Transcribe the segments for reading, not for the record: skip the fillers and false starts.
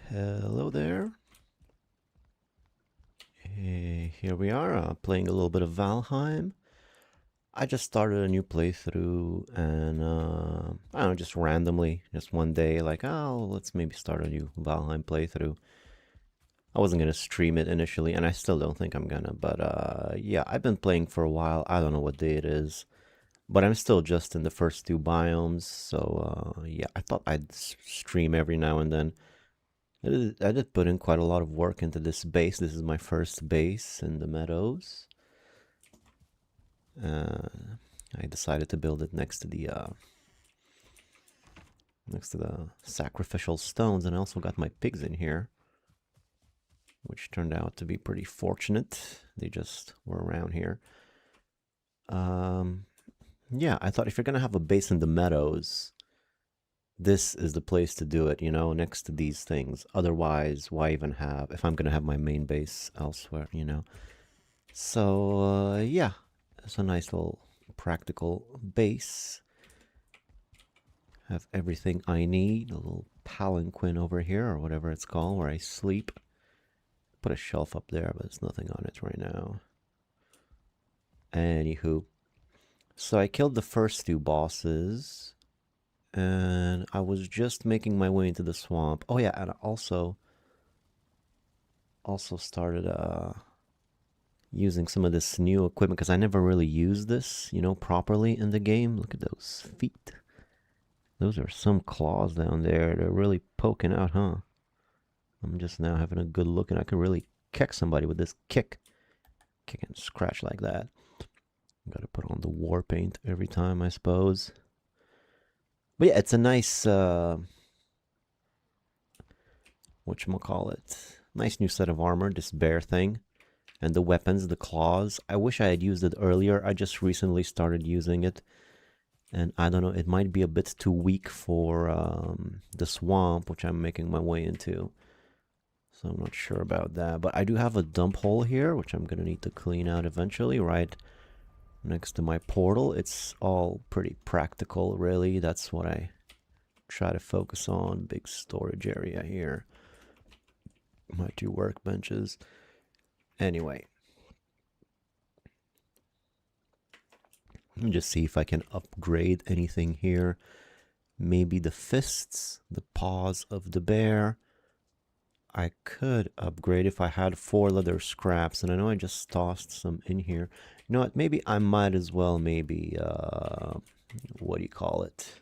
Hello there. Here we are, playing a little bit of Valheim. I just started a new playthrough and, I don't know, just randomly, just one day, like, oh, let's maybe start a new Valheim playthrough. I wasn't gonna stream it initially, and I still don't think I'm gonna, but, yeah, I've been playing for a while. I don't know what day it is, but I'm still just in the first two biomes, so, yeah, I thought I'd stream every now and then. I did put in quite a lot of work into this base. This is my first base in the meadows. I decided to build it next to the sacrificial stones, and I also got my pigs in here, which turned out to be pretty fortunate. They just were around here. Yeah, I thought if you're gonna have a base in the meadows, this is the place to do it, you know, next to these things. Otherwise, why even have, if I'm gonna have my main base elsewhere, you know? So, yeah, it's a nice little practical base. Have everything I need. A little palanquin over here, or whatever it's called, where I sleep. Put a shelf up there, but there's nothing on it right now. Anywho, so I killed the first two bosses, and I was just making my way into the swamp. Oh yeah, and I also started using some of this new equipment, because I never really used this, you know, properly in the game. Look at those feet. Those are some claws down there. They're really poking out, huh? I'm just now having a good look, and I can really kick somebody with this kick. Kick and scratch like that. Gotta put on the war paint every time, I suppose. But yeah, it's a nice, whatchamacallit, nice new set of armor, this bear thing. And the weapons, the claws. I wish I had used it earlier. I just recently started using it. And I don't know, it might be a bit too weak for the swamp, which I'm making my way into. So I'm not sure about that. But I do have a dump hole here, which I'm going to need to clean out eventually, right next to my portal. It's all pretty practical, really. That's what I try to focus on. Big storage area here. My two workbenches. Anyway. Let me just see if I can upgrade anything here. Maybe the fists, the paws of the bear. I could upgrade if I had 4 leather scraps, and I know I just tossed some in here. You know what, maybe I might as well maybe, what do you call it?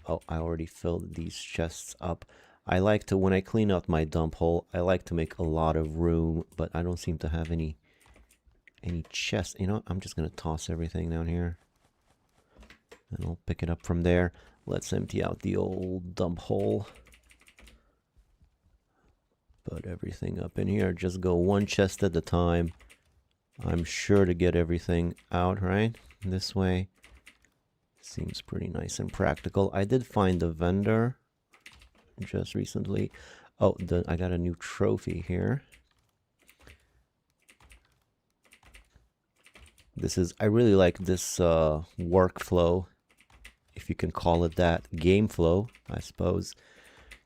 Oh, I already filled these chests up. I like to, when I clean out my dump hole, I like to make a lot of room, but I don't seem to have any chests. You know, I'm just gonna toss everything down here, and I'll pick it up from there. Let's empty out the old dump hole. Put everything up in here. Just go one chest at a time. I'm sure to get everything out, right? This way. Seems pretty nice and practical. I did find a vendor just recently. Oh, I got a new trophy here. This is, I really like this workflow, if you can call it that. Game flow, I suppose.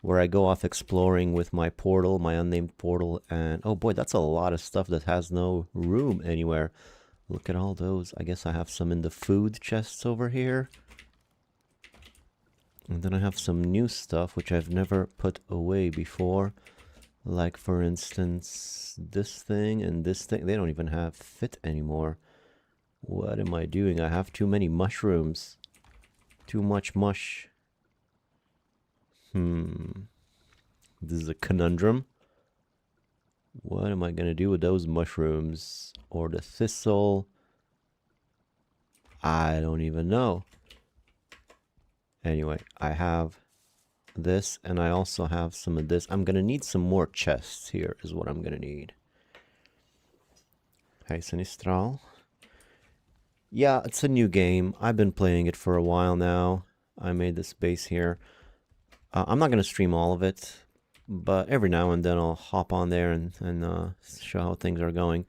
Where I go off exploring with my portal, my unnamed portal, and oh boy, that's a lot of stuff that has no room anywhere. Look at all those. I guess I have some in the food chests over here. And then I have some new stuff which I've never put away before. Like, for instance, this thing and this thing. They don't even have fit anymore. What am I doing? I have too many mushrooms. Too much mush. This is a conundrum. What am I gonna do with those mushrooms? Or the thistle? I don't even know. Anyway, I have this, and I also have some of this. I'm gonna need some more chests here, is what I'm gonna need. Hey, Sinistral. Yeah, it's a new game. I've been playing it for a while now. I made this base here. I'm not going to stream all of it, but every now and then I'll hop on there and show how things are going.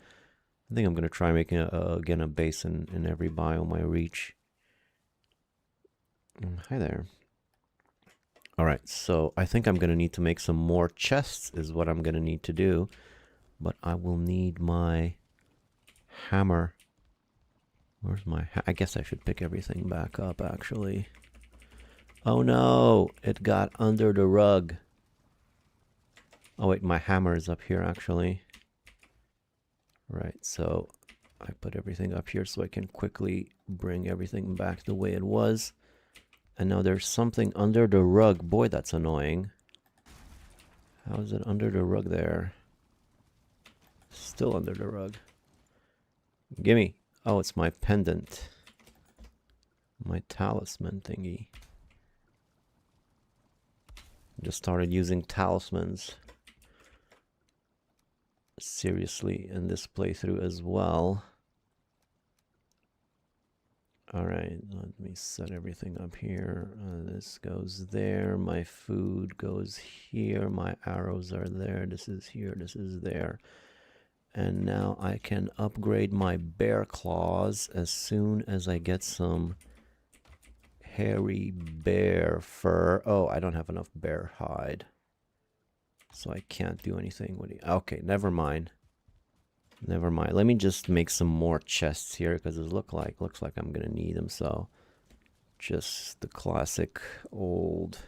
I think I'm going to try making, again, a base in every biome I reach. Hi there. Alright, so I think I'm going to need to make some more chests is what I'm going to need to do. But I will need my hammer. Where's my... I guess I should pick everything back up, actually. Oh no! It got under the rug. Oh wait, my hammer is up here, actually. Right, so I put everything up here so I can quickly bring everything back the way it was. And now there's something under the rug. Boy, that's annoying. How is it under the rug there? Still under the rug. Gimme. Oh, it's my pendant. My talisman thingy. Just started using talismans seriously in this playthrough as well. Alright, let me set everything up here. This goes there. My food goes here. My arrows are there. This is here. This is there. And now I can upgrade my bear claws as soon as I get some hairy bear fur. Oh, I don't have enough bear hide. So I can't do anything with it. Okay, never mind. Never mind. Let me just make some more chests here because it looks like I'm gonna need them. So just the classic old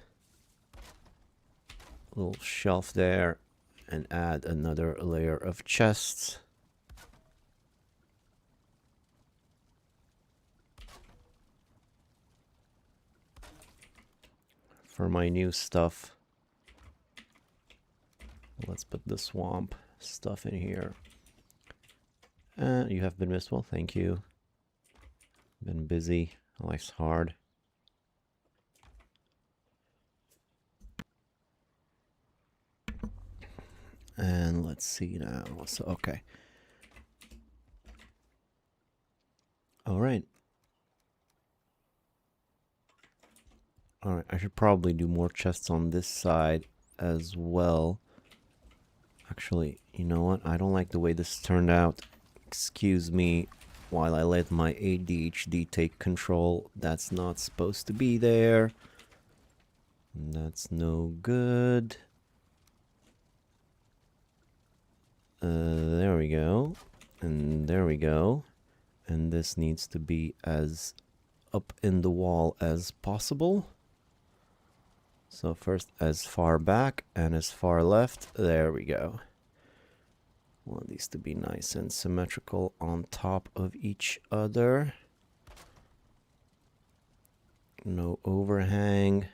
little shelf there, and add another layer of chests. For my new stuff. Let's put the swamp stuff in here. You have been missed. Well, thank you. Been busy. Life's hard. And let's see now. So, okay. All right. All right. I should probably do more chests on this side as well. Actually, you know what? I don't like the way this turned out. Excuse me while I let my ADHD take control. That's not supposed to be there. That's no good. There we go. And there we go. And this needs to be as up in the wall as possible. So first as far back and as far left. There we go. Want these to be nice and symmetrical on top of each other. No overhang.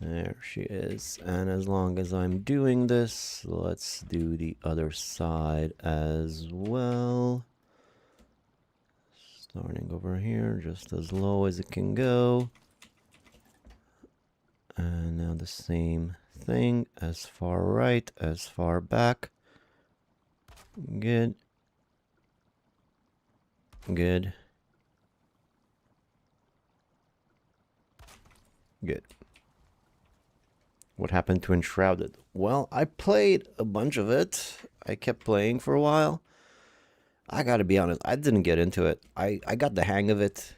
There she is. And as long as I'm doing this, let's do the other side as well. Starting over here, just as low as it can go. And now the same thing, as far right, as far back. Good. Good. Good. What happened to Enshrouded? Well, I played a bunch of it. I kept playing for a while. I gotta be honest, I didn't get into it. I got the hang of it.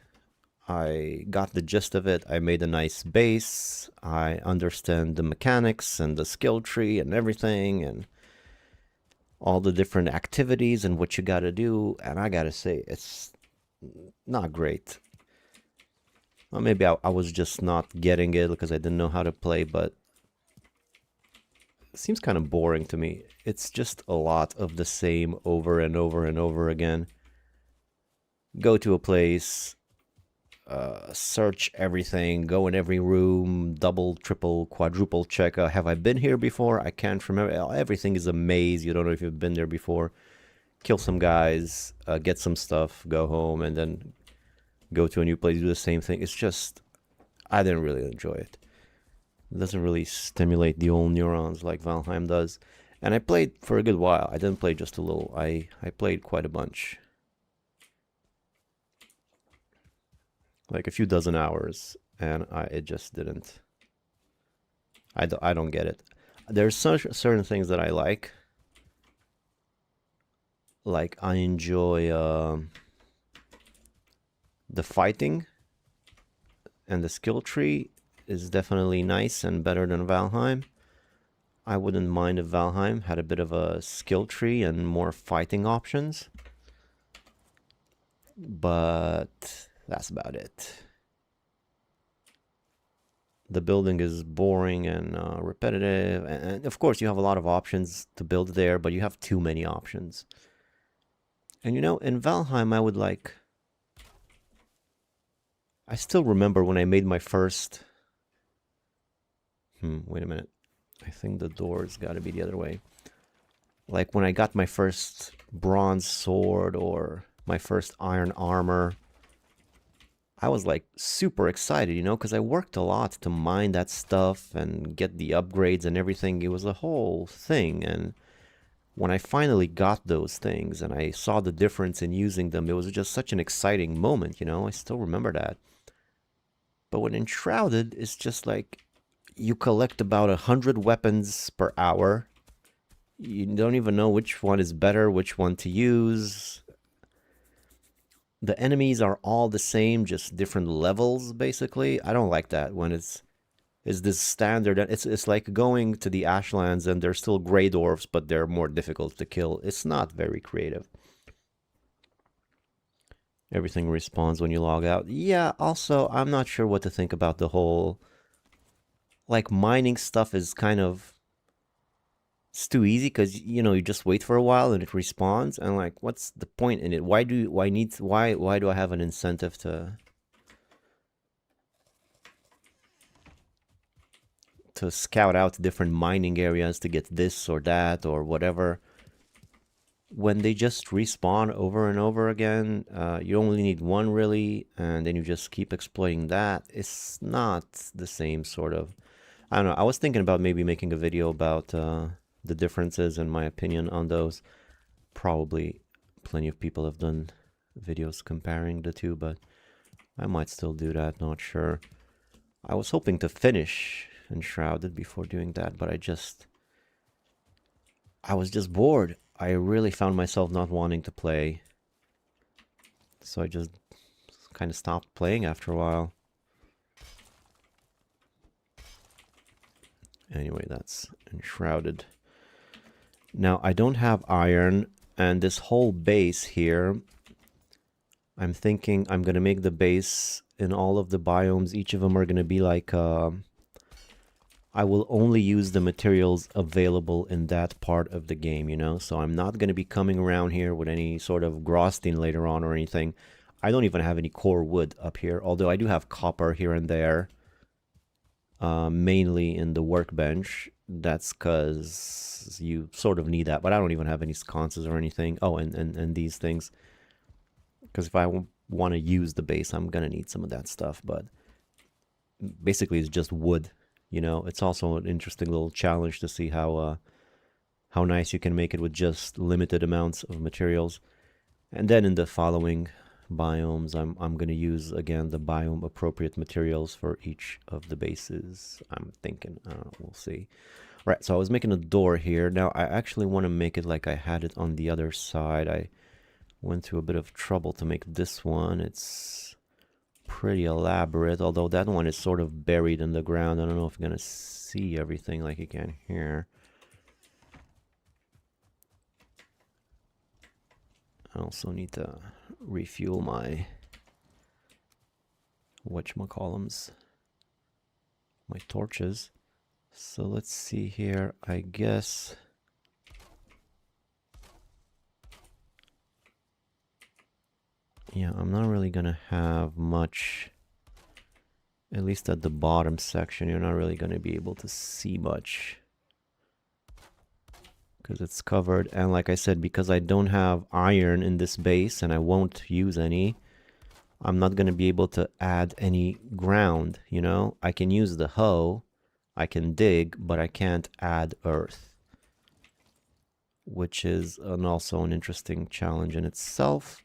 I got the gist of it. I made a nice base. I understand the mechanics and the skill tree and everything and all the different activities and what you gotta do. And I gotta say, it's not great. Well, maybe I was just not getting it because I didn't know how to play, but it seems kind of boring to me. It's just a lot of the same over and over and over again. Go to a place, search everything, go in every room, double, triple, quadruple check. Have I been here before? I can't remember. Everything is a maze. You don't know if you've been there before. Kill some guys, get some stuff, go home, and then go to a new place, do the same thing. It's just, I didn't really enjoy it. It doesn't really stimulate the old neurons like Valheim does. And I played for a good while. I didn't play just a little. I played quite a bunch. Like a few dozen hours. And it just didn't. I don't get it. There's certain things that I like. Like I enjoy the fighting and the skill tree. is definitely nice and better than Valheim. I wouldn't mind if Valheim had a bit of a skill tree and more fighting options. But that's about it. The building is boring and repetitive. And of course, you have a lot of options to build there, but you have too many options. And you know, in Valheim, I would like... I still remember when I made my first... wait a minute. I think the door's got to be the other way. Like when I got my first bronze sword or my first iron armor, I was like super excited, you know, because I worked a lot to mine that stuff and get the upgrades and everything. It was a whole thing. And when I finally got those things and I saw the difference in using them, it was just such an exciting moment, you know. I still remember that. But when Enshrouded, it's just like you collect about 100 weapons per hour. You don't even know which one is better, which one to use. The enemies are all the same, just different levels, basically. I don't like that when it's this standard. It's like going to the Ashlands and they're still gray dwarves, but they're more difficult to kill. It's not very creative. Everything respawns when you log out. Yeah, also, I'm not sure what to think about the whole... Like, mining stuff is kind of... It's too easy because, you know, you just wait for a while and it respawns. And, like, what's the point in it? Why do I have an incentive to scout out different mining areas to get this or that or whatever? When they just respawn over and over again, you only need one really, and then you just keep exploiting that. It's not the same sort of... I don't know. I was thinking about maybe making a video about the differences and my opinion on those. Probably plenty of people have done videos comparing the two, but I might still do that, not sure. I was hoping to finish Enshrouded before doing that, but I was just bored. I really found myself not wanting to play. So I just kind of stopped playing after a while. Anyway, that's Enshrouded. Now, I don't have iron, and this whole base here, I'm thinking I'm going to make the base in all of the biomes. Each of them are going to be like... I will only use the materials available in that part of the game, you know? So I'm not going to be coming around here with any sort of Grosstein later on or anything. I don't even have any core wood up here, although I do have copper here and there. Mainly in the workbench. That's because you sort of need that, but I don't even have any sconces or anything. Oh, and these things. Because if I want to use the base, I'm going to need some of that stuff, but basically it's just wood. You know, it's also an interesting little challenge to see how nice you can make it with just limited amounts of materials. And then in the following biomes, I'm going to use, again, the biome appropriate materials for each of the bases. I'm thinking, we'll see. Right, so I was making a door here. Now, I actually want to make it like I had it on the other side. I went through a bit of trouble to make this one. It's pretty elaborate, although that one is sort of buried in the ground. I don't know if you're gonna see everything like you can here. I also need to refuel my whatchamacallums, my torches. So let's see here. I guess yeah, I'm not really gonna have much, at least at the bottom section. You're not really gonna be able to see much because it's covered. And like I said, because I don't have iron in this base and I won't use any, I'm not gonna be able to add any ground, you know? I can use the hoe, I can dig, but I can't add earth, which is also an interesting challenge in itself,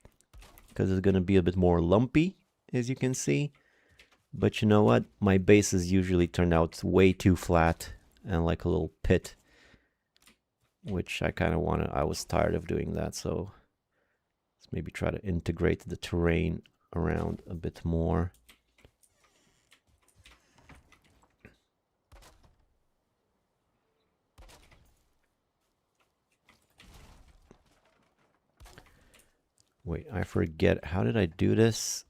because it's going to be a bit more lumpy, as you can see. But you know what? My bases usually turn out way too flat and like a little pit, which I kind of want to... I was tired of doing that, so let's maybe try to integrate the terrain around a bit more. Wait, I forget. How did I do this?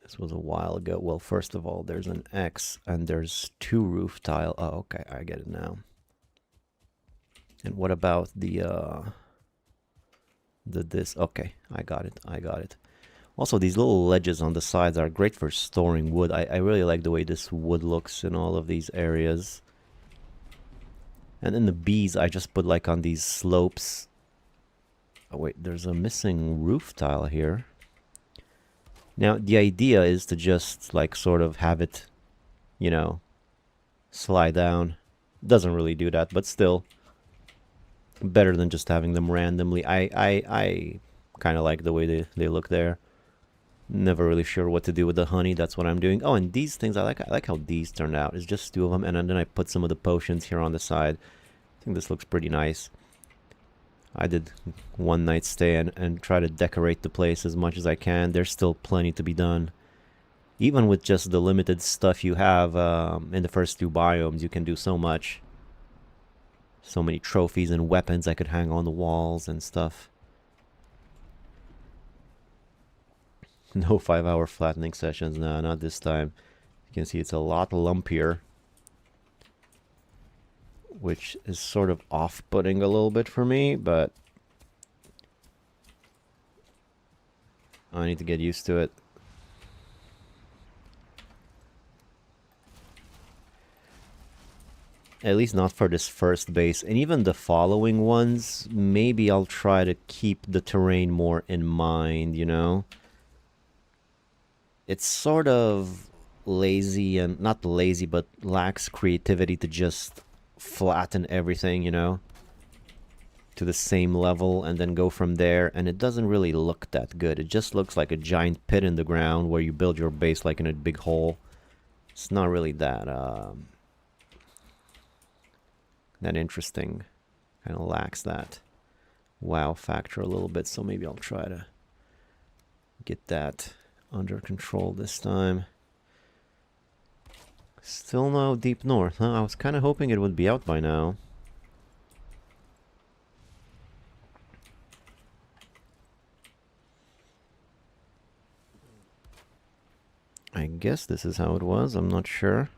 This was a while ago. Well, first of all, there's an X and there's 2 roof tile. Oh, okay, I get it now. And what about the this? Okay, I got it. I got it. Also, these little ledges on the sides are great for storing wood. I really like the way this wood looks in all of these areas. And then the bees, I just put like on these slopes. Oh wait, there's a missing roof tile here. Now, the idea is to just like sort of have it, you know, slide down. Doesn't really do that, but still better than just having them randomly. I kind of like the way they look there. Never really sure what to do with the honey. That's what I'm doing. Oh, and these things, I like how these turned out. It's just 2 of them, and then I put some of the potions here on the side. I think this looks pretty nice. I did one night stay and try to decorate the place as much as I can. There's still plenty to be done. Even with just the limited stuff you have in the first 2 biomes, you can do so much. So many trophies and weapons I could hang on the walls and stuff. No 5-hour flattening sessions. No, not this time. You can see it's a lot lumpier, which is sort of off-putting a little bit for me, but I need to get used to it. At least not for this first base. And even the following ones, maybe I'll try to keep the terrain more in mind, you know? It's sort of lazy, and not lazy, but lacks creativity to just flatten everything, you know, to the same level and then go from there, and it doesn't really look that good. It just looks like a giant pit in the ground where you build your base like in a big hole. It's not really that that interesting. Kind of lacks that wow factor a little bit, so maybe I'll try to get that under control this time. Still no deep north, huh? I was kind of hoping it would be out by now. I guess this is how it was. I'm not sure.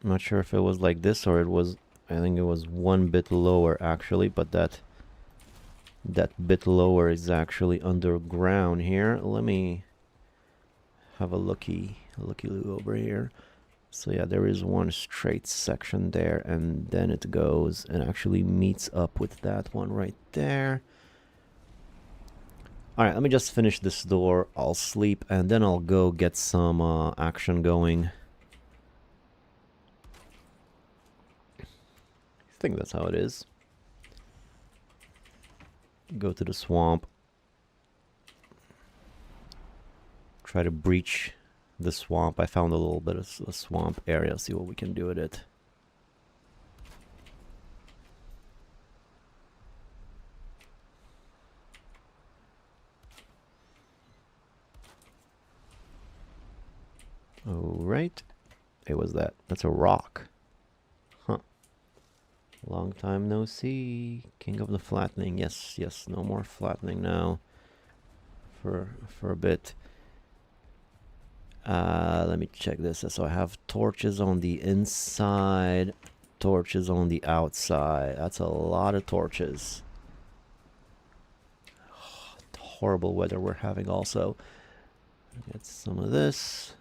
I'm not sure if it was like this or it was... I think it was 1 bit lower actually, but that bit lower is actually underground here. Let me have a looky-loo over here. So yeah, there is 1 straight section there, and then it goes and actually meets up with that one right there. Alright, let me just finish this door. I'll sleep, and then I'll go get some action going. I think that's how it is. Go to the swamp. Try to breach the swamp. I found a little bit of a swamp area. See what we can do with it. Alright. Hey, what's that? That's a rock. Huh. Long time no see. King of the flattening. Yes, yes. No more flattening now. For a bit. Let me check this. So I have torches on the inside, torches on the outside. That's a lot of torches. Oh, horrible weather we're having also. Get some of this.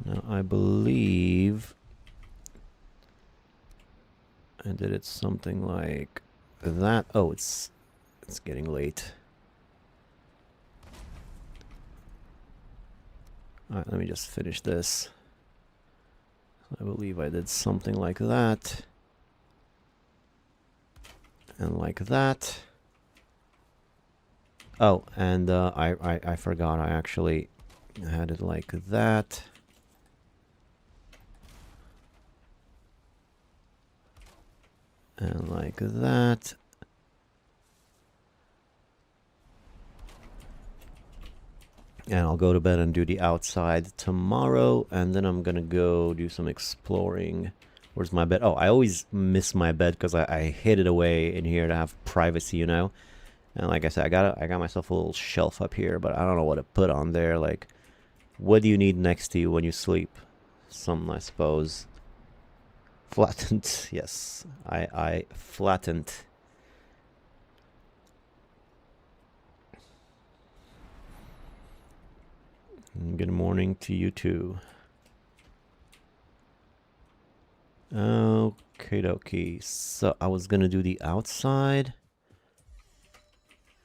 Now I believe I did it something like that. Oh, it's getting late. Alright, let me just finish this. I believe I did something like that. And like that. Oh, and I forgot, I actually had it like that. And like that. And I'll go to bed and do the outside tomorrow, and then I'm gonna go do some exploring Where's my bed? Oh, I always miss my bed because I hid it away in here to have privacy, you know? And like I said, I got myself a little shelf up here, but I don't know what to put on there. Like, what do you need next to you when you sleep? Something, I suppose. Flattened. Yes, I flattened. Good morning to you too. Okay, dokie. So I was gonna do the outside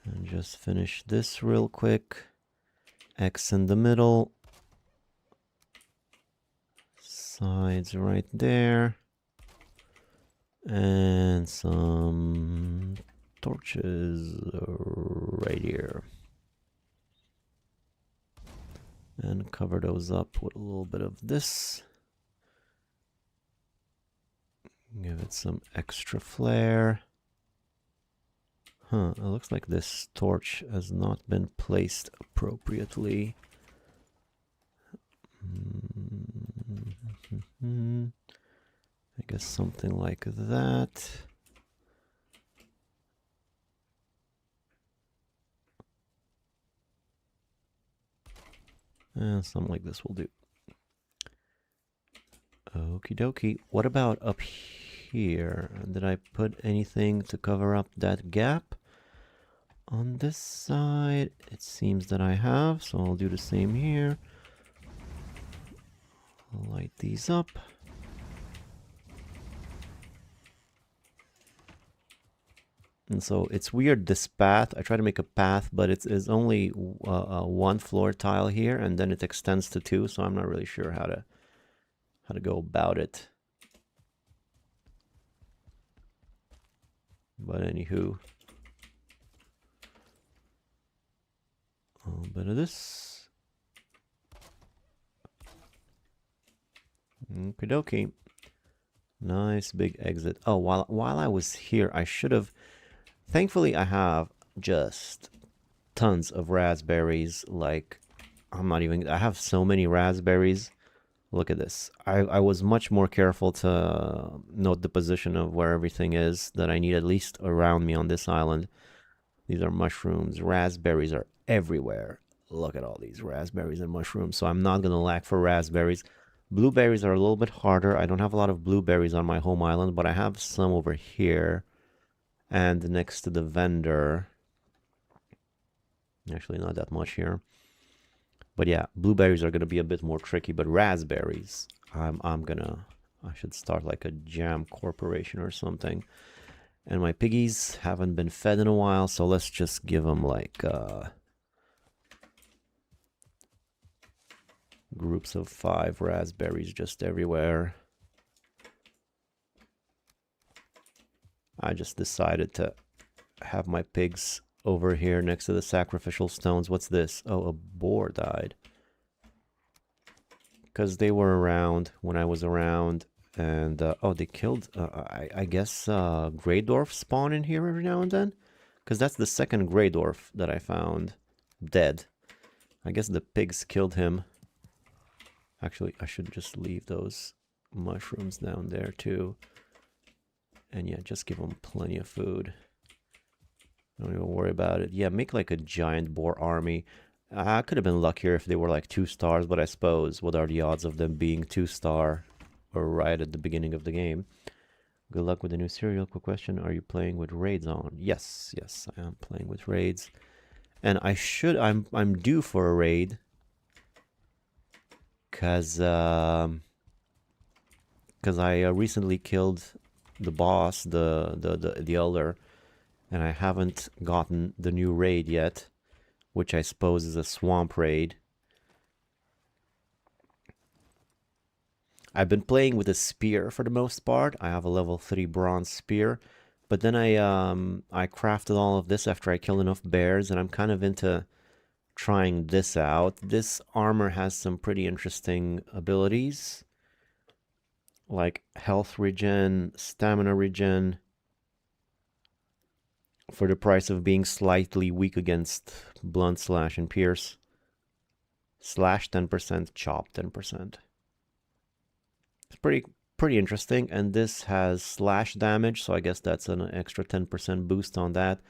and just finish this real quick. X in the middle. Sides right there. And some torches right here. And cover those up with a little bit of this. Give it some extra flare. Huh, it looks like this torch has not been placed appropriately. I guess something like that. And something like this will do. Okie dokie. What about up here? Did I put anything to cover up that gap? On this side, it seems that I have, so I'll do the same here. I'll light these up. And so it's weird, this path. I try to make a path, but it's only one floor tile here, and then it extends to two, so I'm not really sure how to go about it. But anywho, a little bit of this. Okie dokie. Nice big exit. Oh, while I was here, I should have. Thankfully, I have just tons of raspberries. Like, I have so many raspberries. Look at this. I was much more careful to note the position of where everything is that I need, at least around me on this island. These are mushrooms. Raspberries are everywhere. Look at all these raspberries and mushrooms. So I'm not going to lack for raspberries. Blueberries are a little bit harder. I don't have a lot of blueberries on my home island, but I have some over here. And next to the vendor. Actually, not that much here. But yeah, blueberries are going to be a bit more tricky, but raspberries, I should start like a jam corporation or something. And my piggies haven't been fed in a while, so let's just give them like groups of 5 raspberries just everywhere. I just decided to have my pigs over here next to the sacrificial stones. What's this? Oh, a boar died. Because they were around when I was around. And, oh, they killed, I guess, Grey Dwarf spawn in here every now and then? Because that's the second Grey Dwarf that I found dead. I guess the pigs killed him. Actually, I should just leave those mushrooms down there, too. And yeah, just give them plenty of food. Don't even worry about it. Yeah, make like a giant boar army. I could have been luckier if they were like 2 stars, but I suppose what are the odds of them being 2-star or right at the beginning of the game? Good luck with the new serial. Quick question: are you playing with raids on? Yes, I am playing with raids, and I'm due for a raid because I recently killed the boss, the elder. And I haven't gotten the new raid yet, which I suppose is a swamp raid. I've been playing with a spear for the most part. I have a level 3 bronze spear. But then I crafted all of this after I killed enough bears, and I'm kind of into trying this out. This armor has some pretty interesting abilities, like health regen, stamina regen, for the price of being slightly weak against blunt, slash, and pierce. Slash 10%, chop 10%. It's pretty pretty interesting. And this has slash damage, so I guess that's an extra 10% boost on that.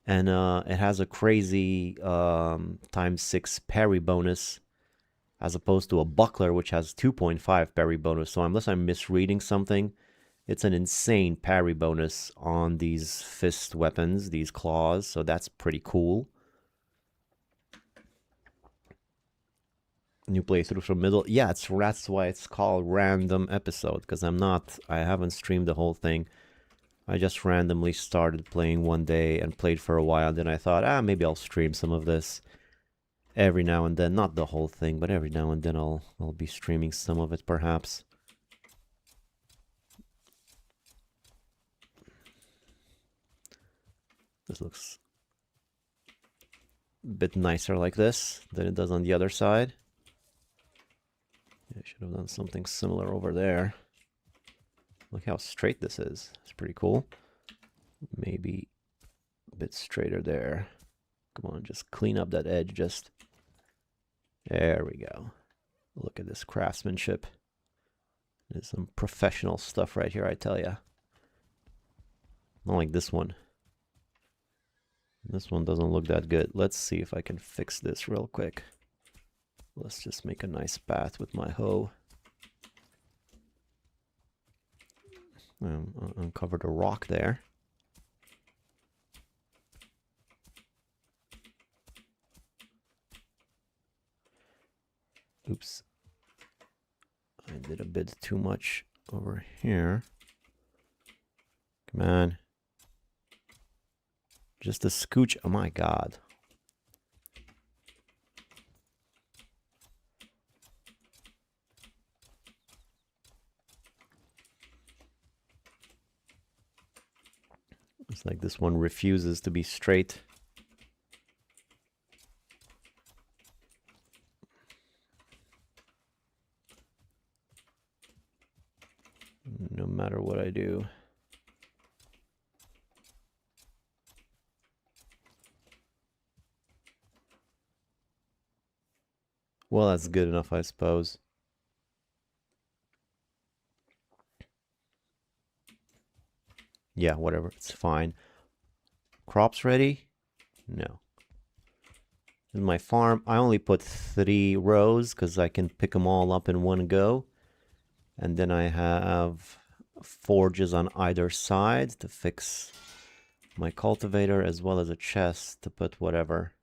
And it has a crazy ×6 parry bonus, as opposed to a buckler, which has 2.5 parry bonus. So unless I'm misreading something, it's an insane parry bonus on these fist weapons, these claws. So that's pretty cool. New playthrough from middle. Yeah, that's why it's called random episode, because I haven't streamed the whole thing. I just randomly started playing one day and played for a while. Then I thought, maybe I'll stream some of this every now and then. Not the whole thing, but every now and then I'll be streaming some of it, perhaps. This looks a bit nicer like this than it does on the other side. Yeah, I should have done something similar over there. Look how straight this is. It's pretty cool. Maybe a bit straighter there. Come on, just clean up that edge. Just there we go. Look at this craftsmanship. There's some professional stuff right here, I tell ya. Not like this one. This one doesn't look that good. Let's see if I can fix this real quick. Let's just make a nice path with my hoe. Uncovered a rock there. Oops. I did a bit too much over here. Come on. Just a scooch. Oh my god. It's like this one refuses to be straight. No matter what I do. Well, that's good enough, I suppose. Yeah, whatever. It's fine. Crops ready? No. In my farm, I only put 3 rows because I can pick them all up in one go. And then I have forges on either side to fix my cultivator, as well as a chest to put whatever.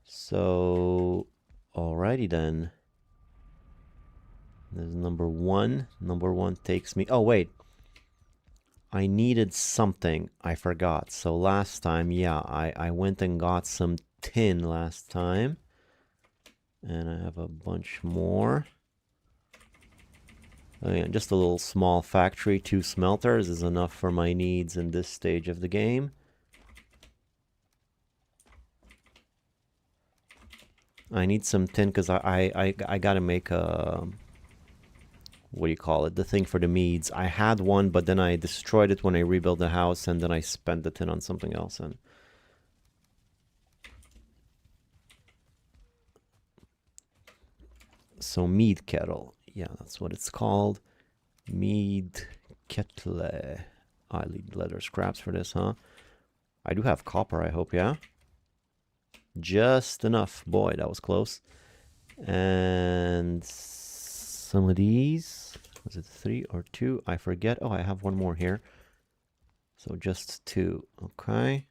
So, alrighty then. There's number 1. Number 1 takes me... Oh, wait. I needed something. I forgot. So last time, yeah, I went and got some tin last time. And I have a bunch more. Oh, yeah, just a little small factory. 2 smelters is enough for my needs in this stage of the game. I need some tin because I gotta make a... What do you call it? The thing for the meads. I had one, but then I destroyed it when I rebuilt the house, and then I spent the tin on something else. And so mead kettle. Yeah, that's what it's called. Mead kettle. I need leather scraps for this, huh? I do have copper, I hope, yeah? Just enough. Boy, that was close. And some of these. Was it 3 or 2? I forget. Oh, I have one more here. So just 2. Okay.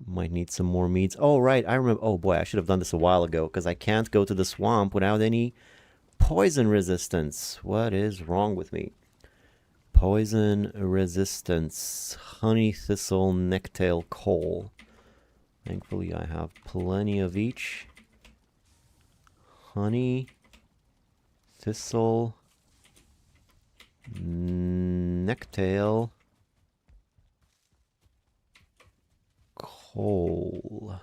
Might need some more meats. Oh, right. I remember. Oh, boy. I should have done this a while ago because I can't go to the swamp without any poison resistance. What is wrong with me? Poison resistance. Honey, thistle, necktail, coal. Thankfully, I have plenty of each. Honey, thistle, necktail, coal.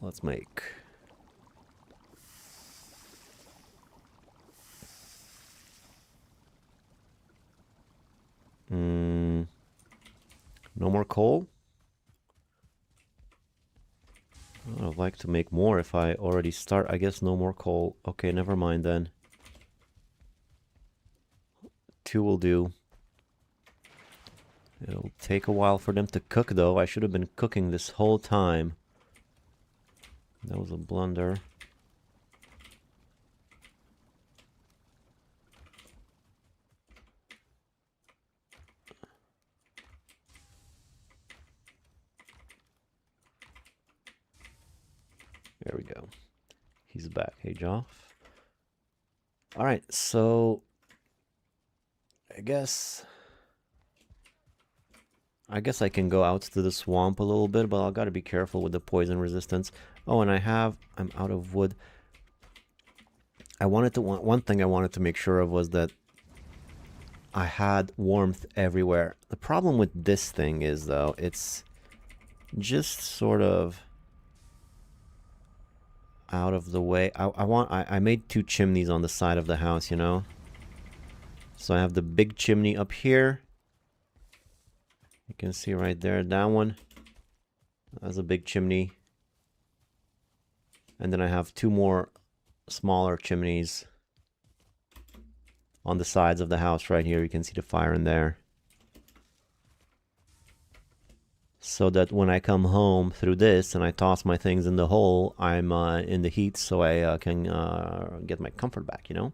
Let's make... no more coal? I'd like to make more if I already start. I guess no more coal. Okay, never mind then. 2 will do. It'll take a while for them to cook, though. I should have been cooking this whole time. That was a blunder. There we go. He's back. Hey, Joff. All right, so I guess I can go out to the swamp a little bit, but I've got to be careful with the poison resistance. Oh, and I'm out of wood. One thing I wanted to make sure of was that I had warmth everywhere. The problem with this thing is, though, it's just sort of out of the way. I made 2 chimneys on the side of the house, you know? So I have the big chimney up here. You can see right there, that one. That's a big chimney. And then I have 2 more smaller chimneys on the sides of the house right here. You can see the fire in there. So that when I come home through this and I toss my things in the hole, I'm in the heat, so I can get my comfort back, you know?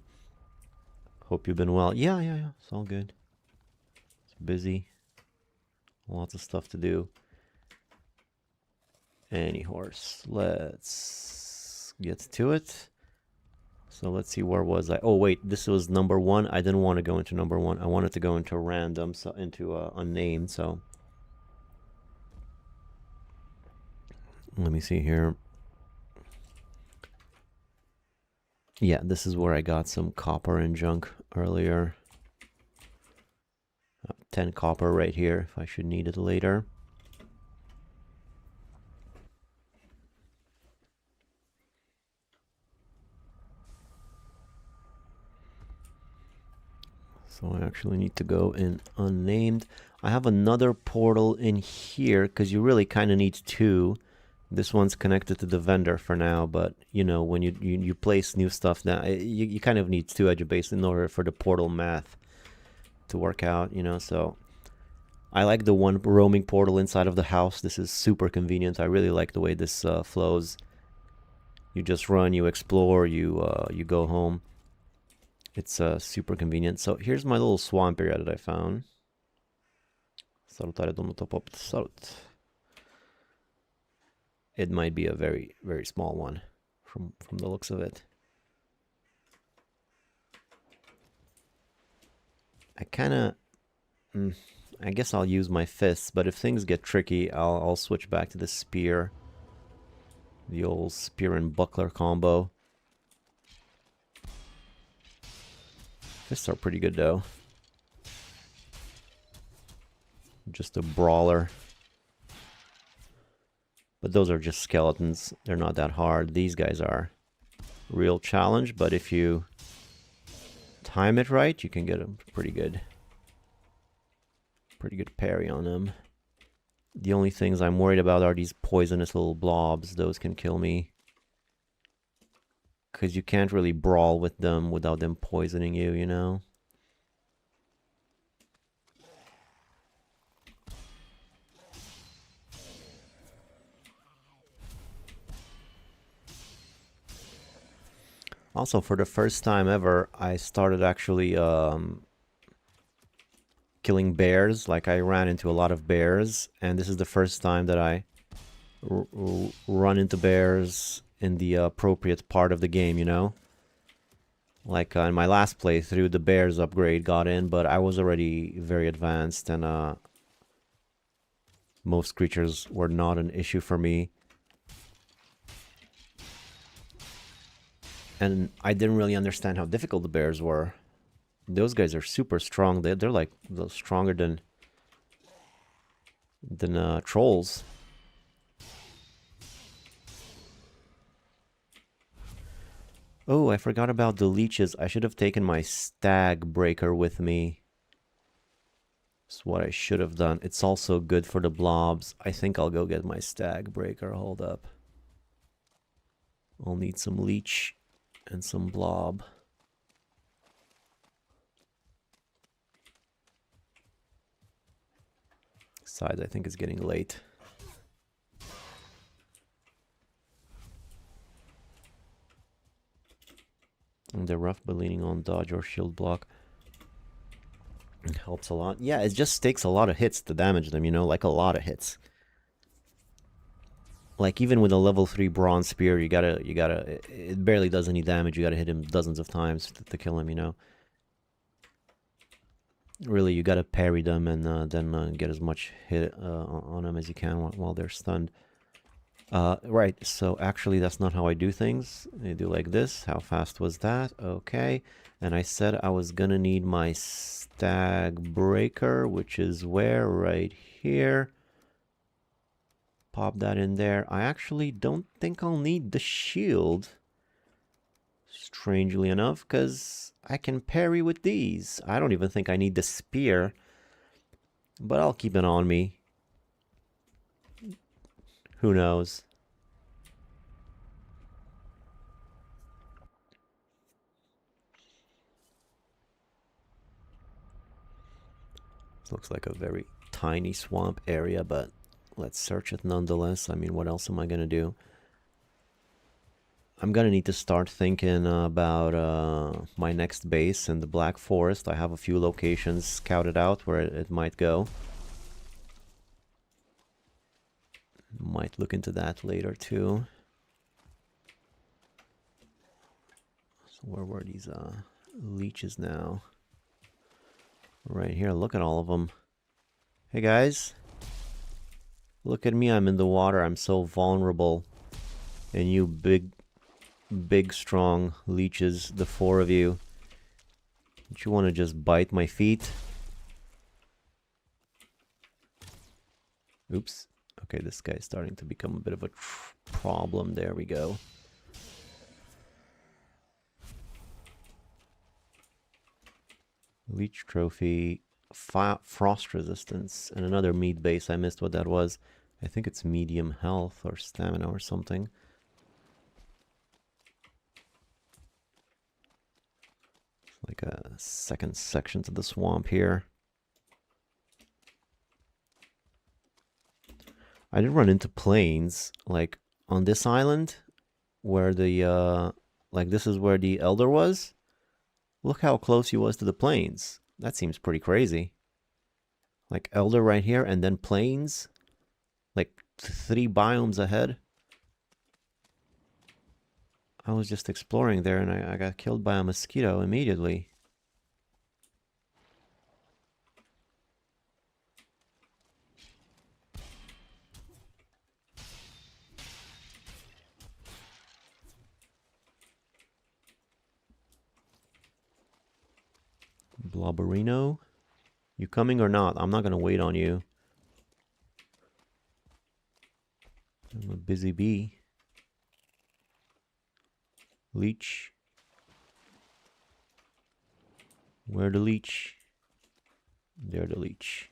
Hope you've been well. Yeah. It's all good. It's busy. Lots of stuff to do. Any horse. Let's get to it. So let's see, where was I? Oh wait, this was number 1. I didn't want to go into number 1. I wanted to go into random, so into unnamed. So let me see here. Yeah, this is where I got some copper and junk earlier. 10 copper right here if I should need it later. So I actually need to go in unnamed. I have another portal in here because you really kind of need 2. This one's connected to the vendor for now, but you know, when you place new stuff down, you kind of need 2 edge base in order for the portal math to work out, you know. So I like the 1 roaming portal inside of the house. This is super convenient. I really like the way this flows. You just run, you explore, you go home. It's super convenient. So here's my little swamp area that I found. It might be a very, very small one from the looks of it. I guess I'll use my fists, but if things get tricky, I'll switch back to the spear. The old spear and buckler combo. Fists are pretty good though. Just a brawler. But those are just skeletons. They're not that hard. These guys are real challenge, but if you time it right, you can get a pretty good parry on them. The only things I'm worried about are these poisonous little blobs. Those can kill me. Because you can't really brawl with them without them poisoning you, you know? Also, for the first time ever, I started actually killing bears. Like, I ran into a lot of bears, and this is the first time that I run into bears in the appropriate part of the game, you know? Like, in my last playthrough, the bears upgrade got in, but I was already very advanced, and most creatures were not an issue for me. And I didn't really understand how difficult the bears were. Those guys are super strong. They're like stronger than trolls. Oh, I forgot about the leeches. I should have taken my stag breaker with me. That's what I should have done. It's also good for the blobs. I think I'll go get my stag breaker. Hold up. I'll need some leech and some blob. Besides, I think it's getting late. And they're rough, but leaning on dodge or shield block. It helps a lot. Yeah, it just takes a lot of hits to damage them, you know, like a lot of hits. Like even with a level 3 bronze spear, you gotta, it barely does any damage. You gotta hit him dozens of times to kill him, you know. Really, you gotta parry them and then get as much hit on them as you can while they're stunned. Right, so actually that's not how I do things. I do like this. How fast was that? Okay. And I said I was gonna need my stag breaker, which is where? Right here. Pop that in there. I actually don't think I'll need the shield. Strangely enough, because I can parry with these. I don't even think I need the spear. But I'll keep it on me. Who knows? This looks like a very tiny swamp area, but let's search it nonetheless. I mean, what else am I going to do? I'm going to need to start thinking about my next base in the Black Forest. I have a few locations scouted out where it might go. Might look into that later too. So where were these leeches now? Right here, look at all of them. Hey guys. Look at me, I'm in the water, I'm so vulnerable. And you big strong leeches, the 4 of you. Don't you want to just bite my feet? Oops. Okay, this guy's starting to become a bit of a problem. There we go. Leech trophy, frost resistance, and another meat base. I missed what that was. I think it's medium health or stamina or something. Like a second section to the swamp here. I did run into plains, like on this island, where the, like this is where the elder was. Look how close he was to the plains. That seems pretty crazy. Like elder right here and then plains. Like 3 biomes ahead. I was just exploring there and I got killed by a mosquito immediately. Blobberino, you coming or not? I'm not gonna wait on you. I'm a busy bee. Leech. Where the leech? There the leech.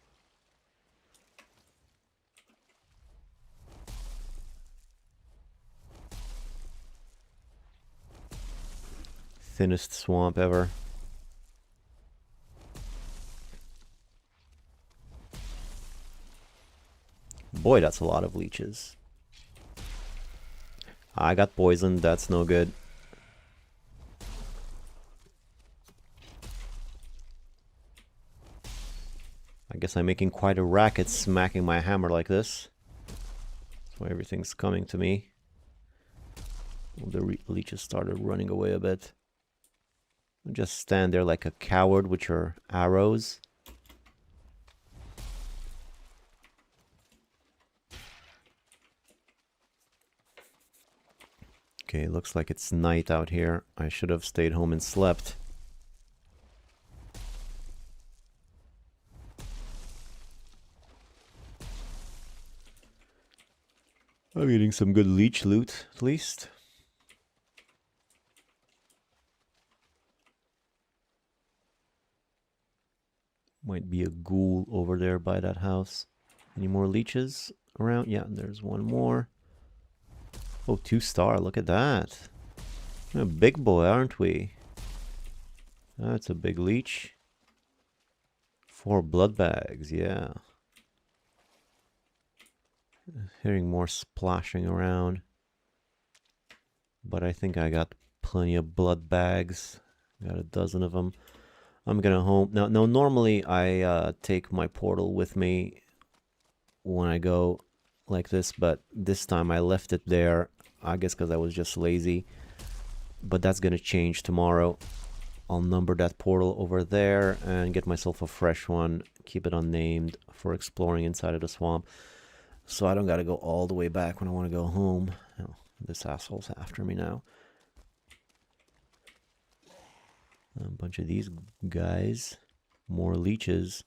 Thinnest swamp ever. Boy, that's a lot of leeches. I got poisoned, that's no good. I guess I'm making quite a racket smacking my hammer like this. That's why everything's coming to me. The leeches started running away a bit. Just stand there like a coward with your arrows. Okay, looks like it's night out here. I should have stayed home and slept. I'm getting some good leech loot, at least. Might be a ghoul over there by that house. Any more leeches around? Yeah, there's one more. Oh, 2-star. Look at that. We're a big boy, aren't we? That's a big leech. 4 blood bags, yeah. Hearing more splashing around. But I think I got plenty of blood bags. Got a dozen of them. I'm gonna home. Now, normally I take my portal with me when I go like this, but this time I left it there. I guess because I was just lazy. But that's gonna change tomorrow. I'll number that portal over there and get myself a fresh one. Keep it unnamed for exploring inside of the swamp. So I don't gotta go all the way back when I want to go home. Oh, this asshole's after me now. A bunch of these guys. More leeches.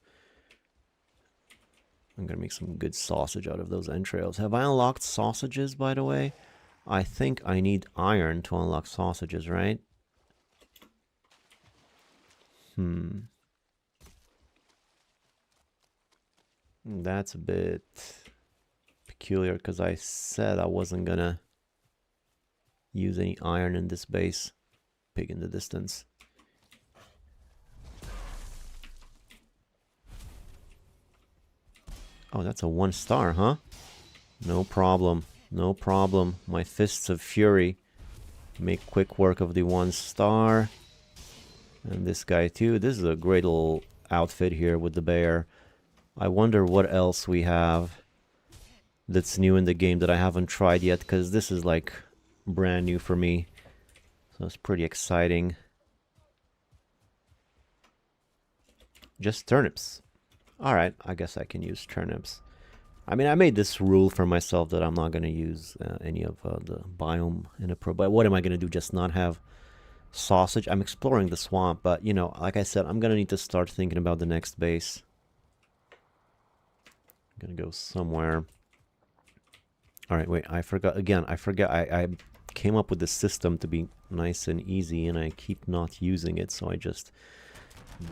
I'm gonna make some good sausage out of those entrails. Have I unlocked sausages, by the way? I think I need iron to unlock sausages, right? That's a bit peculiar because I said I wasn't gonna use any iron in this base. Pig in the distance. Oh, that's a 1-star, huh? No problem. No problem. My fists of fury make quick work of the 1-star. And this guy too. This is a great little outfit here with the bear. I wonder what else we have that's new in the game that I haven't tried yet, because this is like brand new for me. So it's pretty exciting. Just turnips. Alright, I guess I can use turnips. I mean, I made this rule for myself that I'm not going to use any of the biome in a pro. But what am I going to do? Just not have sausage? I'm exploring the swamp, but, you know, like I said, I'm going to need to start thinking about the next base. I'm going to go somewhere. Alright, wait, I forgot. Again, I forgot. I came up with this system to be nice and easy, and I keep not using it. So I just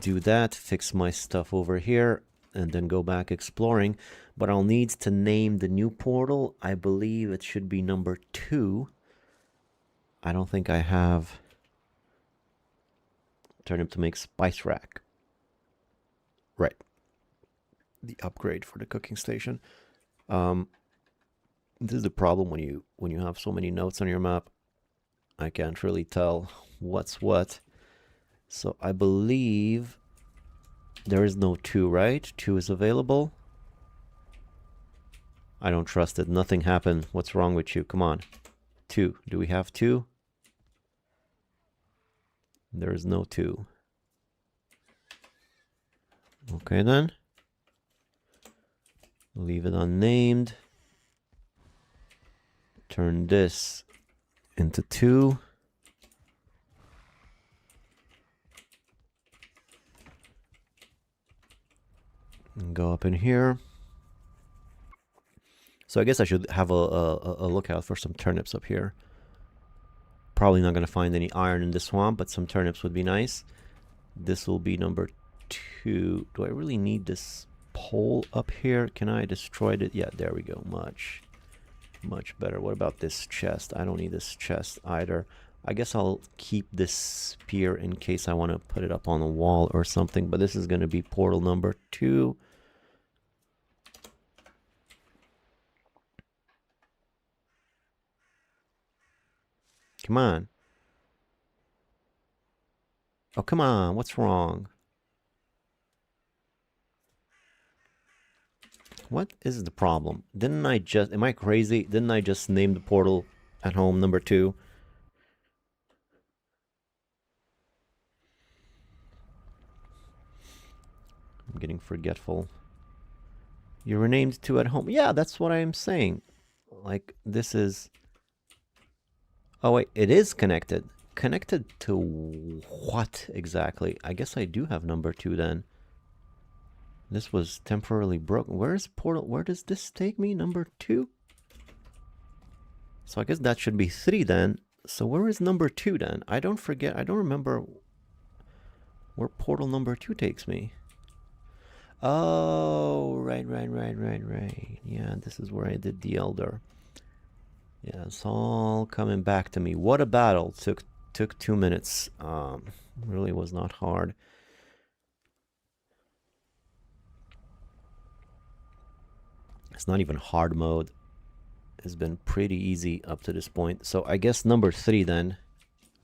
do that, fix my stuff over here, and then go back exploring. But I'll need to name the new portal. I believe it should be number 2. I don't think I have turnip to make spice rack. Right. The upgrade for the cooking station. This is the problem when you have so many notes on your map. I can't really tell what's what. So I believe there is no 2, right? 2 is available. I don't trust it. Nothing happened. What's wrong with you? Come on. 2. Do we have 2? There is no 2. Okay then. Leave it unnamed. Turn this into 2. And go up in here. So I guess I should have a lookout for some turnips up here. Probably not going to find any iron in this swamp, but some turnips would be nice. This will be number 2. Do I really need this pole up here? Can I destroy it? Yeah, there we go. Much better. What about this chest? I don't need this chest either. I guess I'll keep this spear in case I want to put it up on a wall or something. But this is going to be portal number 2. Come on. Oh, come on. What's wrong? What is the problem? Didn't I just... Am I crazy? Didn't I just name the portal at home number 2? I'm getting forgetful. You were named 2 at home. Yeah, that's what I'm saying. Like, this is... Oh, wait. It is connected. Connected to what exactly? I guess I do have number 2 then. This was temporarily broken. Where is portal? Where does this take me? Number 2? So I guess that should be 3 then. So where is number 2 then? I don't forget. I don't remember where portal number 2 takes me. Oh, right. Yeah, this is where I did the Elder. Yeah, it's all coming back to me. What a battle. Took 2 minutes. Really was not hard. It's not even hard mode. It's been pretty easy up to this point. So I guess number 3 then.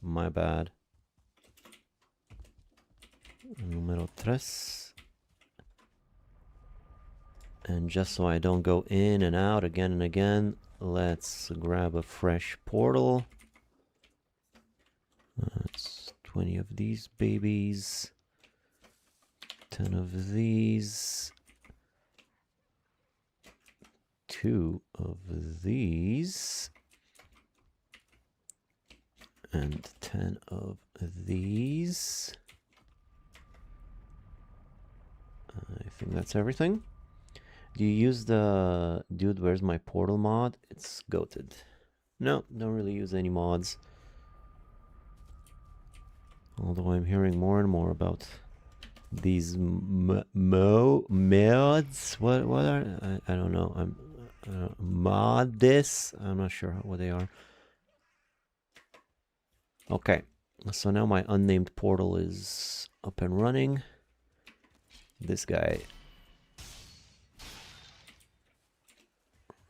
My bad. Número 3. And just so I don't go in and out again and again, let's grab a fresh portal. That's 20 of these babies. 10 of these. 2 of these. And 10 of these. I think that's everything. Do you use the dude, where's my portal mod? It's goated. No, don't really use any mods. Although I'm hearing more and more about these mods. What are I don't know. Mod this. I'm not sure what they are. Okay, so now my unnamed portal is up and running. This guy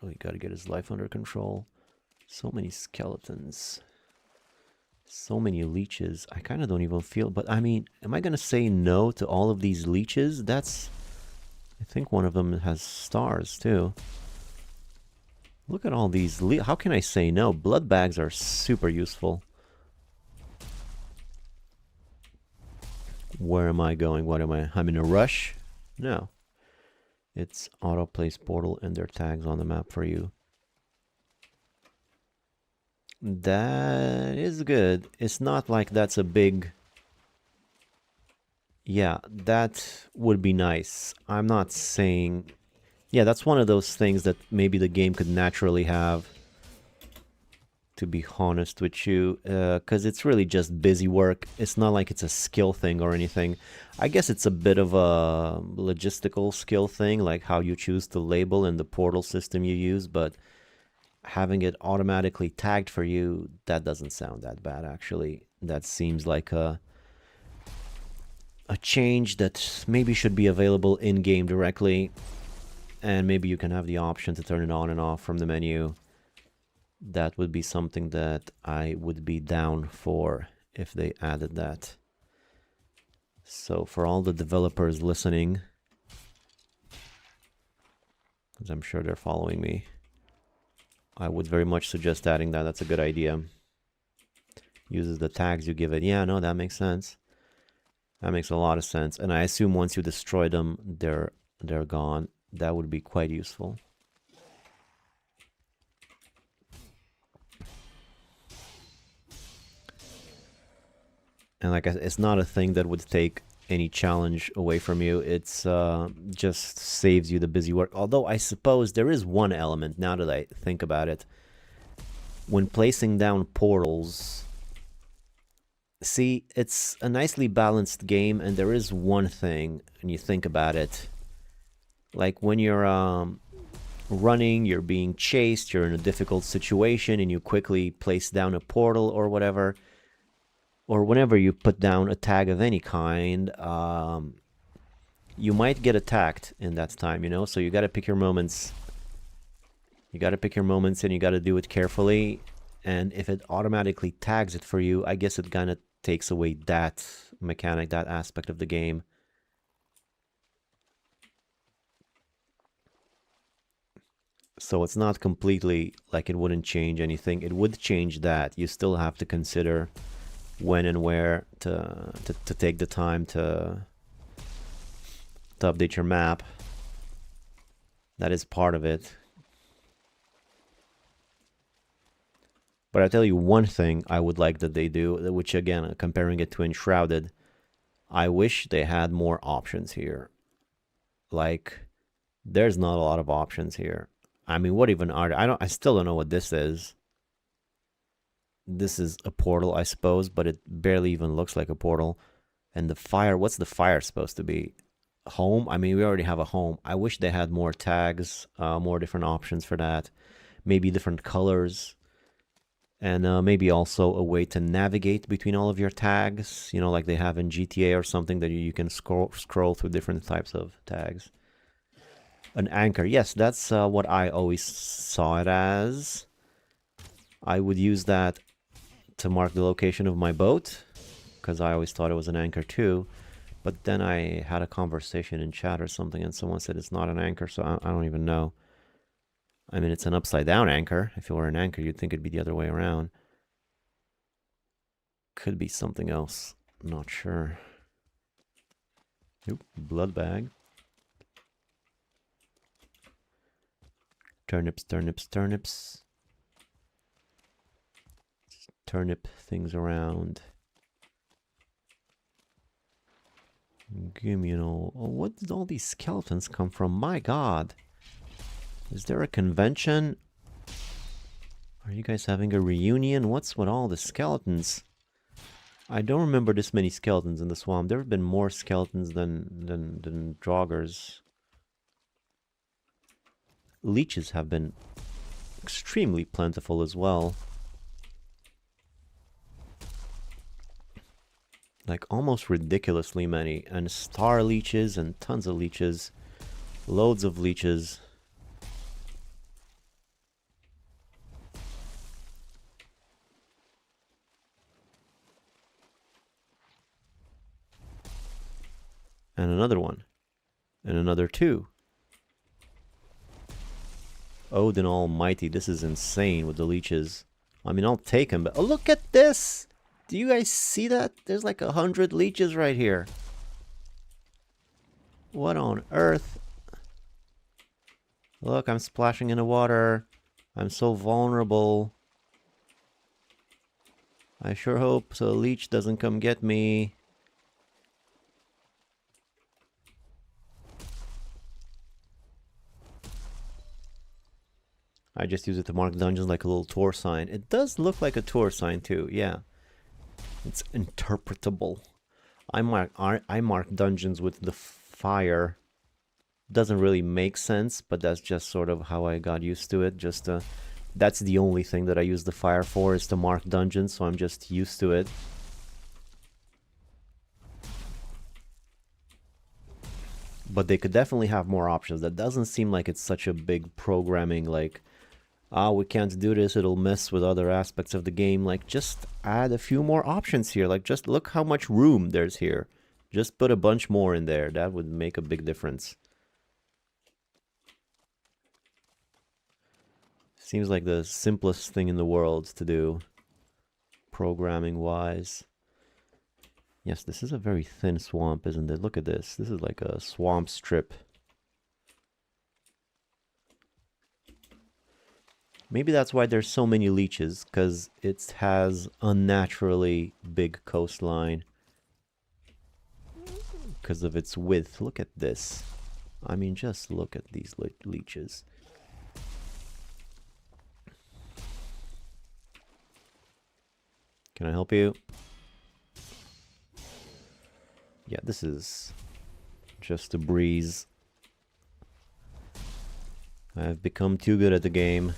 really got to get his life under control. So many skeletons. So many leeches. I kind of don't even feel, but I mean, am I going to say no to all of these leeches? That's, I think one of them has stars too. Look at all these how can I say no? Blood bags are super useful. Where am I going? What am I? I'm in a rush? No. It's auto place portal and their tags on the map for you. That is good. It's not like that's a big... Yeah, that would be nice. I'm not saying... Yeah, that's one of those things that maybe the game could naturally have, to be honest with you, because it's really just busy work. It's not like it's a skill thing or anything. I guess it's a bit of a logistical skill thing, like how you choose to label and the portal system you use, but having it automatically tagged for you, that doesn't sound that bad, actually. That seems like a change that maybe should be available in-game directly, and maybe you can have the option to turn it on and off from the menu. That would be something that I would be down for if they added that. So for all the developers listening, because I'm sure they're following me, I would very much suggest adding that. That's a good idea. Uses the tags you give it. Yeah, no, that makes sense. That makes a lot of sense. And I assume once you destroy them, they're gone. That would be quite useful. And like I said, it's not a thing that would take any challenge away from you. It's just saves you the busy work. Although I suppose there is one element, now that I think about it. When placing down portals, see, it's a nicely balanced game, and there is one thing, and you think about it. Like when you're running, you're being chased, you're in a difficult situation, and you quickly place down a portal or whatever, or whenever you put down a tag of any kind, you might get attacked in that time, you know? So you got to pick your moments. You got to pick your moments, and you got to do it carefully. And if it automatically tags it for you, I guess it kind of takes away that mechanic, that aspect of the game. So it's not completely like it wouldn't change anything. It would change that. You still have to consider when and where to take the time to update your map. That is part of it. But I tell you one thing I would like that they do, which again, comparing it to Enshrouded, I wish they had more options here. Like, there's not a lot of options here. I mean, what even are there? I still don't know what this is. This is a portal, I suppose, but it barely even looks like a portal. And the fire, what's the fire supposed to be? Home? I mean, we already have a home. I wish they had more tags, more different options for that. Maybe different colors. And maybe also a way to navigate between all of your tags, you know, like they have in GTA or something, that you can scroll through different types of tags. An anchor, yes, that's what I always saw it as. I would use that to mark the location of my boat, because I always thought it was an anchor too. But then I had a conversation in chat or something, and someone said it's not an anchor, so I don't even know. I mean, it's an upside down anchor. If it were an anchor, you'd think it'd be the other way around. Could be something else. Not sure. Oop, blood bag. Turnips, turnips, turnips. Turnip things around. Give me, you know, oh, what did all these skeletons come from? My God. Is there a convention? Are you guys having a reunion? What's with all the skeletons? I don't remember this many skeletons in the swamp. There have been more skeletons than draugrs. Leeches have been extremely plentiful as well. Like almost ridiculously many. And star leeches and tons of leeches. Loads of leeches. And another one. And another two. Odin Almighty, this is insane with the leeches. I mean, I'll take them, but oh, look at this! Do you guys see that? There's like 100 leeches right here. What on earth? Look, I'm splashing in the water. I'm so vulnerable. I sure hope so a leech doesn't come get me. I just use it to mark dungeons like a little tour sign. It does look like a tour sign too, yeah. It's interpretable. I mark dungeons with the fire. Doesn't really make sense, but that's just sort of how I got used to it. Just that's the only thing that I use the fire for, is to mark dungeons, so I'm just used to it. But they could definitely have more options. That doesn't seem like it's such a big programming, like, we can't do this, it'll mess with other aspects of the game. Like, just add a few more options here. Like, just look how much room there's here. Just put a bunch more in there. That would make a big difference. Seems like the simplest thing in the world to do, programming-wise. Yes, this is a very thin swamp, isn't it? Look at this. This is like a swamp strip. Maybe that's why there's so many leeches, because it has unnaturally big coastline. Because of its width. Look at this. I mean, just look at these leeches. Can I help you? Yeah, this is just a breeze. I've become too good at the game.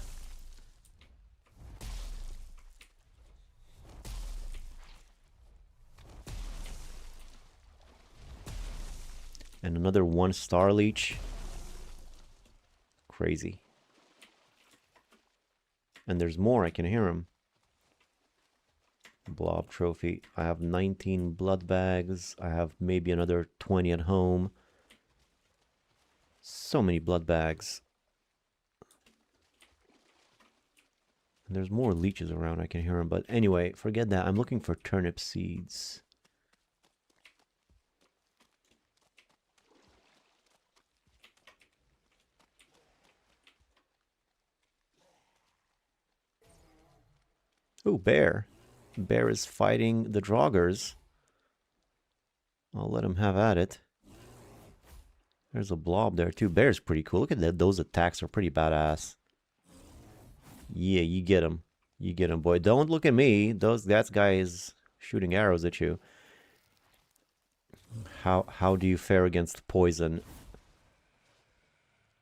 And another 1-star leech. Crazy. And there's more, I can hear them. Blob trophy. I have 19 blood bags. I have maybe another 20 at home. So many blood bags. And there's more leeches around, I can hear them. But anyway, forget that. I'm looking for turnip seeds. Ooh, bear. Bear is fighting the draugrs. I'll let him have at it. There's a blob there too. Bear's pretty cool. Look at that. Those attacks are pretty badass. Yeah, you get him. You get him, boy. Don't look at me. That guy is shooting arrows at you. How do you fare against poison?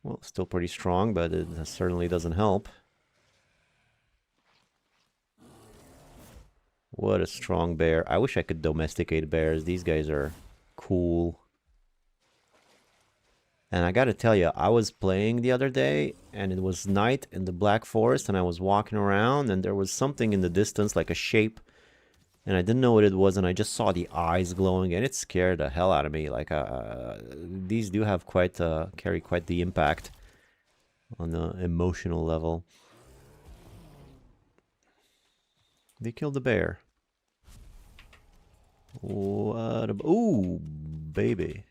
Well, still pretty strong, but it certainly doesn't help. What a strong bear. I wish I could domesticate bears. These guys are cool. And I gotta tell you, I was playing the other day, and it was night in the Black Forest, and I was walking around, and there was something in the distance, like a shape, and I didn't know what it was, and I just saw the eyes glowing, and it scared the hell out of me. Like, these do have quite, carry quite the impact on the emotional level. They killed the bear. What a... Ooh, baby.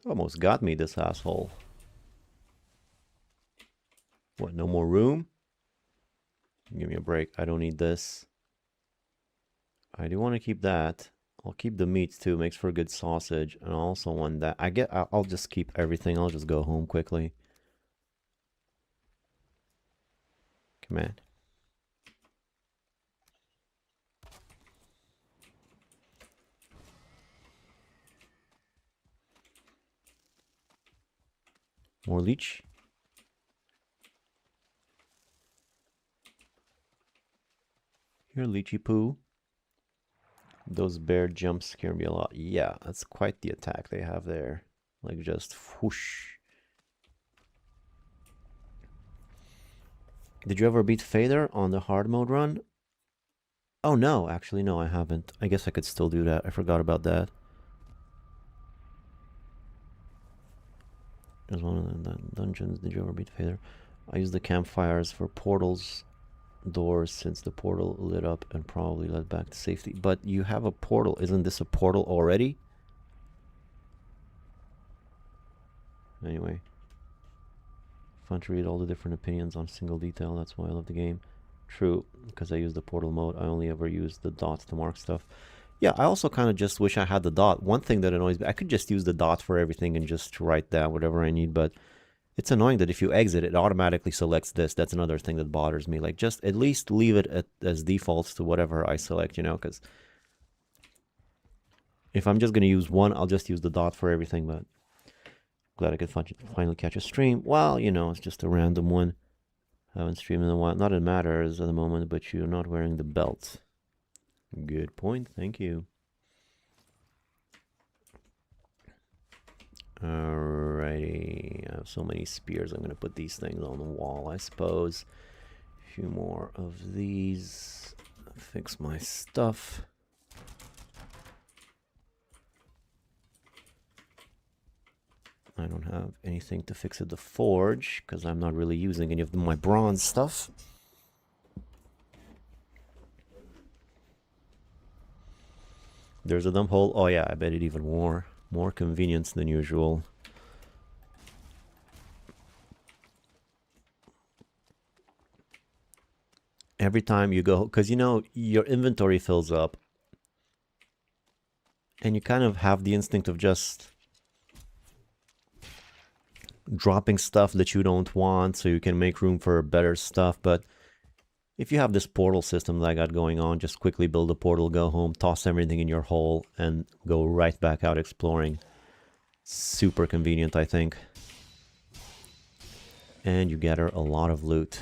Almost got me, this asshole. What, no more room? Give me a break. I don't need this. I do want to keep that. I'll keep the meats too. Makes for a good sausage. And I also want that. I'll just keep everything. I'll just go home quickly. Come on. More leech. Here, leechy poo. Those bear jumps scare me a lot. Yeah, that's quite the attack they have there. Like just whoosh. Did you ever beat Fader on the hard mode run? Oh no, actually no, I haven't. I guess I could still do that. I forgot about that. As one of the dungeons. Did you ever beat Fader? I use the campfires for portals doors since the portal lit up and probably led back to safety. But you have a portal. Isn't this a portal already? Anyway. Fun to read all the different opinions on single detail. That's why I love the game. True, because I use the portal mode. I only ever use the dots to mark stuff. Yeah, I also kind of just wish I had the dot. One thing that annoys me, I could just use the dot for everything and just write down whatever I need, but it's annoying that if you exit, it automatically selects this. That's another thing that bothers me. Like, just at least leave it as defaults to whatever I select, you know, because if I'm just going to use one, I'll just use the dot for everything, but glad I could finally catch a stream. Well, you know, it's just a random one. I haven't streamed in a while. Not it matters at the moment, but you're not wearing the belt. Good point. Thank you. Alrighty. I have so many spears. I'm going to put these things on the wall, I suppose. A few more of these. Fix my stuff. I don't have anything to fix at the forge because I'm not really using any of my bronze stuff. There's a dump hole. Oh yeah, I bet it even more convenience than usual. Every time you go, because you know your inventory fills up and you kind of have the instinct of just dropping stuff that you don't want so you can make room for better stuff. But if you have this portal system that I got going on, just quickly build a portal, go home, toss everything in your hole, and go right back out exploring. Super convenient, I think. And you gather a lot of loot.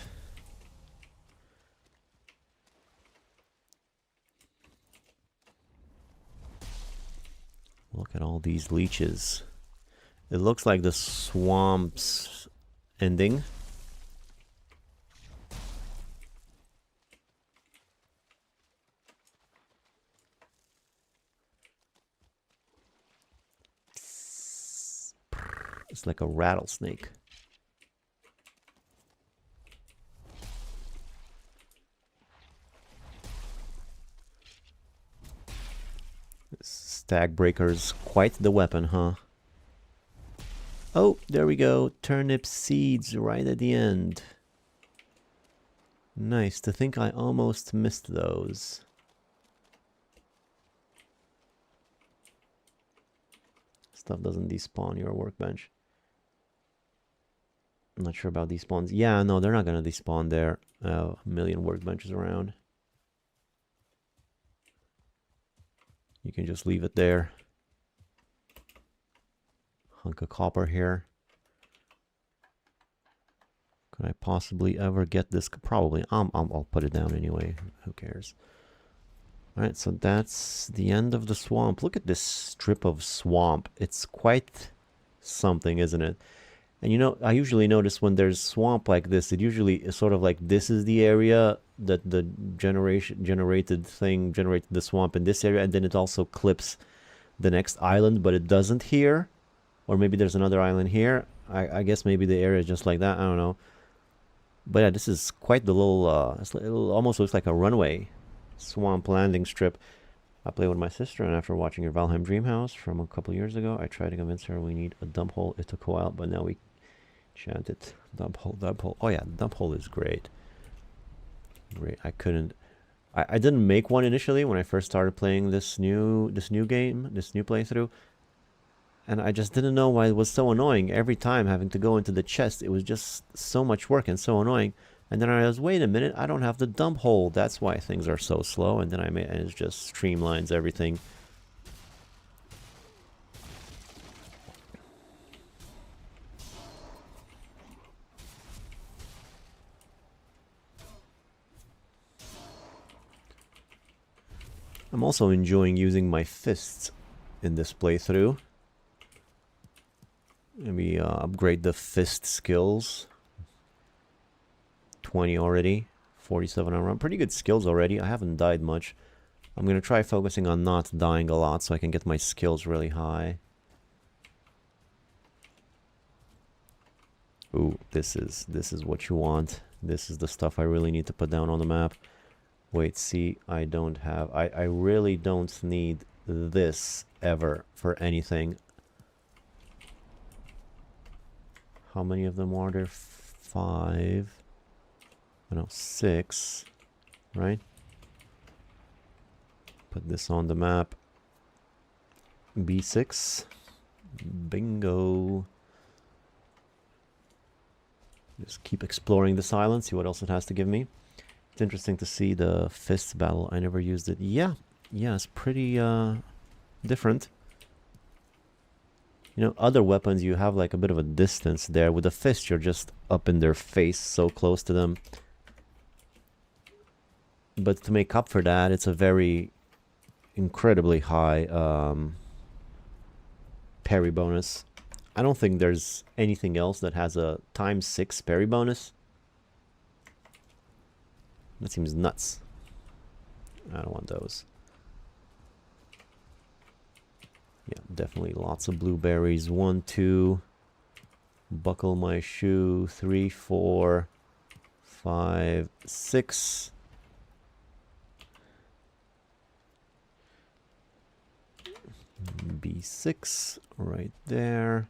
Look at all these leeches. It looks like the swamp's ending. It's like a rattlesnake. Stag breaker's quite the weapon, huh? Oh, there we go. Turnip seeds right at the end. Nice. To think I almost missed those. Stuff doesn't despawn your workbench. I'm not sure about these spawns. Yeah, no, they're not gonna despawn there. A million workbenches around. You can just leave it there. Hunk of copper here. Could I possibly ever get this? Probably. I'll put it down anyway. Who cares? Alright, so that's the end of the swamp. Look at this strip of swamp. It's quite something, isn't it? And you know, I usually notice when there's swamp like this, it usually is sort of like this is the area that the generated the swamp in this area, and then it also clips the next island, but it doesn't here. Or maybe there's another island here. I guess maybe the area is just like that. I don't know. But yeah, this is quite the little, it almost looks like a runway swamp landing strip. I played with my sister, and after watching her Valheim Dream House from a couple years ago, I tried to convince her we need a dump hole. It took a while, but now we chant it. Dump hole, dump hole. Oh yeah, dump hole is great. Great. I didn't make one initially when I first started playing this new playthrough. And I just didn't know why it was so annoying every time having to go into the chest. It was just so much work and so annoying. And then I was, wait a minute, I don't have the dump hole. That's why things are so slow. And then and it just streamlines everything. I'm also enjoying using my fists in this playthrough. Maybe upgrade the fist skills. 20 already. 47 on run. Pretty good skills already. I haven't died much. I'm going to try focusing on not dying a lot so I can get my skills really high. Ooh, this is what you want. This is the stuff I really need to put down on the map. Wait, see, I don't have... I really don't need this ever for anything. How many of them are there? 5. No, 6. Right? Put this on the map. B6. Bingo. Just keep exploring this island, see what else it has to give me. It's interesting to see the fists battle. I never used it. Yeah, it's pretty different. You know, other weapons, you have like a bit of a distance there. With the fist, you're just up in their face, so close to them. But to make up for that, it's a very incredibly high parry bonus. I don't think there's anything else that has a ×6 parry bonus. That seems nuts. I don't want those. Yeah, definitely lots of blueberries. 1, 2. Buckle my shoe. 3, 4, 5, 6. B6 right there.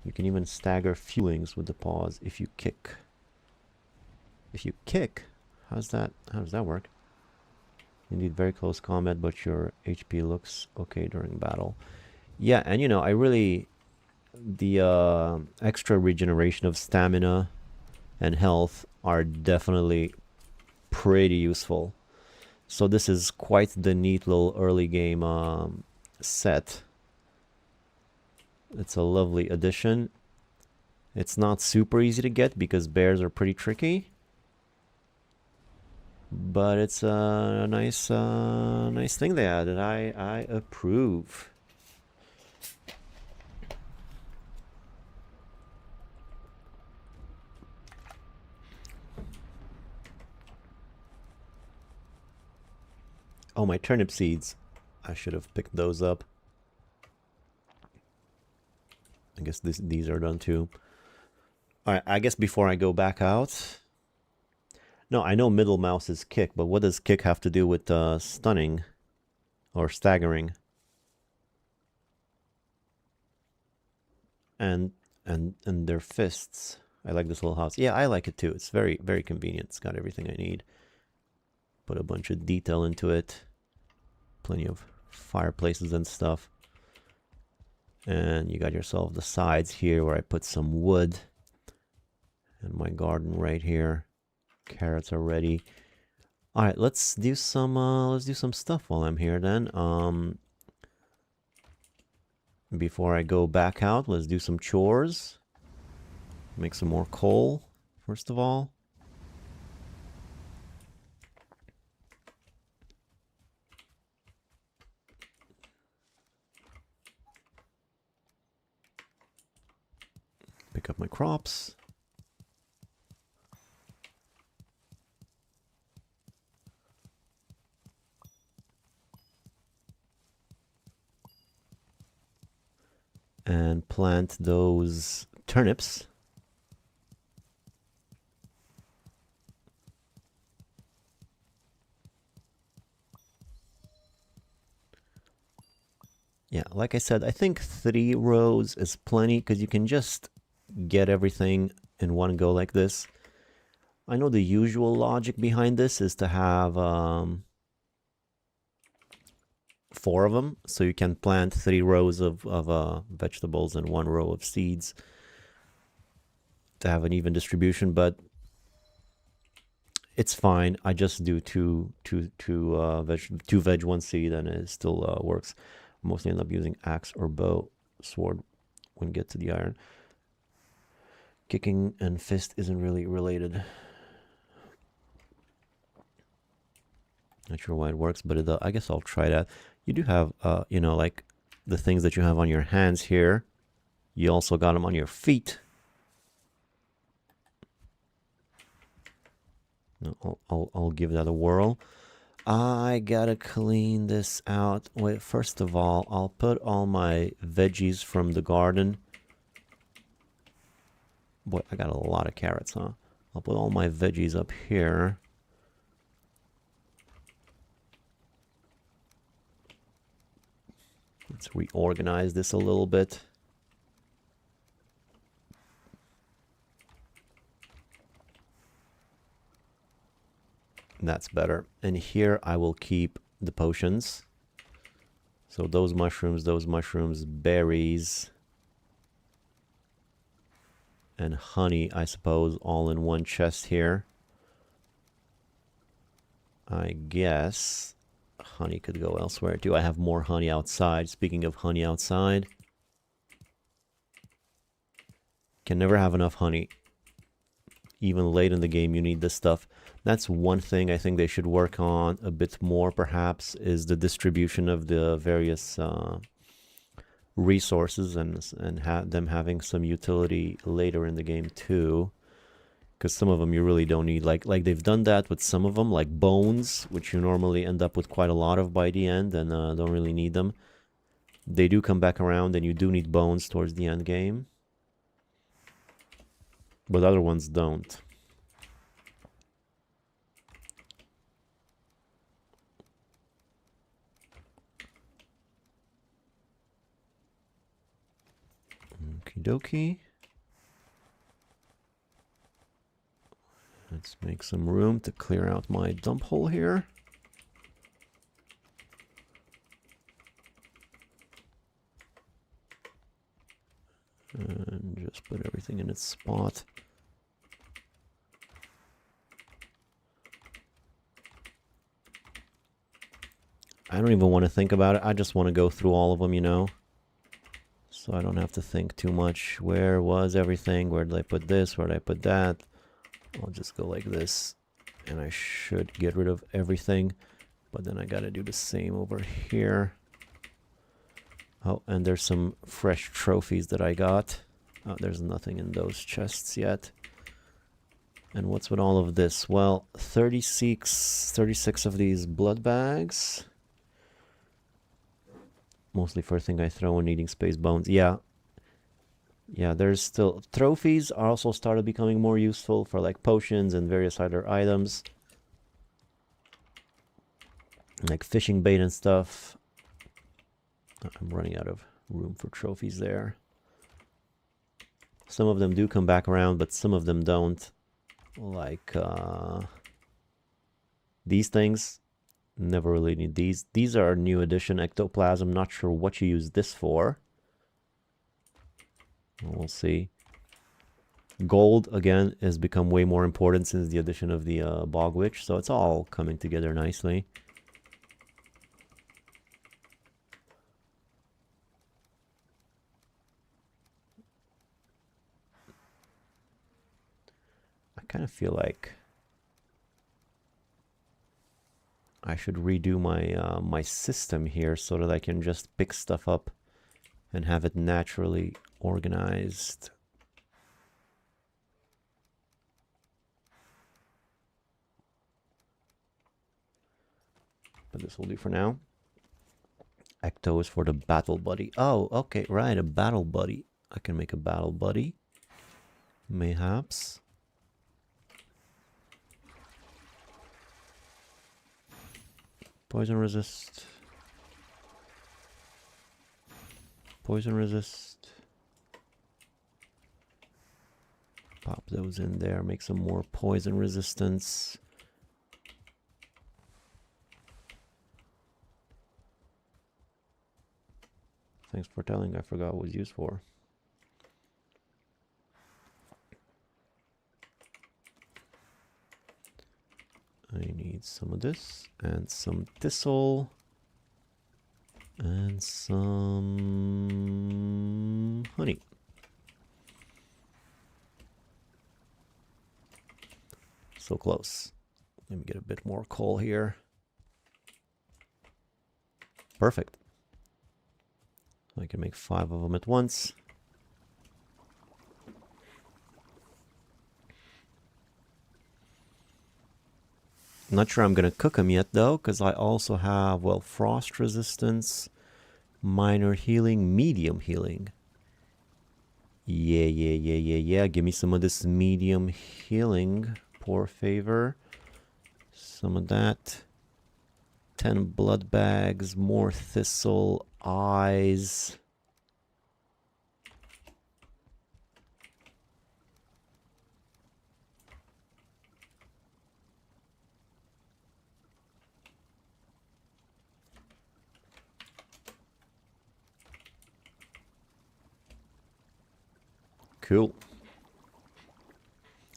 You can even stagger fuelings with the paws if you kick. If you kick, how does that work? You need very close combat, but your HP looks okay during battle. Yeah, and you know, the extra regeneration of stamina and health are definitely pretty useful. So this is quite the neat little early game set. It's a lovely addition. It's not super easy to get because bears are pretty tricky. But it's a nice thing they added. I approve. Oh, my turnip seeds. I should have picked those up. I guess these are done too. Alright, I guess before I go back out... No, I know middle mouse is kick, but what does kick have to do with stunning? Or staggering? And their fists. I like this little house. Yeah, I like it too. It's very, very convenient. It's got everything I need. Put a bunch of detail into it. Plenty of fireplaces and stuff. And you got yourself the sides here where I put some wood. And my garden right here. Carrots are ready. All right, let's do some stuff while I'm here then. Before I go back out, let's do some chores. Make some more coal, first of all. Pick up my crops. And plant those turnips. Yeah, like I said, I think 3 rows is plenty because you can just get everything in one go like this. I know the usual logic behind this is to have 4 of them, so you can plant 3 rows of vegetables and 1 row of seeds to have an even distribution, but it's fine. I just do two veg, 1 seed, and it still works. Mostly end up using axe or bow, sword when get to the iron. Kicking and fist isn't really related. Not sure why it works, but I guess I'll try that. You do have, you know, like the things that you have on your hands here. You also got them on your feet. I'll give that a whirl. I gotta clean this out. Wait, first of all, I'll put all my veggies from the garden. Boy, I got a lot of carrots, huh? I'll put all my veggies up here. Let's reorganize this a little bit. That's better. And here I will keep the potions. So those mushrooms, berries, and honey, I suppose, all in one chest here. I guess honey could go elsewhere. Do I have more honey outside? Speaking of honey outside, can never have enough honey. Even late in the game, you need this stuff. That's one thing I think they should work on a bit more, perhaps, is the distribution of the various resources and them having some utility later in the game too. Because some of them you really don't need. Like they've done that with some of them, like bones, which you normally end up with quite a lot of by the end and don't really need them. They do come back around and you do need bones towards the end game. But other ones don't. Okie dokie. Let's make some room to clear out my dump hole here. And just put everything in its spot. I don't even want to think about it. I just want to go through all of them, you know. So I don't have to think too much. Where was everything? Where did I put this? Where did I put that? I'll just go like this. And I should get rid of everything. But then I gotta do the same over here. Oh, and there's some fresh trophies that I got. Oh, there's nothing in those chests yet. And what's with all of this? Well, 36 of these blood bags. Mostly first thing I throw when needing space bones. Yeah, there's still... Trophies are also started becoming more useful for like potions and various other items. Like fishing bait and stuff. I'm running out of room for trophies there. Some of them do come back around, but some of them don't. Like these things. Never really need these. These are new edition ectoplasm. Not sure what you use this for. We'll see. Gold, again, has become way more important since the addition of the Bog Witch, so it's all coming together nicely. I kind of feel like I should redo my my system here so that I can just pick stuff up and have it naturally organized. But this will do for now. Ecto is for the battle buddy. Oh, okay, right, a battle buddy. I can make a battle buddy. Mayhaps. Poison resist. Poison resist. Pop those in there, make some more poison resistance. Thanks for telling, I forgot what it was used for. I need some of this, and some thistle, and some honey. So close. Let me get a bit more coal here. Perfect. I can make 5 of them at once. Not sure I'm gonna cook them yet though, because I also have, well, frost resistance, minor healing, medium healing. Yeah. Give me some of this medium healing, por favor. Some of that. 10 blood bags, more thistle, eyes. Cool.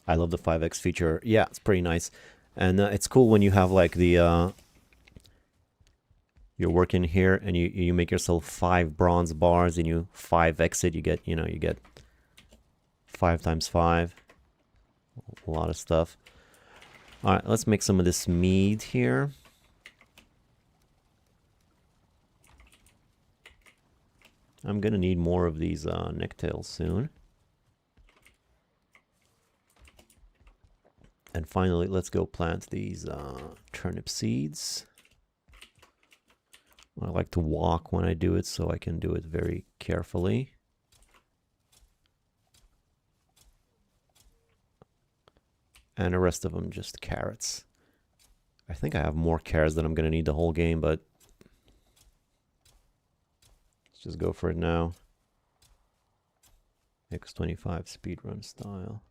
I love the 5x feature. Yeah, it's pretty nice. And it's cool when you have like the you're working here and you make yourself 5 bronze bars and you 5x it, you get, you know, you get 5 times 5. A lot of stuff. All right, let's make some of this mead here. I'm gonna need more of these necktails soon. And finally, let's go plant these turnip seeds. I like to walk when I do it, so I can do it very carefully. And the rest of them just carrots. I think I have more carrots than I'm going to need the whole game, but let's just go for it now. X25 speedrun style.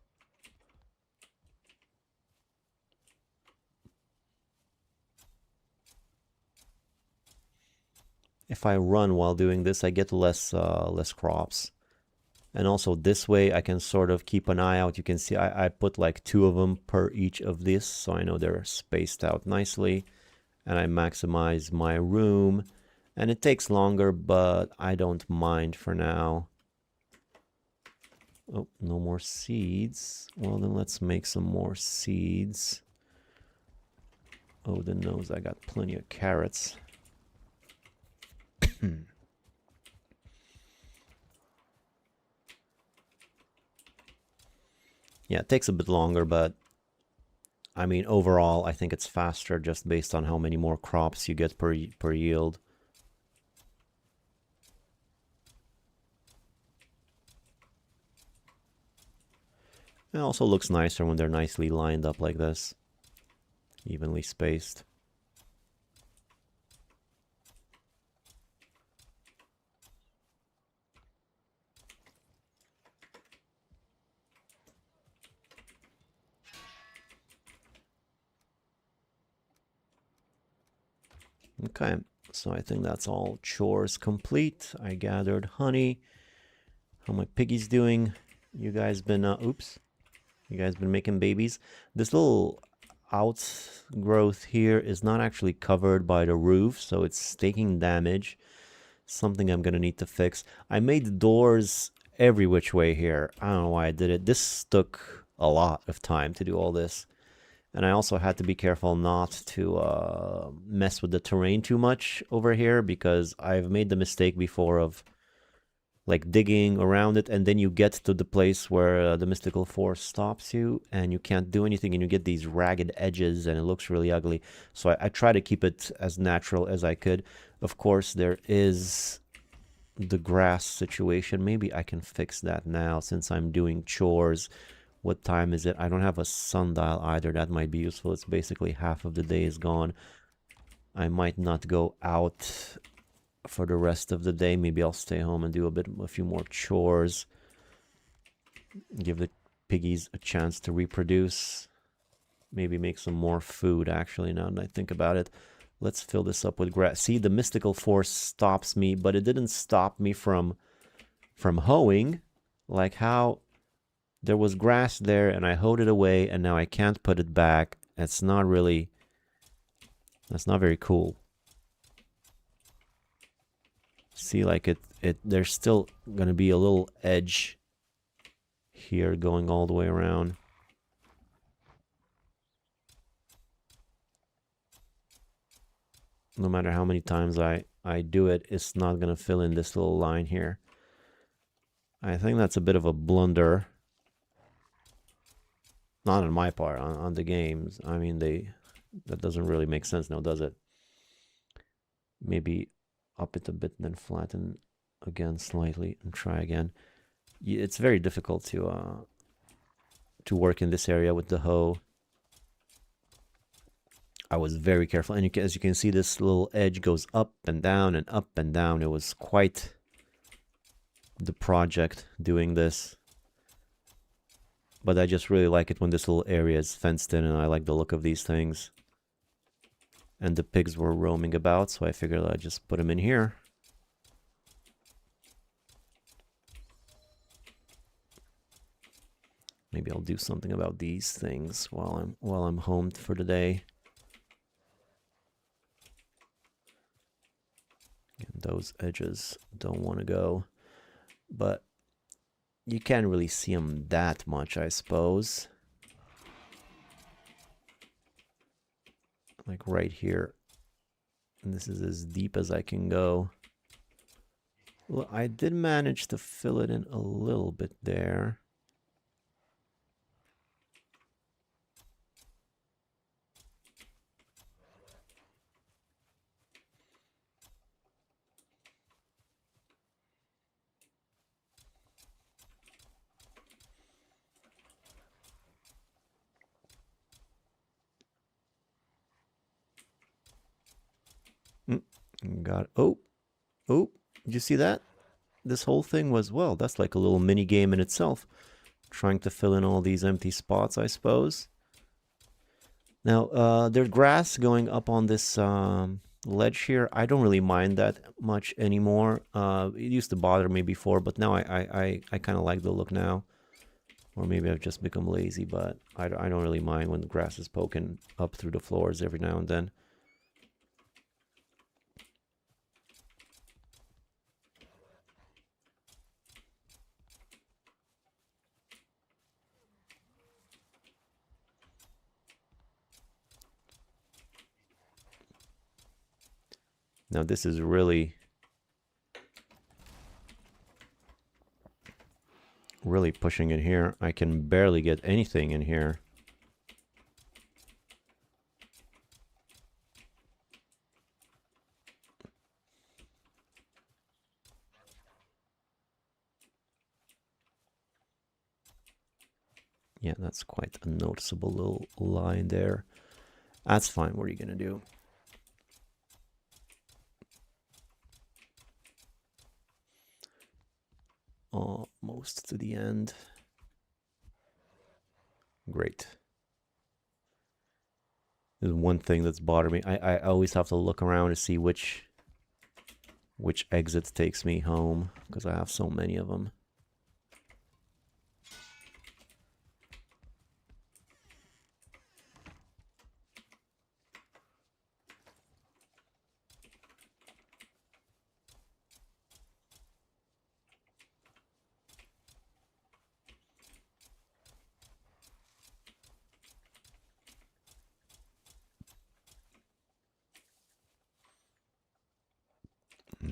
If I run while doing this, I get less crops. And also this way I can sort of keep an eye out. You can see I put like 2 of them per each of this, so I know they're spaced out nicely. And I maximize my room. And it takes longer, but I don't mind for now. Oh, no more seeds. Well, then let's make some more seeds. Odin knows I got plenty of carrots. Yeah, it takes a bit longer, but I mean, overall, I think it's faster just based on how many more crops you get per yield. It also looks nicer when they're nicely lined up like this, evenly spaced. Okay, so I think that's all chores complete. I gathered honey. How my piggies doing? You guys been, oops. You guys been making babies? This little outgrowth here is not actually covered by the roof, so it's taking damage. Something I'm gonna need to fix. I made the doors every which way here. I don't know why I did it. This took a lot of time to do all this. And I also had to be careful not to mess with the terrain too much over here, because I've made the mistake before of like digging around it, and then you get to the place where the mystical force stops you and you can't do anything, and you get these ragged edges and it looks really ugly. So I try to keep it as natural as I could. Of course, there is the grass situation. Maybe I can fix that now since I'm doing chores. What time is it? I don't have a sundial either. That might be useful. It's basically half of the day is gone. I might not go out for the rest of the day. Maybe I'll stay home and do a few more chores. Give the piggies a chance to reproduce. Maybe make some more food, actually, now that I think about it. Let's fill this up with grass. See, the mystical force stops me, but it didn't stop me from hoeing. Like how there was grass there and I hoed it away and now I can't put it back. That's not very cool. See, like there's still gonna be a little edge here going all the way around. No matter how many times I do it, it's not gonna fill in this little line here. I think that's a bit of a blunder. Not on my part, on the games. I mean, that doesn't really make sense now, does it? Maybe up it a bit and then flatten again slightly and try again. It's very difficult to work in this area with the hoe. I was very careful, and as you can see, this little edge goes up and down and up and down. It was quite the project doing this. But I just really like it when this little area is fenced in, and I like the look of these things. And the pigs were roaming about, so I figured I'd just put them in here. Maybe I'll do something about these things while I'm home for the day. And those edges don't want to go, but you can't really see them that much, I suppose. Like right here. And this is as deep as I can go. Well, I did manage to fill it in a little bit there. Got oh, did you see that? This whole thing was, well, that's like a little mini game in itself. Trying to fill in all these empty spots, I suppose. Now, there's grass going up on this ledge here. I don't really mind that much anymore. It used to bother me before, but now I kind of like the look now. Or maybe I've just become lazy, but I don't really mind when the grass is poking up through the floors every now and then. Now this is really pushing it here. I can barely get anything in here. Yeah, that's quite a noticeable little line there. That's fine. What are you gonna do? Almost to the end. Great. There's one thing that's bothering me. I always have to look around to see which exit takes me home, because I have so many of them.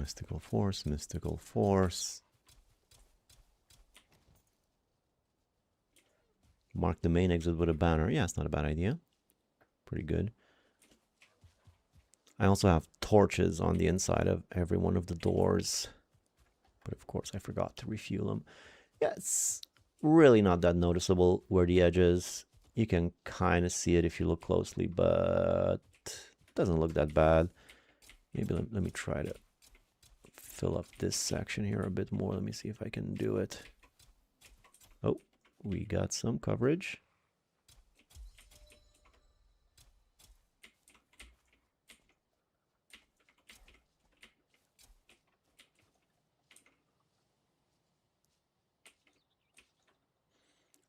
Mystical force, mystical force. Mark the main exit with a banner. Yeah, it's not a bad idea. Pretty good. I also have torches on the inside of every one of the doors. But of course, I forgot to refuel them. Yeah, it's really not that noticeable where the edge is. You can kind of see it if you look closely, but it doesn't look that bad. Maybe let me try to fill up this section here a bit more. Let me see if I can do it. Oh, we got some coverage.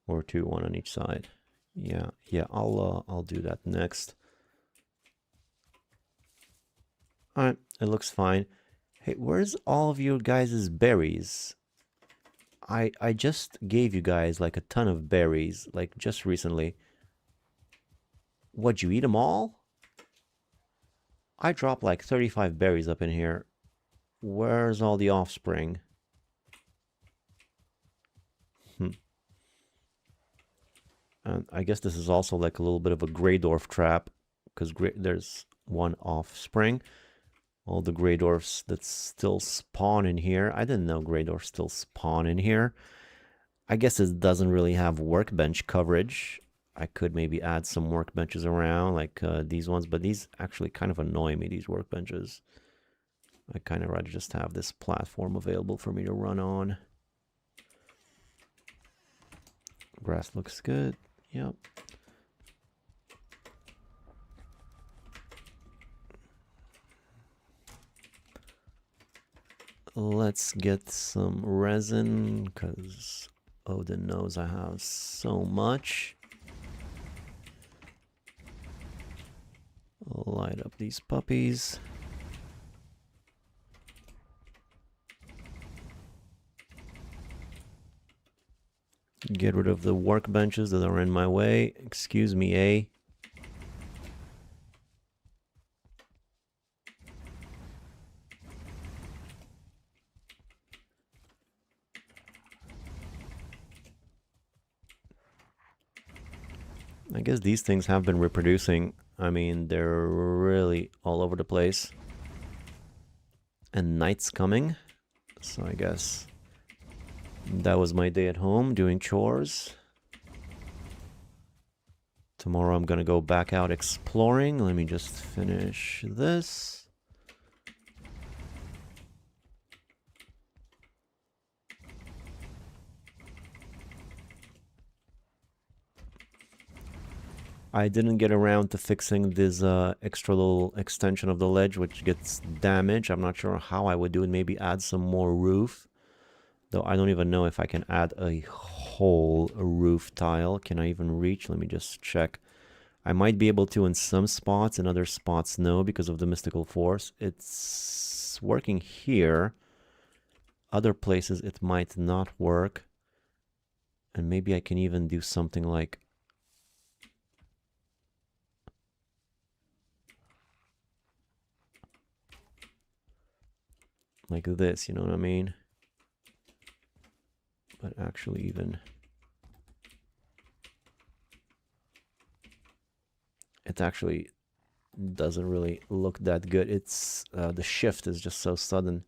Or two, one on each side. Yeah, I'll do that next. All right, it looks fine. Hey, where's all of your guys' berries? I just gave you guys like a ton of berries, like just recently. What'd you eat them all? I dropped like 35 berries up in here. Where's all the offspring? And I guess this is also like a little bit of a Grey Dwarf trap, because there's one offspring. All the Grey Dwarfs that still spawn in here. I didn't know Grey Dwarfs still spawn in here. I guess it doesn't really have workbench coverage. I could maybe add some workbenches around, like these ones, but these actually kind of annoy me, these workbenches. I kind of rather just have this platform available for me to run on. Grass looks good. Yep. Let's get some resin, because Odin knows I have so much. Light up these puppies. Get rid of the workbenches that are in my way. Excuse me, eh? I guess these things have been reproducing. I mean, they're really all over the place. And night's coming. So I guess that was my day at home doing chores. Tomorrow I'm gonna go back out exploring. Let me just finish this. I didn't get around to fixing this extra little extension of the ledge, which gets damaged. I'm not sure how I would do it. Maybe add some more roof. Though I don't even know if I can add a whole roof tile. Can I even reach? Let me just check. I might be able to in some spots, in other spots no, because of the mystical force. It's working here. Other places it might not work. And maybe I can even do something like this, you know what I mean? But actually even it actually doesn't really look that good. It's the shift is just so sudden.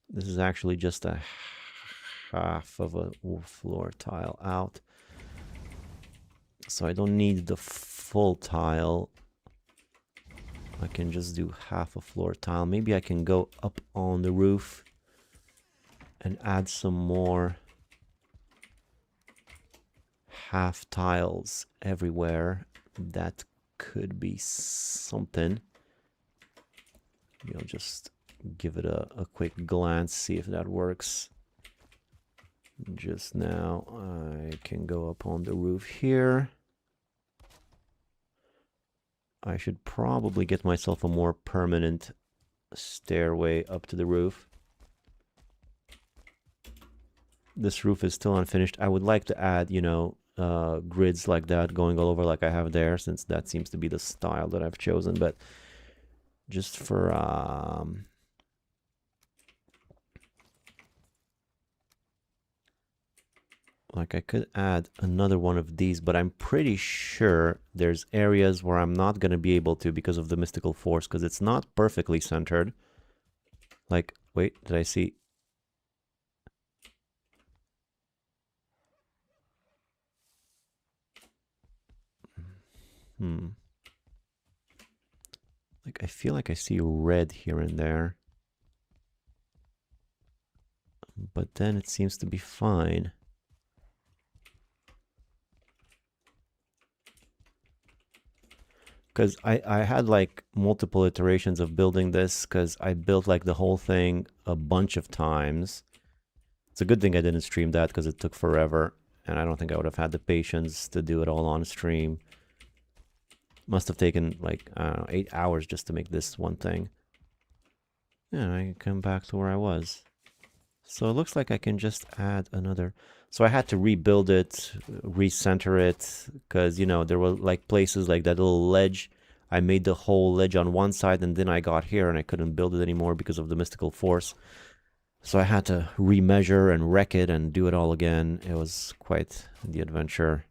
This is actually just a half of a floor tile out, so I don't need the full tile. I can just do half a floor tile. Maybe I can go up on the roof and add some more half tiles everywhere. That could be something. Maybe I'll just give it a quick glance, see if that works. Just now I can go up on the roof here. I should probably get myself a more permanent stairway up to the roof. This roof is still unfinished. I would like to add, you know, grids like that going all over like I have there, since that seems to be the style that I've chosen. But just for like I could add another one of these, but I'm pretty sure there's areas where I'm not going to be able to because of the mystical force, because it's not perfectly centered. Like, wait, did I see? Like, I feel like I see red here and there. But then it seems to be fine. Because I had like multiple iterations of building this, because I built like the whole thing a bunch of times. It's a good thing I didn't stream that because it took forever. And I don't think I would have had the patience to do it all on stream. Must have taken like, I don't know, 8 hours just to make this one thing. Yeah, I can come back to where I was. So it looks like I can just add another. So I had to rebuild it, recenter it, because, you know, there were like places like that little ledge. I made the whole ledge on one side, and then I got here and I couldn't build it anymore because of the mystical force. So I had to remeasure and wreck it and do it all again. It was quite the adventure.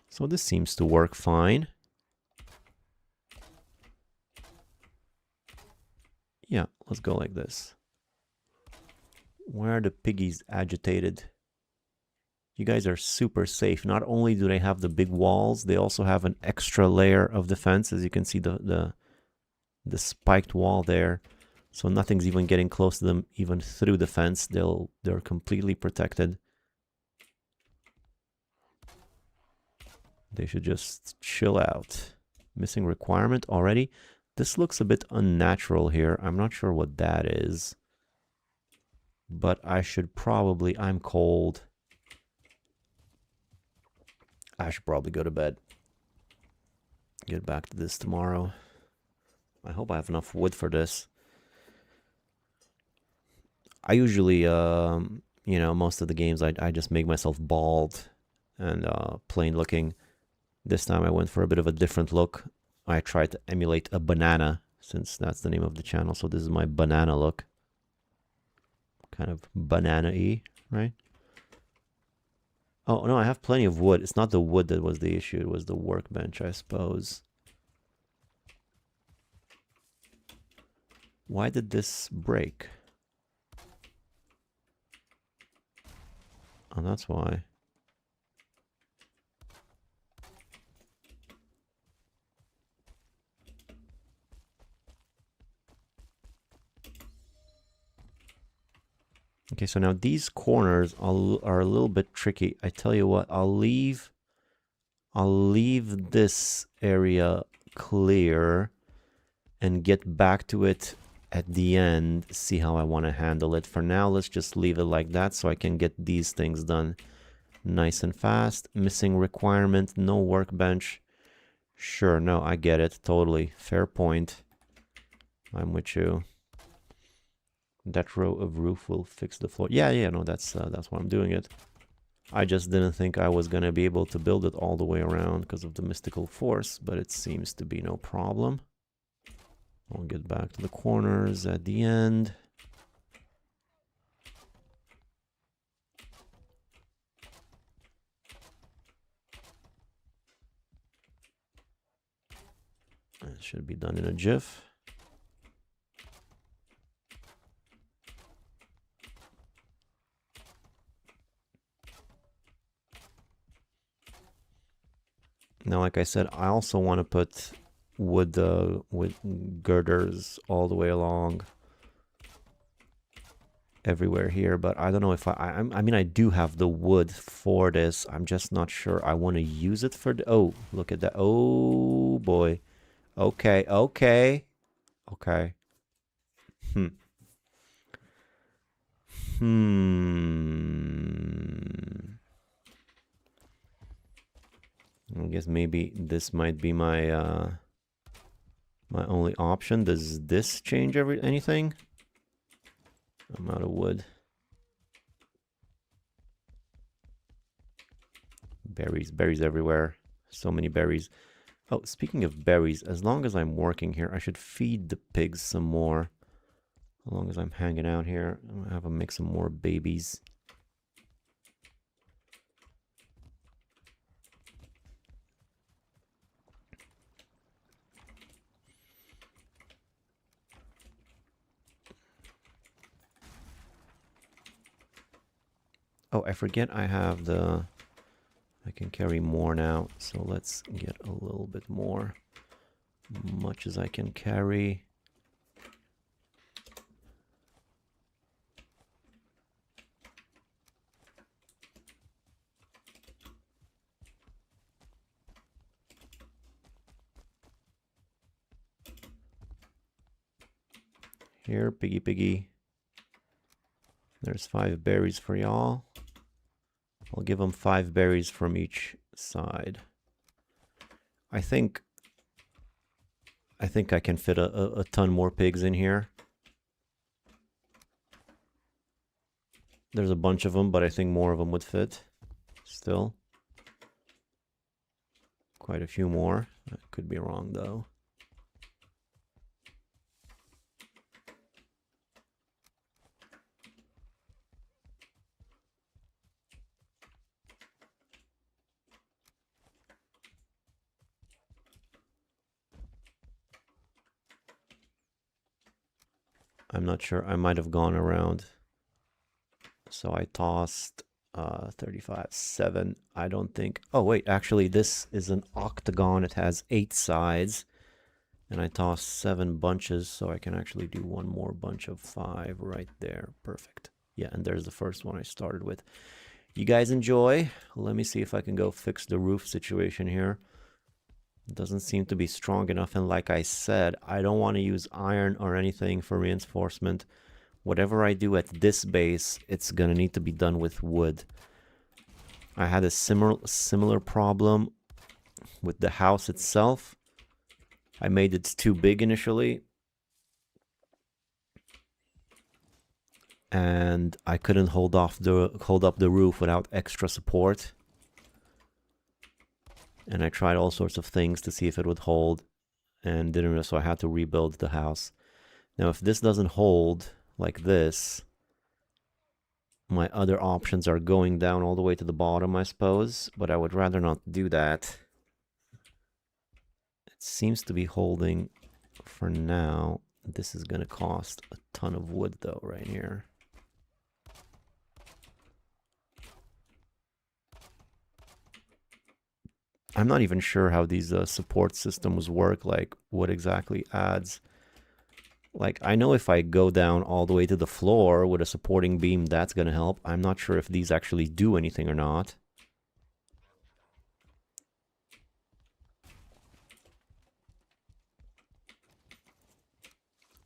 So this seems to work fine. Yeah, let's go like this. Why are the piggies agitated? You guys are super safe. Not only do they have the big walls, they also have an extra layer of defense. As you can see, the spiked wall there. So nothing's even getting close to them, even through the fence. They're completely protected. They should just chill out. Missing requirement already. This looks a bit unnatural here. I'm not sure what that is. But I should probably... I'm cold. I should probably go to bed. Get back to this tomorrow. I hope I have enough wood for this. I usually, you know, most of the games I just make myself bald and plain looking. This time I went for a bit of a different look. I tried to emulate a banana, since that's the name of the channel. So this is my banana look. Kind of banana-y, right? Oh, no, I have plenty of wood. It's not the wood that was the issue. It was the workbench, I suppose. Why did this break? Oh, that's why. Okay, so now these corners are a little bit tricky. I tell you what, I'll leave this area clear and get back to it at the end, see how I want to handle it. For now, let's just leave it like that so I can get these things done nice and fast. Missing requirement, no workbench. Sure, no, I get it, totally. Fair point. I'm with you. That row of roof will fix the floor. Yeah, no, that's why I'm doing it. I just didn't think I was gonna be able to build it all the way around because of the mystical force, but it seems to be no problem. I'll get back to the corners at the end. It should be done in a jiff. Now, like I said, I also want to put wood with girders all the way along everywhere here, but I don't know if I mean, I do have the wood for this. I'm just not sure I want to use it for the... Oh, look at that. Oh, boy. Okay. I guess maybe this might be my my only option. Does this change anything? I'm out of wood. Berries everywhere. So many berries. Oh, speaking of berries, as long as I'm working here, I should feed the pigs some more. As long as I'm hanging out here, I'm gonna have them make some more babies. Oh, I forget I have the... I can carry more now, so let's get a little bit more. Much as I can carry. Here, piggy piggy. There's 5 berries for y'all. I'll give them 5 berries from each side. I think I can fit a ton more pigs in here. There's a bunch of them, but I think more of them would fit still. Quite a few more. I could be wrong though. I'm not sure. I might have gone around. So I tossed 35, 7. I don't think... Oh, wait. Actually, this is an octagon. It has 8 sides. And I tossed 7 bunches, so I can actually do one more bunch of 5 right there. Perfect. Yeah, and there's the first one I started with. You guys enjoy. Let me see if I can go fix the roof situation here. It doesn't seem to be strong enough, and like I said, I don't want to use iron or anything for reinforcement. Whatever I do at this base, it's gonna need to be done with wood. I had a similar problem with the house itself. I made it too big initially, and I couldn't hold up the roof without extra support. And I tried all sorts of things to see if it would hold, and didn't, so I had to rebuild the house. Now, if this doesn't hold like this, my other options are going down all the way to the bottom, I suppose, but I would rather not do that. It seems to be holding for now. This is going to cost a ton of wood, though, right here. I'm not even sure how these support systems work, like what exactly adds. Like, I know if I go down all the way to the floor with a supporting beam, that's going to help. I'm not sure if these actually do anything or not.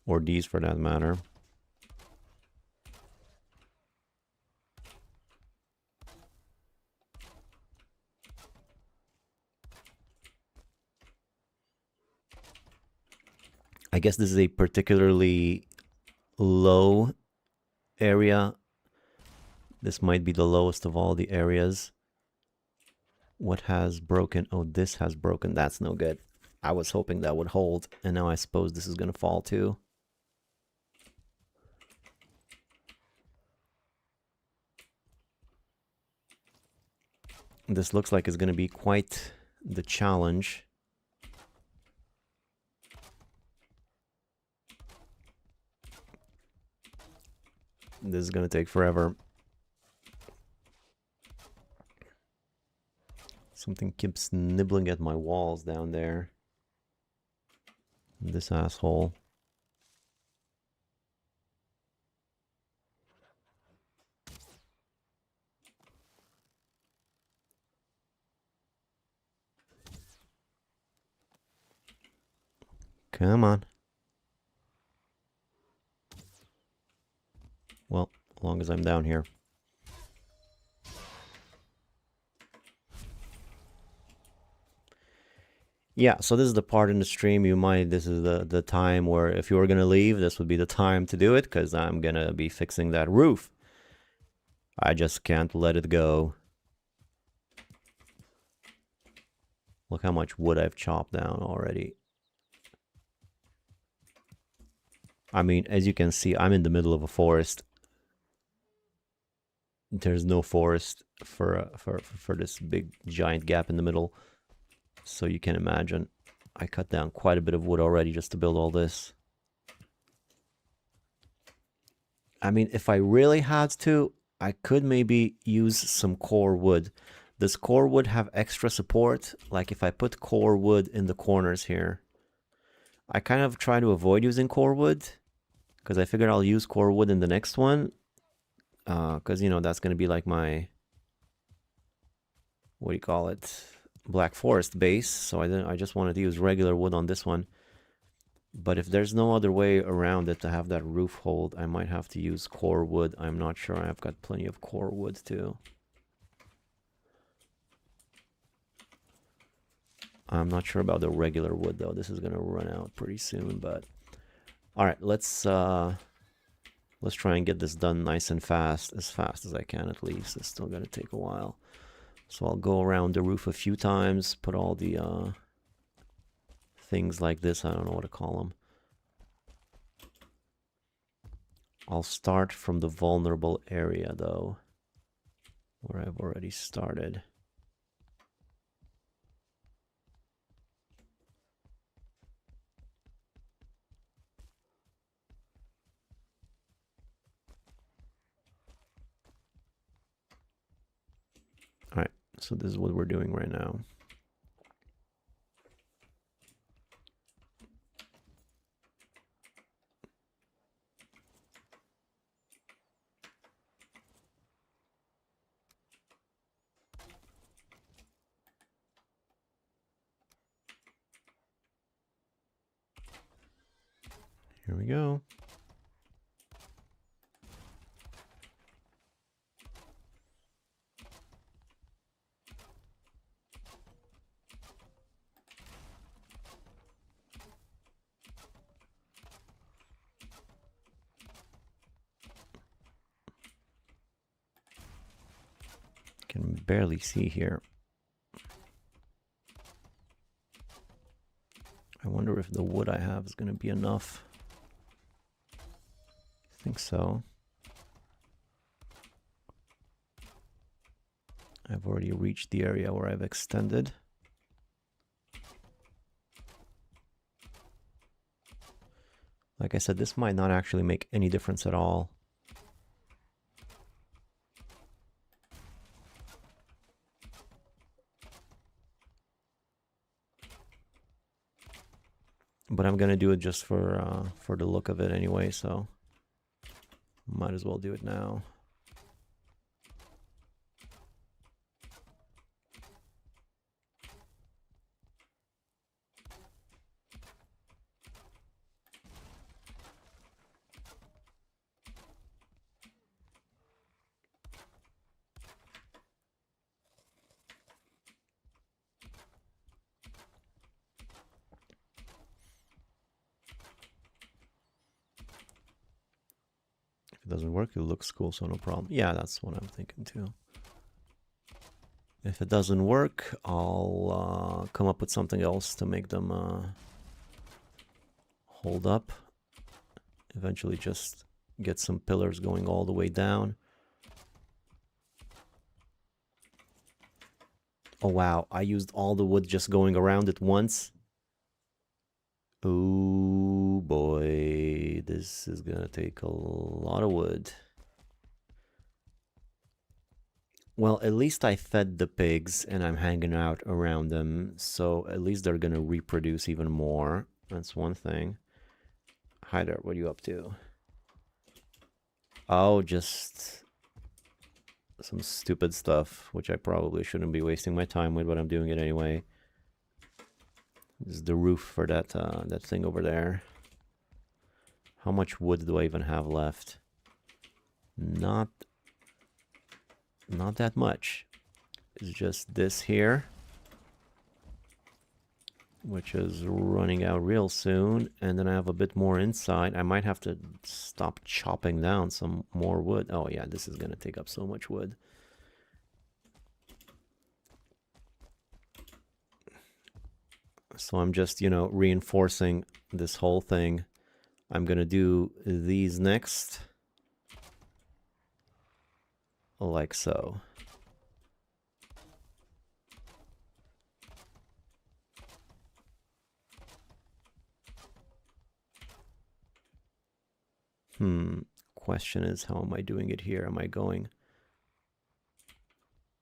Or these, for that matter. I guess this is a particularly low area. This might be the lowest of all the areas. What has broken? Oh, this has broken. That's no good. I was hoping that would hold, and now I suppose this is going to fall too. This looks like it's going to be quite the challenge. This is going to take forever. Something keeps nibbling at my walls down there. This asshole. Come on. Well, as long as I'm down here. Yeah, so this is the part in the stream this is the time where if you were going to leave, this would be the time to do it, because I'm going to be fixing that roof. I just can't let it go. Look how much wood I've chopped down already. I mean, as you can see, I'm in the middle of a forest. There's no forest for this big giant gap in the middle. So you can imagine I cut down quite a bit of wood already just to build all this. I mean, if I really had to, I could maybe use some core wood. Does core wood have extra support? Like if I put core wood in the corners here. I kind of try to avoid using core wood because I figured I'll use core wood in the next one. Because, you know, that's going to be like my, what do you call it? Black Forest base. So I just wanted to use regular wood on this one. But if there's no other way around it to have that roof hold, I might have to use core wood. I'm not sure. I've got plenty of core wood too. I'm not sure about the regular wood though. This is gonna run out pretty soon, but all right, let's try and get this done nice and fast as I can at least. It's still gonna take a while. So I'll go around the roof a few times, put all the things like this, I don't know what to call them. I'll start from the vulnerable area though, where I've already started. All right, so this is what we're doing right now. Here we go. Can barely see here. I wonder if the wood I have is going to be enough. I think so. I've already reached the area where I've extended. Like I said, this might not actually make any difference at all. But I'm gonna do it just for the look of it anyway, so might as well do it now. If it doesn't work, it looks cool, so no problem. Yeah, that's what I'm thinking too. If it doesn't work, I'll come up with something else to make them hold up. Eventually just get some pillars going all the way down. Oh wow, I used all the wood just going around it once. Oh boy, this is gonna take a lot of wood. Well, at least I fed the pigs and I'm hanging out around them, so at least they're gonna reproduce even more. That's one thing. Hi there, what are you up to? Oh, just some stupid stuff, which I probably shouldn't be wasting my time with, but I'm doing it anyway. This is the roof for that that thing over there. How much wood do I even have left? Not that much. It's just this here, which is running out real soon, and then I have a bit more inside. I might have to stop chopping down some more wood. Oh yeah, this is gonna take up so much wood. So I'm just, you know, reinforcing this whole thing. I'm gonna do these next, like so. Question is, how am I doing it here? Am I going?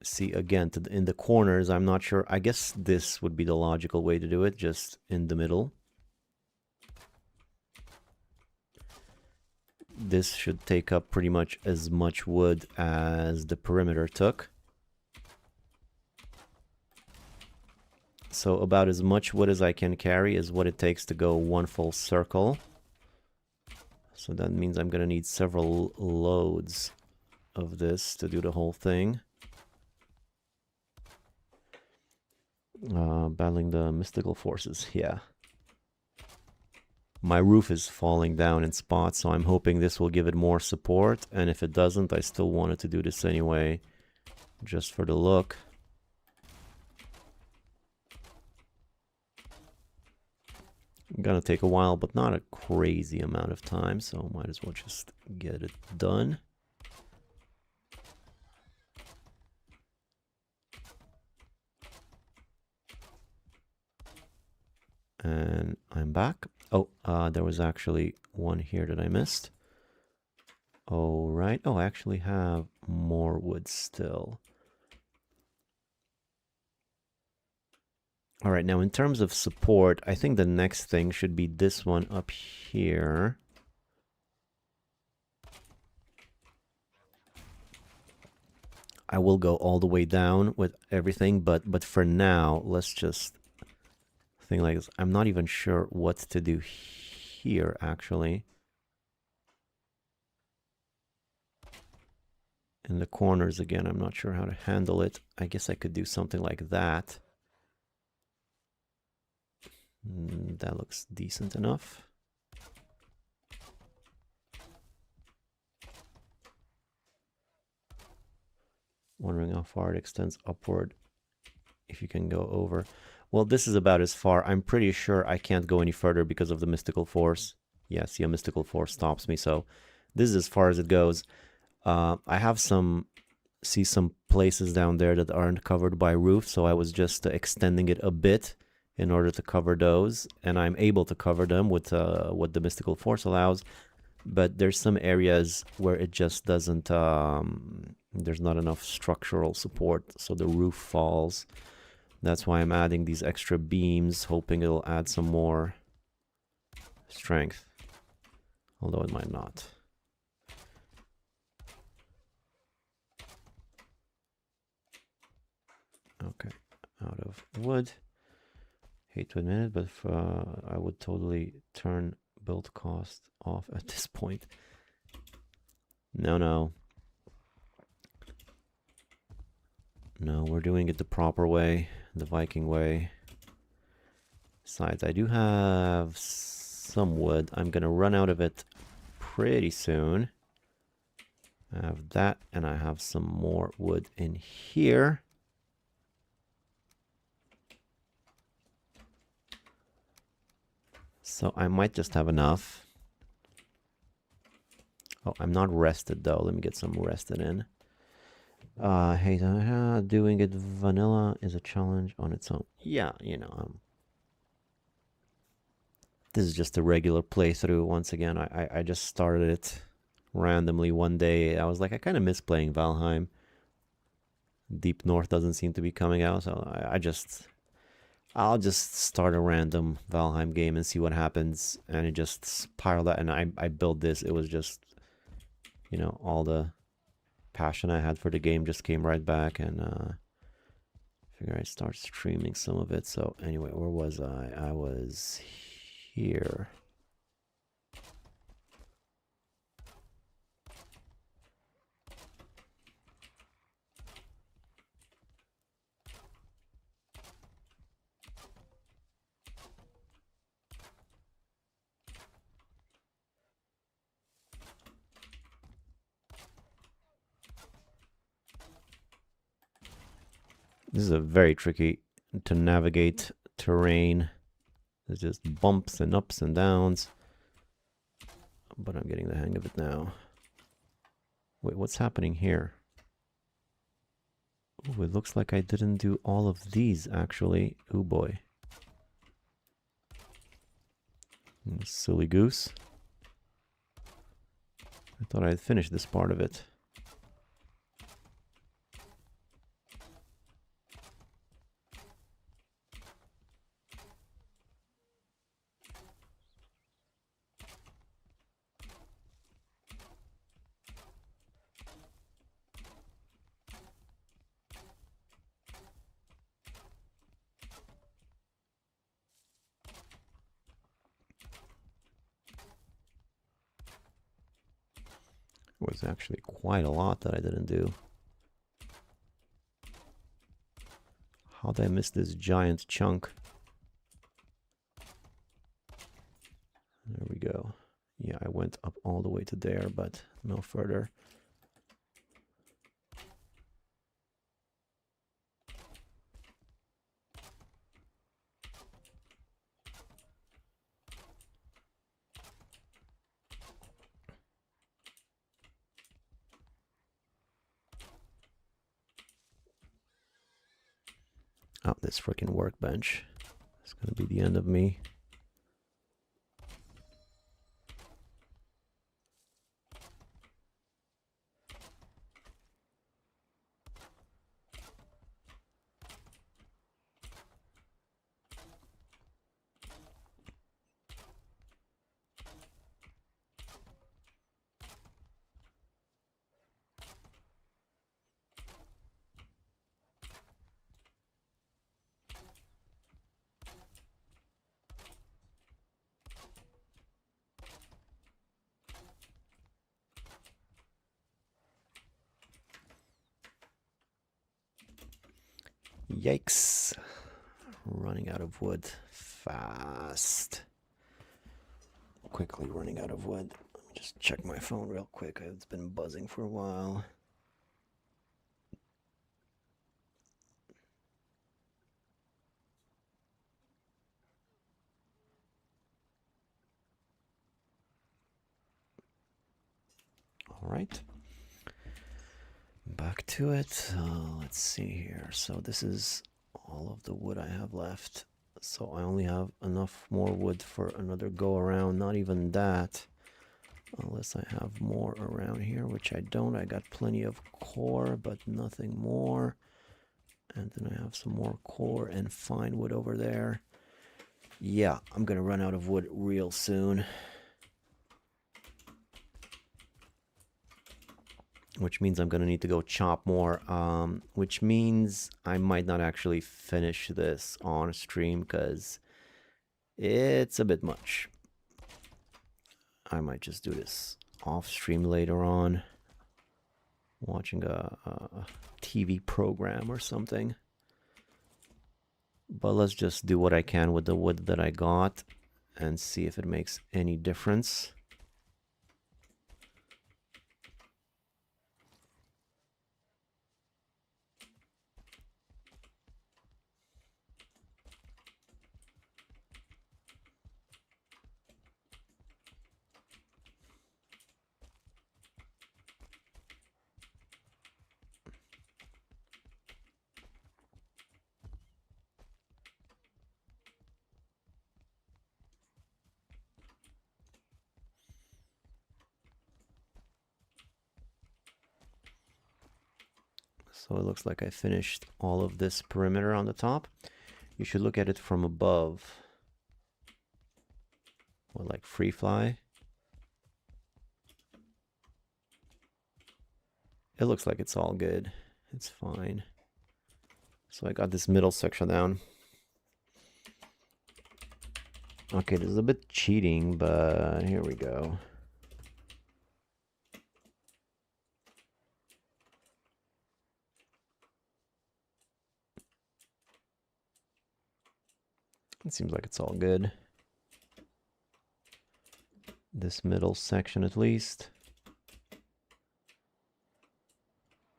See, again, in the corners, I'm not sure. I guess this would be the logical way to do it, just in the middle. This should take up pretty much as much wood as the perimeter took. So about as much wood as I can carry is what it takes to go one full circle. So that means I'm gonna need several loads of this to do the whole thing. Battling the mystical forces, yeah. My roof is falling down in spots, so I'm hoping this will give it more support. And if it doesn't, I still wanted to do this anyway, just for the look. Gonna take a while, but not a crazy amount of time, so might as well just get it done. And I'm back. Oh, there was actually one here that I missed. Oh, right. Oh, I actually have more wood still. All right, now in terms of support, I think the next thing should be this one up here. I will go all the way down with everything, but for now, let's just think like this. I'm not even sure what to do here, actually. In the corners, again, I'm not sure how to handle it. I guess I could do something like that. That looks decent enough. Wondering how far it extends upward, if you can go over. Well, this is about as far. I'm pretty sure I can't go any further because of the mystical force. Yeah, see, a mystical force stops me, so this is as far as it goes. I have some places down there that aren't covered by roof, so I was just extending it a bit in order to cover those, and I'm able to cover them with what the mystical force allows. But there's some areas where it just doesn't, there's not enough structural support, so the roof falls. That's why I'm adding these extra beams, hoping it'll add some more strength, although it might not. Okay, out of wood. Hate to admit it, but I would totally turn build cost off at this point. No, we're doing it the proper way, the Viking way. Besides, I do have some wood. I'm gonna run out of it pretty soon. I have that, and I have some more wood in here. So I might just have enough. Oh, I'm not rested though. Let me get some rested in. Hey, doing it vanilla is a challenge on its own. Yeah, you know, this is just a regular playthrough. Once again, I just started it randomly one day. I was like, I kind of miss playing Valheim. Deep North doesn't seem to be coming out, so I'll just start a random Valheim game and see what happens. And it just spiraled out, and I built this. It was just, you know, all the passion I had for the game just came right back, and figure I'd start streaming some of it. So anyway, where was I? I was here. This is a very tricky to navigate terrain. There's just bumps and ups and downs. But I'm getting the hang of it now. Wait, what's happening here? Ooh, it looks like I didn't do all of these, actually. Oh boy. Silly goose. I thought I'd finished this part of it. Was actually quite a lot that I didn't do. How did I miss this giant chunk? There we go. Yeah, I went up all the way to there, but no further. Oh, this freaking workbench. It's gonna be the end of me. Yikes. Running out of wood fast. Quickly running out of wood. Let me just check my phone real quick. It's been buzzing for a while. All right. Back to it. Let's see here. So this is all of the wood I have left. So I only have enough more wood for another go around. Not even that. Unless I have more around here, which I don't. I got plenty of core, but nothing more. And then I have some more core and fine wood over there. Yeah, I'm gonna run out of wood real soon. Which means I'm gonna need to go chop more, which means I might not actually finish this on stream because it's a bit much. I might just do this off stream later on, watching a TV program or something. But let's just do what I can with the wood that I got and see if it makes any difference. So it looks like I finished all of this perimeter on the top. You should look at it from above. Or like free fly. It looks like it's all good. It's fine. So I got this middle section down. Okay, this is a bit cheating, but here we go. It seems like it's all good. This middle section at least.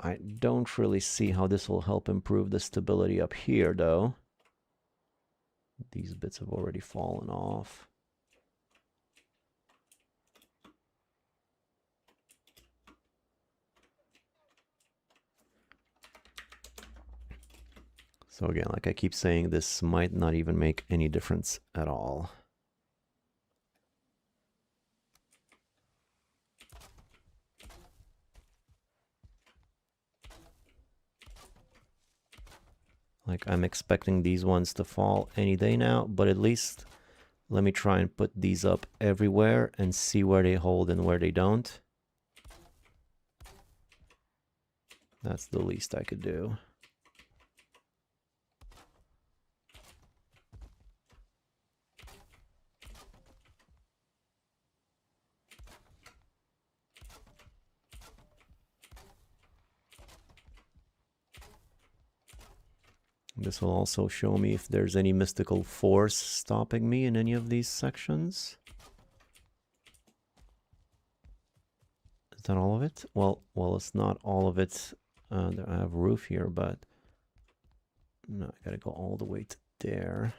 I don't really see how this will help improve the stability up here though. These bits have already fallen off. So again, like I keep saying, this might not even make any difference at all. Like I'm expecting these ones to fall any day now, but at least let me try and put these up everywhere and see where they hold and where they don't. That's the least I could do. This will also show me if there's any mystical force stopping me in any of these sections. Is that all of it? Well, it's not all of it. I have a roof here, but no, I gotta go all the way to there.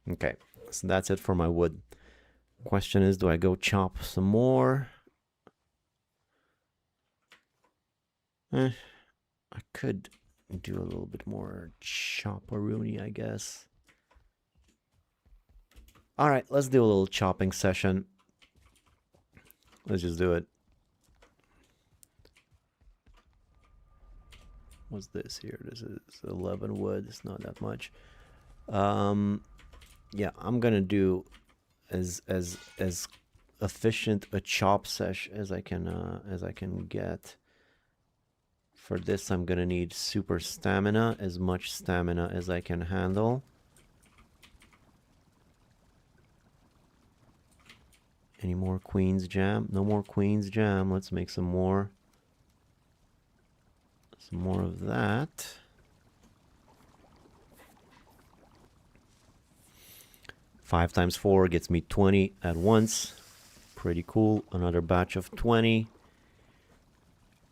Okay, so that's it for my wood. Question is, do I go chop some more? I could do a little bit more chopperoonie, I guess. All right, let's do a little chopping session. Let's just do it. What's this here? This is 11 wood. It's not that much. Yeah, I'm gonna do as efficient a chop sesh as I can get. For this, I'm gonna need super stamina, as much stamina as I can handle. Any more Queen's Jam? No more Queen's Jam. Let's make some more. Some more of that. Five times 4 gets me 20 at once. Pretty cool. Another batch of 20.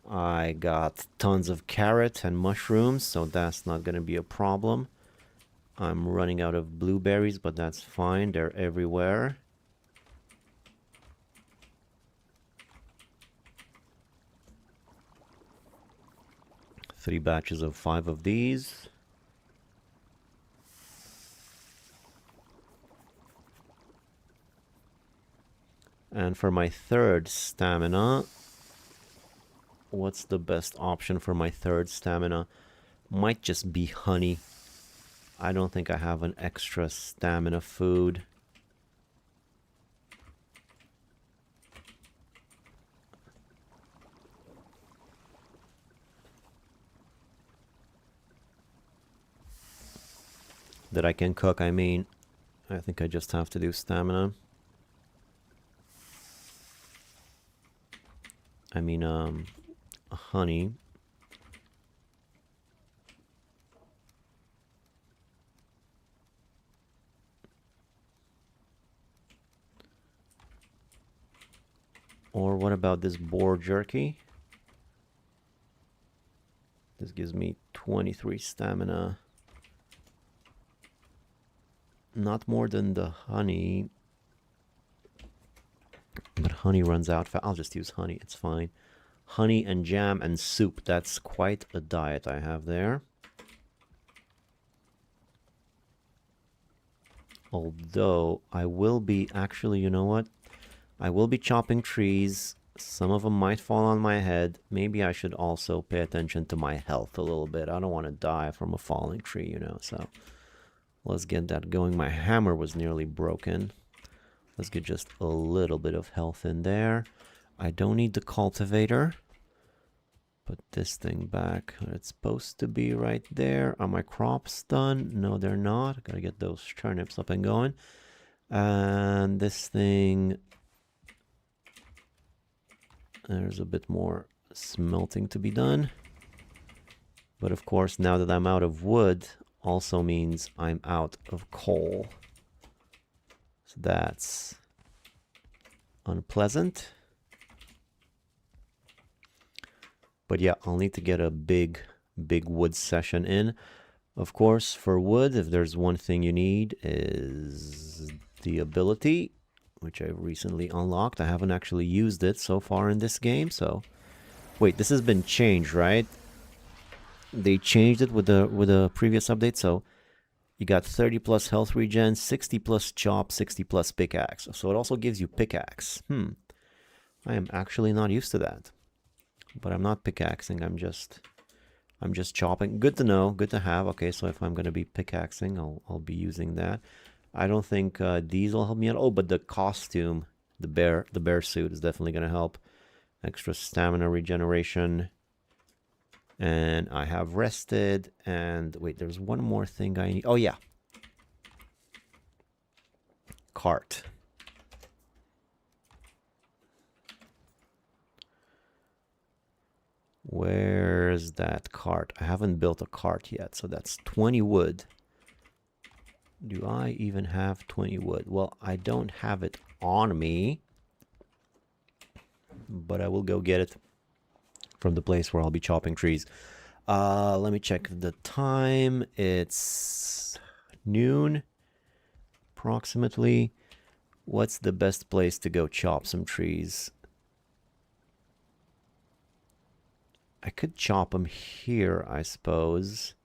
I got tons of carrot and mushrooms, so that's not going to be a problem. I'm running out of blueberries, but that's fine. They're everywhere. Three batches of 5 of these. And for my third stamina, what's the best option for my third stamina? Might just be honey. I don't think I have an extra stamina food. That I can cook, I mean. I think I just have to do stamina. I mean, honey. Or what about this boar jerky? This gives me 23 stamina. Not more than the honey. But honey runs out fast. I'll just use honey. It's fine. Honey and jam and soup. That's quite a diet I have there. Although I will be... Actually, you know what? I will be chopping trees. Some of them might fall on my head. Maybe I should also pay attention to my health a little bit. I don't want to die from a falling tree, you know. So let's get that going. My hammer was nearly broken. Let's get just a little bit of health in there. I don't need the cultivator. Put this thing back. It's supposed to be right there. Are my crops done? No, they're not. Gotta get those turnips up and going. And this thing, there's a bit more smelting to be done. But of course, now that I'm out of wood, also means I'm out of coal. So that's unpleasant. But yeah, I'll need to get a big wood session in. Of course, for wood, if there's one thing you need is the ability, which I've recently unlocked. I haven't actually used it so far in this game, so... Wait, this has been changed, right? They changed it with the previous update, so you got 30 plus health regen, 60 plus chop, 60 plus pickaxe. So it also gives you pickaxe. I am actually not used to that. But I'm not pickaxing, I'm just chopping. Good to know, good to have. Okay, so if I'm gonna be pickaxing, I'll be using that. I don't think these will help me out. Oh, but the costume, the bear suit is definitely gonna help. Extra stamina regeneration. And I have rested. And wait, there's one more thing I need. Oh yeah. Cart. Where's that cart? I haven't built a cart yet, so that's 20 wood. Do I even have 20 wood? Well, I don't have it on me, but I will go get it from the place where I'll be chopping trees. Let me check the time. It's noon, approximately. What's the best place to go chop some trees? I could chop them here, I suppose.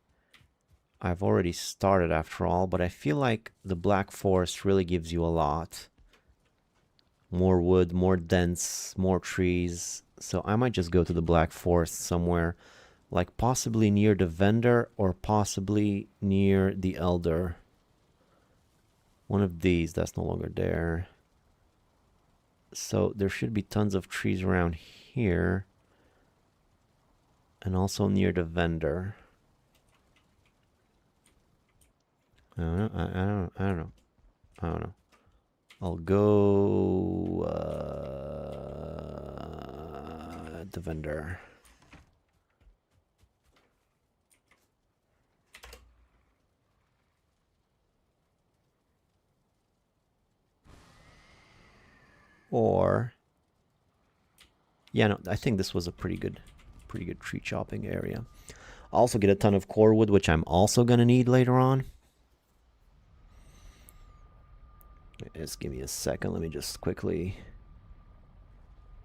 I've already started after all, but I feel like the Black Forest really gives you a lot. More wood, more dense, more trees. So I might just go to the Black Forest somewhere, like possibly near the vendor or possibly near the elder. One of these, that's no longer there. So there should be tons of trees around here. And also near the vendor. I don't know. I'll go at the vendor. Or yeah, no, I think this was a pretty good tree chopping area. I'll also get a ton of core wood, which I'm also gonna need later on. Just give me a second. Let me just quickly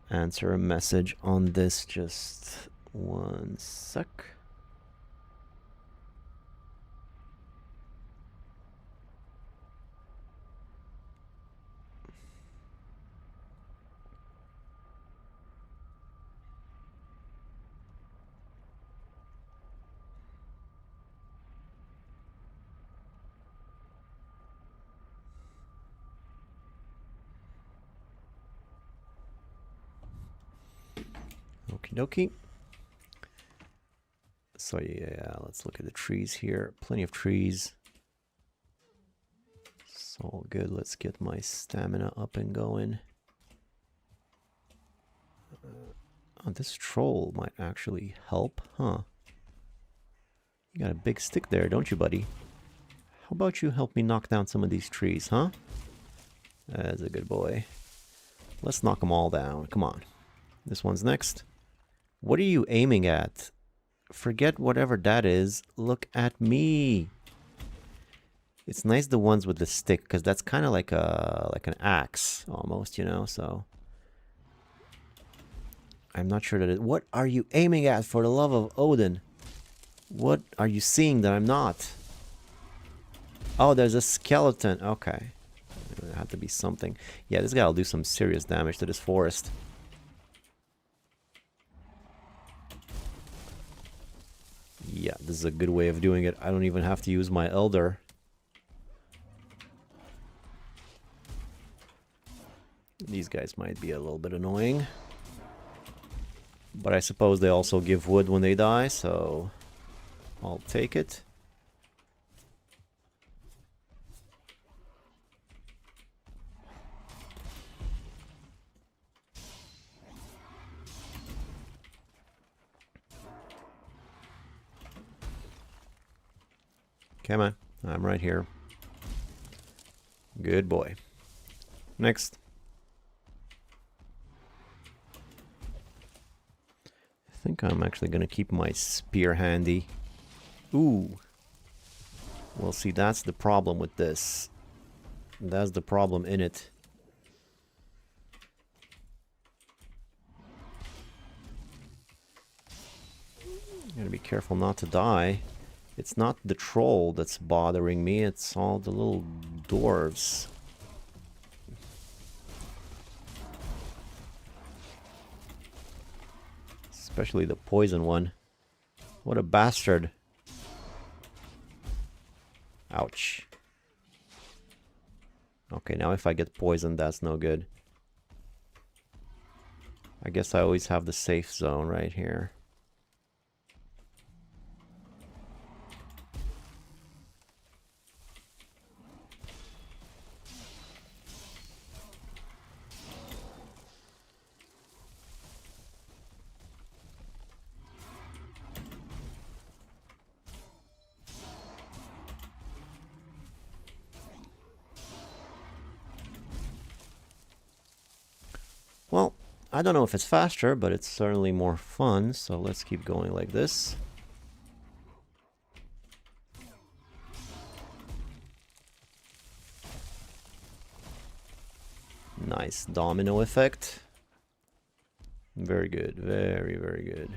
answer a message on this. Just one sec. Okie dokie. So yeah, let's look at the trees here. Plenty of trees. It's all good. Let's get my stamina up and going. Oh, this troll might actually help, huh? You got a big stick there, don't you, buddy? How about you help me knock down some of these trees, huh? That's a good boy. Let's knock them all down. Come on. This one's next. What are you aiming at? Forget whatever that is. Look at me. It's nice the ones with the stick, because that's kind of like an axe almost, you know, so I'm not sure that it... What are you aiming at, for the love of Odin? What are you seeing that I'm not? Oh, there's a skeleton. Okay. There had to be something. Yeah, this guy will do some serious damage to this forest. Yeah, this is a good way of doing it. I don't even have to use my elder. These guys might be a little bit annoying. But I suppose they also give wood when they die, so I'll take it. Come on. I'm right here. Good boy. Next. I think I'm actually going to keep my spear handy. Ooh. Well, see, that's the problem with this. That's the problem in it. Gotta be careful not to die. It's not the troll that's bothering me, it's all the little dwarves. Especially the poison one. What a bastard. Ouch. Okay, now if I get poisoned, that's no good. I guess I always have the safe zone right here. Well, I don't know if it's faster, but it's certainly more fun, so let's keep going like this. Nice domino effect. Very good, very, very good.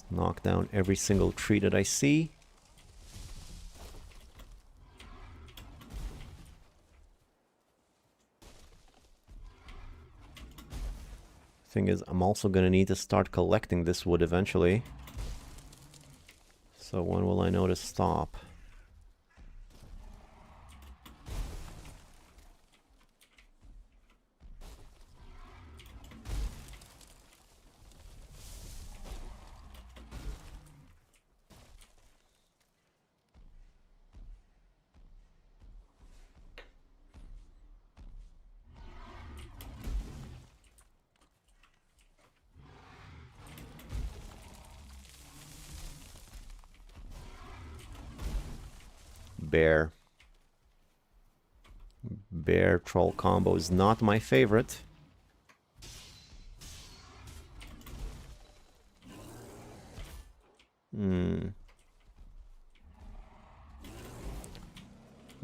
Knock down every single tree that I see. Thing is, I'm also gonna need to start collecting this wood eventually. So when will I know to stop? Bear. Bear troll combo is not my favorite. Why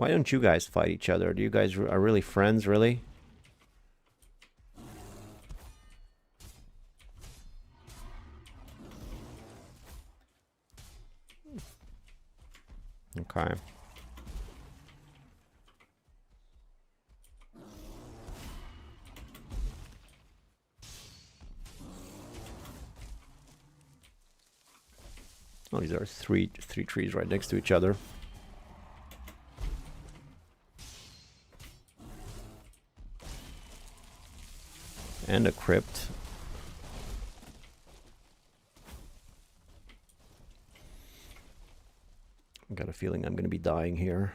don't you guys fight each other? Do you guys are really friends, really? Okay. Oh, these are three trees right next to each other. And a crypt. I got a feeling I'm going to be dying here.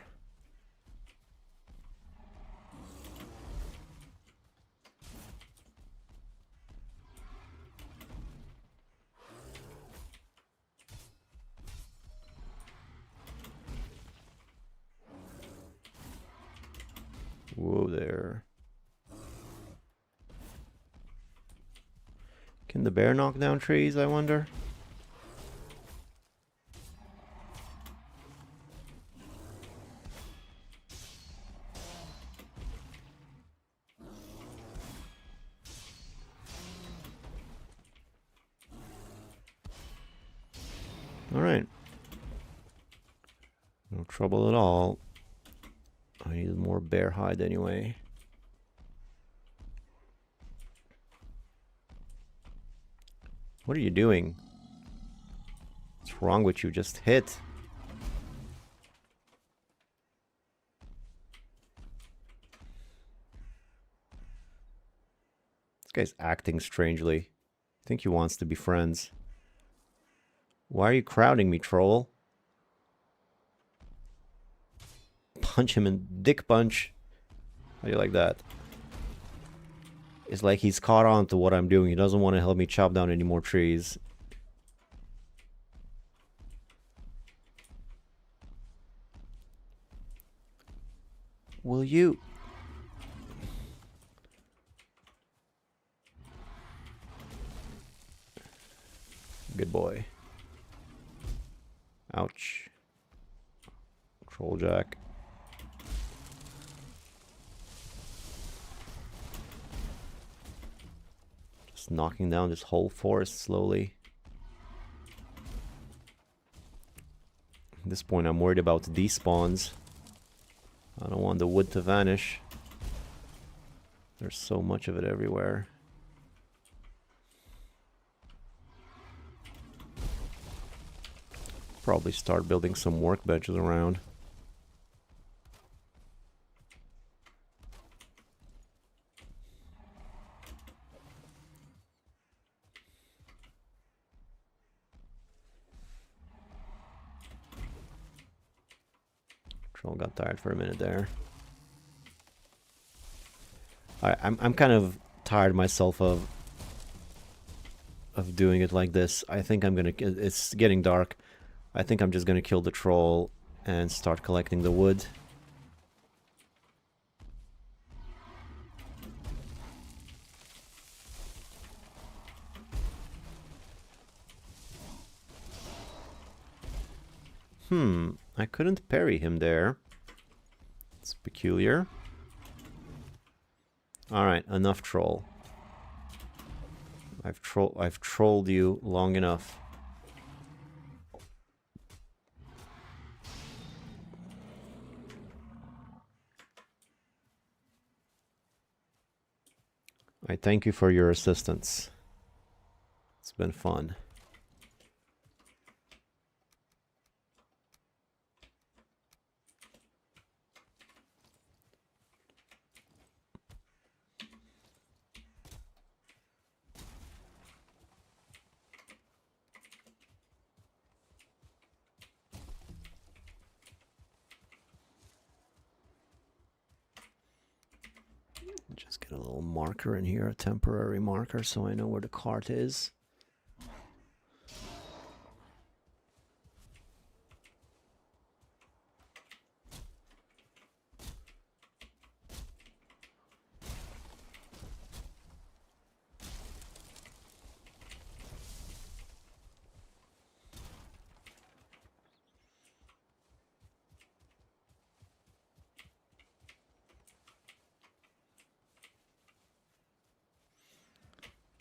Whoa there. Can the bear knock down trees, I wonder? Alright. No trouble at all. I need more bear hide anyway. What are you doing? What's wrong with you? Just hit. This guy's acting strangely. I think he wants to be friends. Why are you crowding me, troll? Punch him in dick punch. How do you like that? It's like he's caught on to what I'm doing. He doesn't want to help me chop down any more trees. Will you? Good boy. Ouch. Troll jack. Just knocking down this whole forest slowly. At this point, I'm worried about despawns. I don't want the wood to vanish. There's so much of it everywhere. Probably start building some workbenches around. Troll got tired for a minute there. I'm kind of tired myself of doing it like this. I think I'm gonna. It's getting dark. I think I'm just gonna kill the troll and start collecting the wood. I couldn't parry him there. It's peculiar. Alright, enough troll. I've trolled you long enough. I thank you for your assistance. It's been fun. Just get a little marker in here, a temporary marker, so I know where the cart is.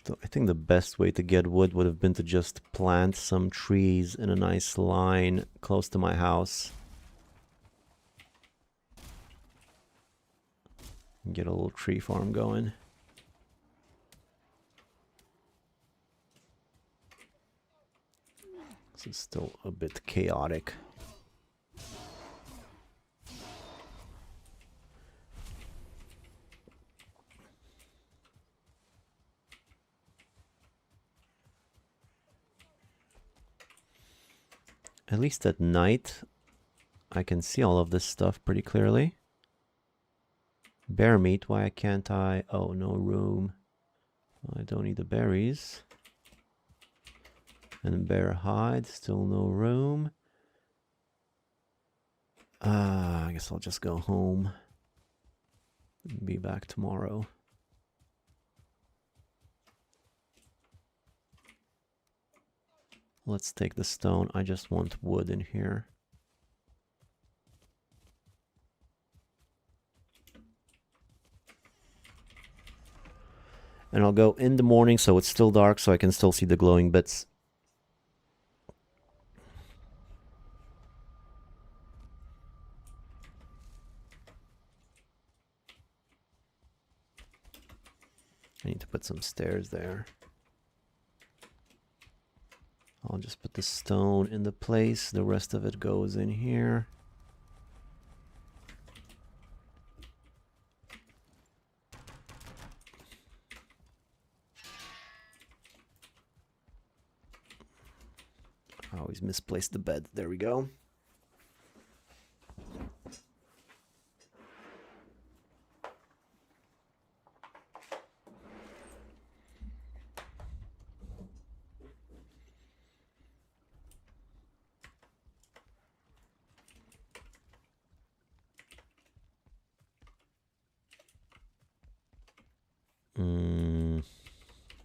So I think the best way to get wood would have been to just plant some trees in a nice line close to my house. Get a little tree farm going. This is still a bit chaotic. At least at night, I can see all of this stuff pretty clearly. Bear meat, why can't I? Oh, no room. I don't need the berries. And bear hide, still no room. I guess I'll just go home. Be back tomorrow. Let's take the stone. I just want wood in here. And I'll go in the morning so it's still dark so I can still see the glowing bits. I need to put some stairs there. I'll just put the stone in the place. The rest of it goes in here. always misplaced the bed. There we go.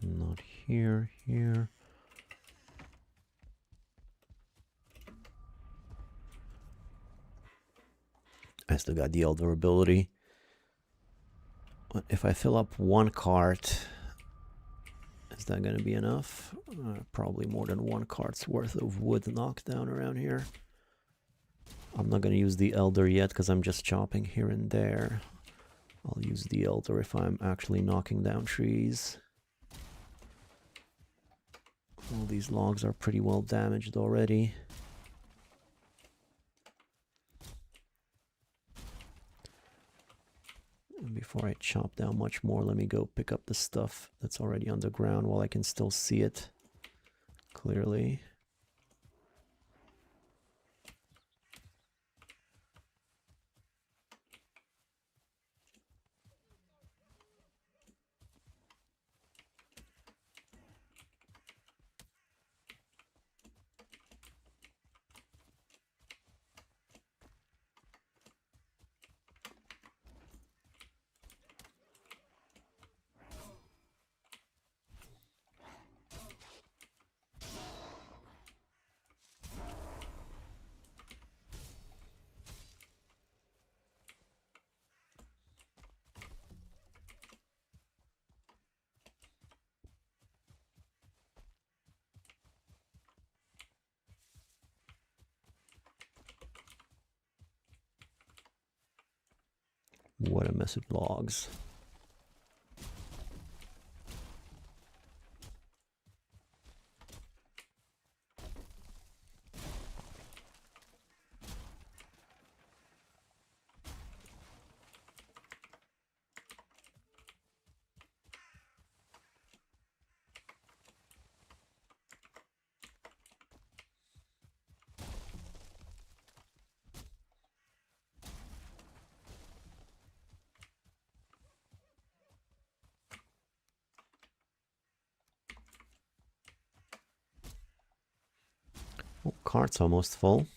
Not here, here. I still got the elder ability. If I fill up one cart, is that going to be enough? Probably more than one cart's worth of wood knocked down around here. I'm not going to use the elder yet because I'm just chopping here and there. I'll use the elder if I'm actually knocking down trees. All these logs are pretty well damaged already. And before I chop down much more, let me go pick up the stuff that's already underground while I can still see it clearly. What a mess of logs. Oh, cart's almost full.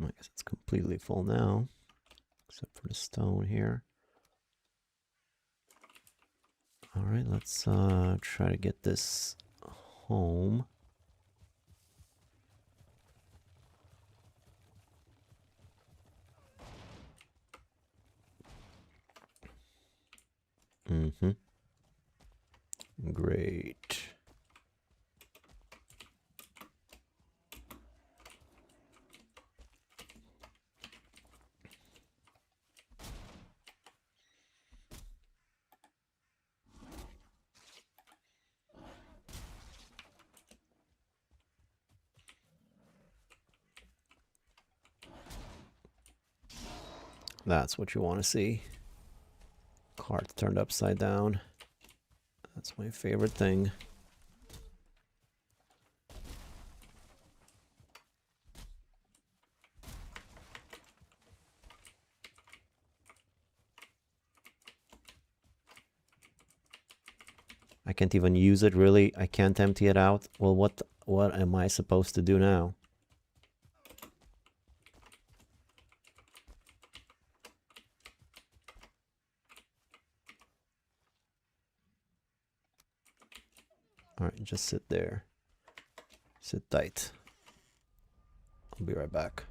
I guess it's completely full now, except for the stone here. All right, let's try to get this home. Great. That's what you want to see. Cart turned upside down. That's my favorite thing. I can't even use it, really. I can't empty it out. Well, what am I supposed to do now? Alright, just sit there. Sit tight. I'll be right back.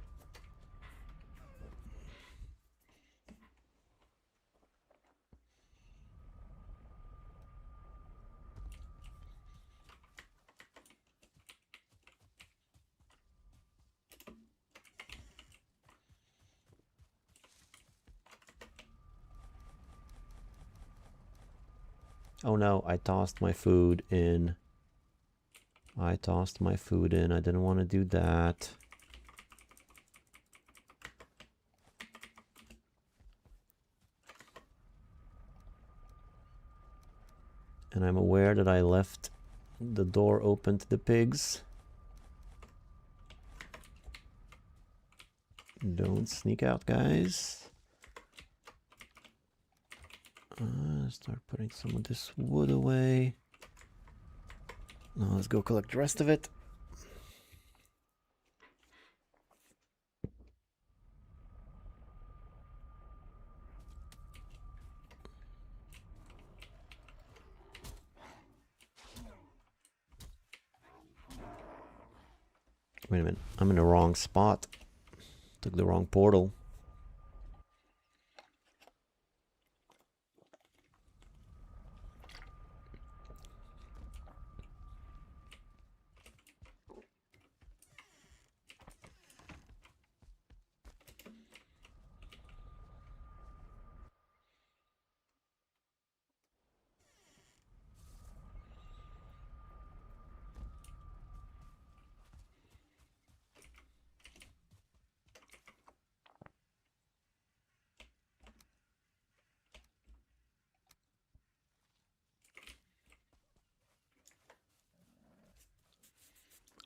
Oh no, I tossed my food in. I tossed my food in. I didn't want to do that. And I'm aware that I left the door open to the pigs. Don't sneak out, guys. Start putting some of this wood away. Now let's go collect the rest of it. Wait a minute, I'm in the wrong spot. Took the wrong portal.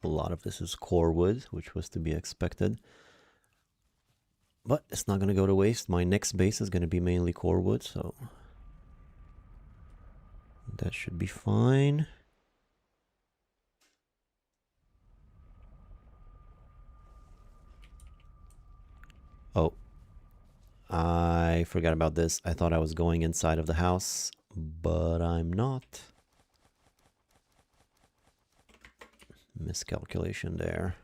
A lot of this is core wood, which was to be expected. But it's not going to go to waste. My next base is going to be mainly core wood, so that should be fine. Oh, I forgot about this. I thought I was going inside of the house, but I'm not. Miscalculation there.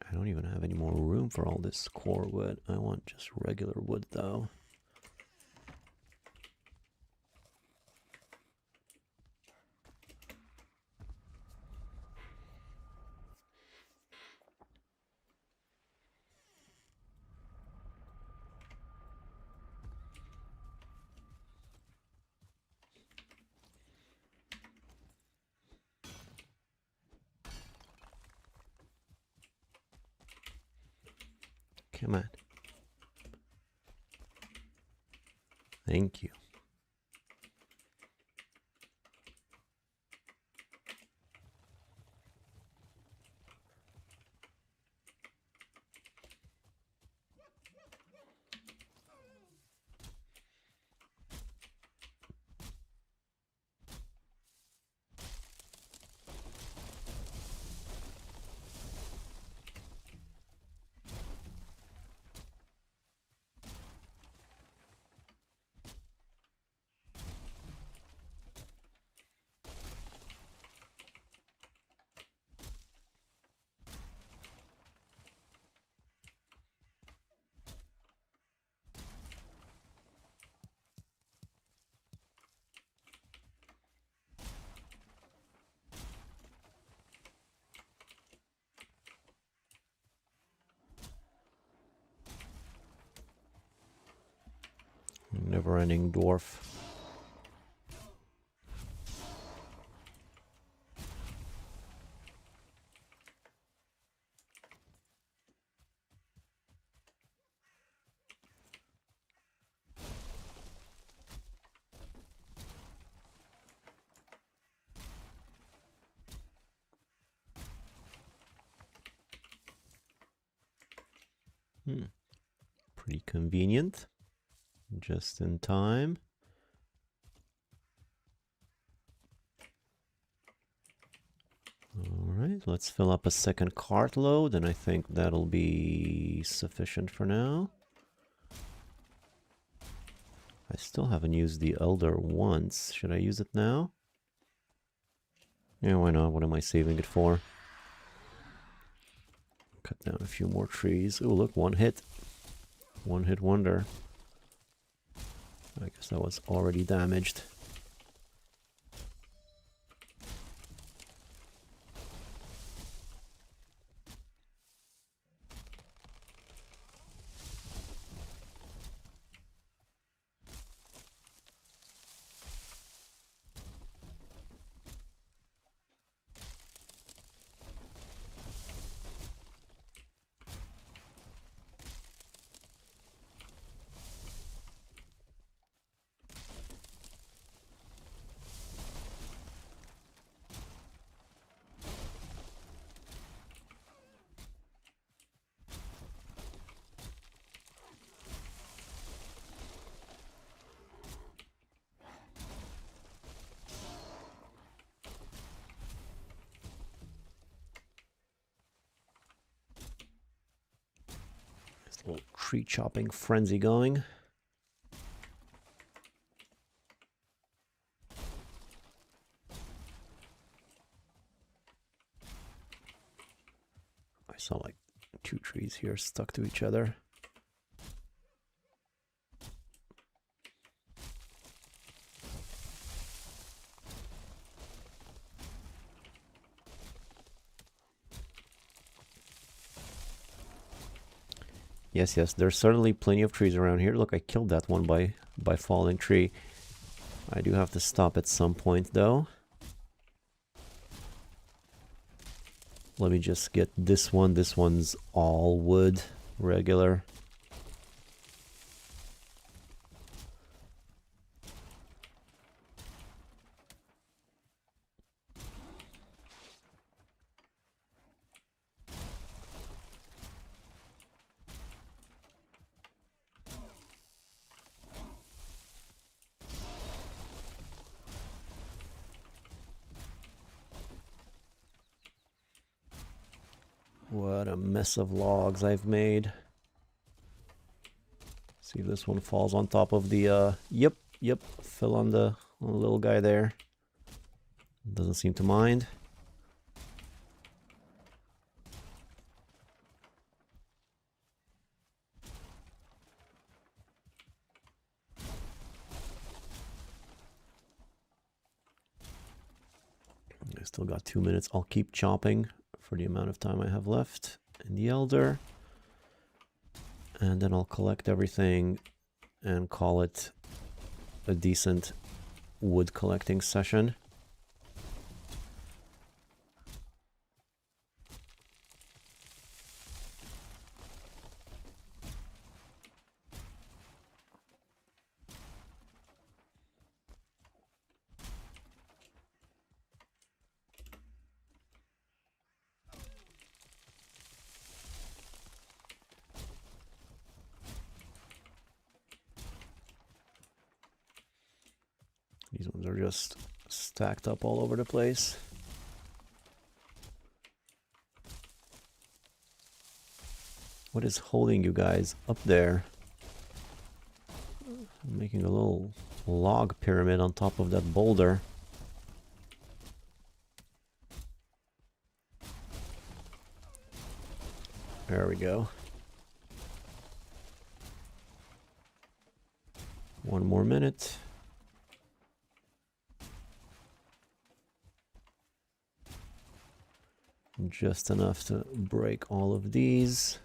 I don't even have any more room for all this core wood. I want just regular wood though. Come on. Thank you. Never-ending dwarf. Pretty convenient. Just in time. Alright, let's fill up a second cartload, and I think that'll be sufficient for now. I still haven't used the Elder once. Should I use it now? Yeah, why not? What am I saving it for? Cut down a few more trees. Oh, look, one hit. One hit wonder. I guess that was already damaged. Little tree chopping frenzy going. I saw like 2 trees here stuck to each other. Yes, yes, there's certainly plenty of trees around here. Look, I killed that one by falling tree. I do have to stop at some point, though. Let me just get this one. This one's all wood, regular. What a mess of logs I've made. See if this one falls on top of the, yep, fell on the little guy there. Doesn't seem to mind. I still got 2 minutes. I'll keep chopping for the amount of time I have left in the Elder. And then I'll collect everything and call it a decent wood collecting session. These ones are just stacked up all over the place. What is holding you guys up there? I'm making a little log pyramid on top of that boulder. There we go. 1 more minute. Just enough to break all of these.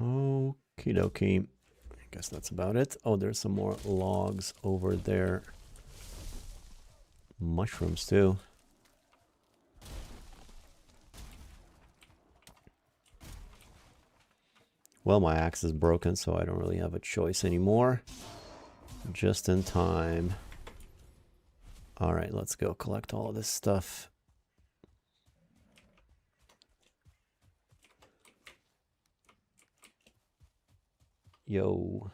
Okie dokie. I guess that's about it. Oh, there's some more logs over there. Mushrooms too. Well, my axe is broken, so I don't really have a choice anymore. Just in time. Alright, let's go collect all of this stuff. Yo.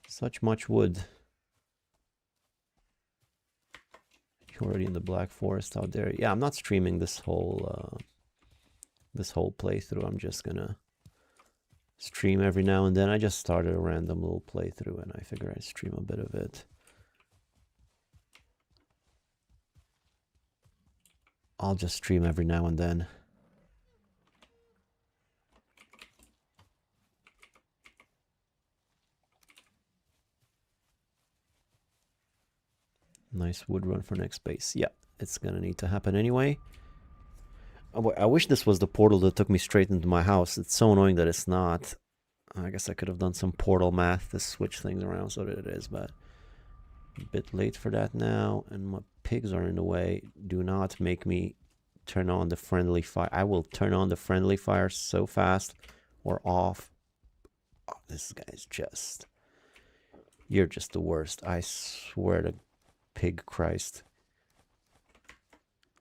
Such much wood. You're already in the Black Forest out there. Yeah, I'm not streaming this whole playthrough. I'm just gonna stream every now and then. I just started a random little playthrough and I figure I'd stream a bit of it. I'll just stream every now and then. Nice wood run for next base. Yeah, it's gonna need to happen anyway. Oh, I wish this was the portal that took me straight into my house. It's so annoying that it's not. I guess I could have done some portal math to switch things around so that it is, but a bit late for that now. And my pigs are in the way. Do not make me turn on the friendly fire. I will turn on the friendly fire so fast or off. Oh, this guy's just... You're just the worst. I swear to pig Christ.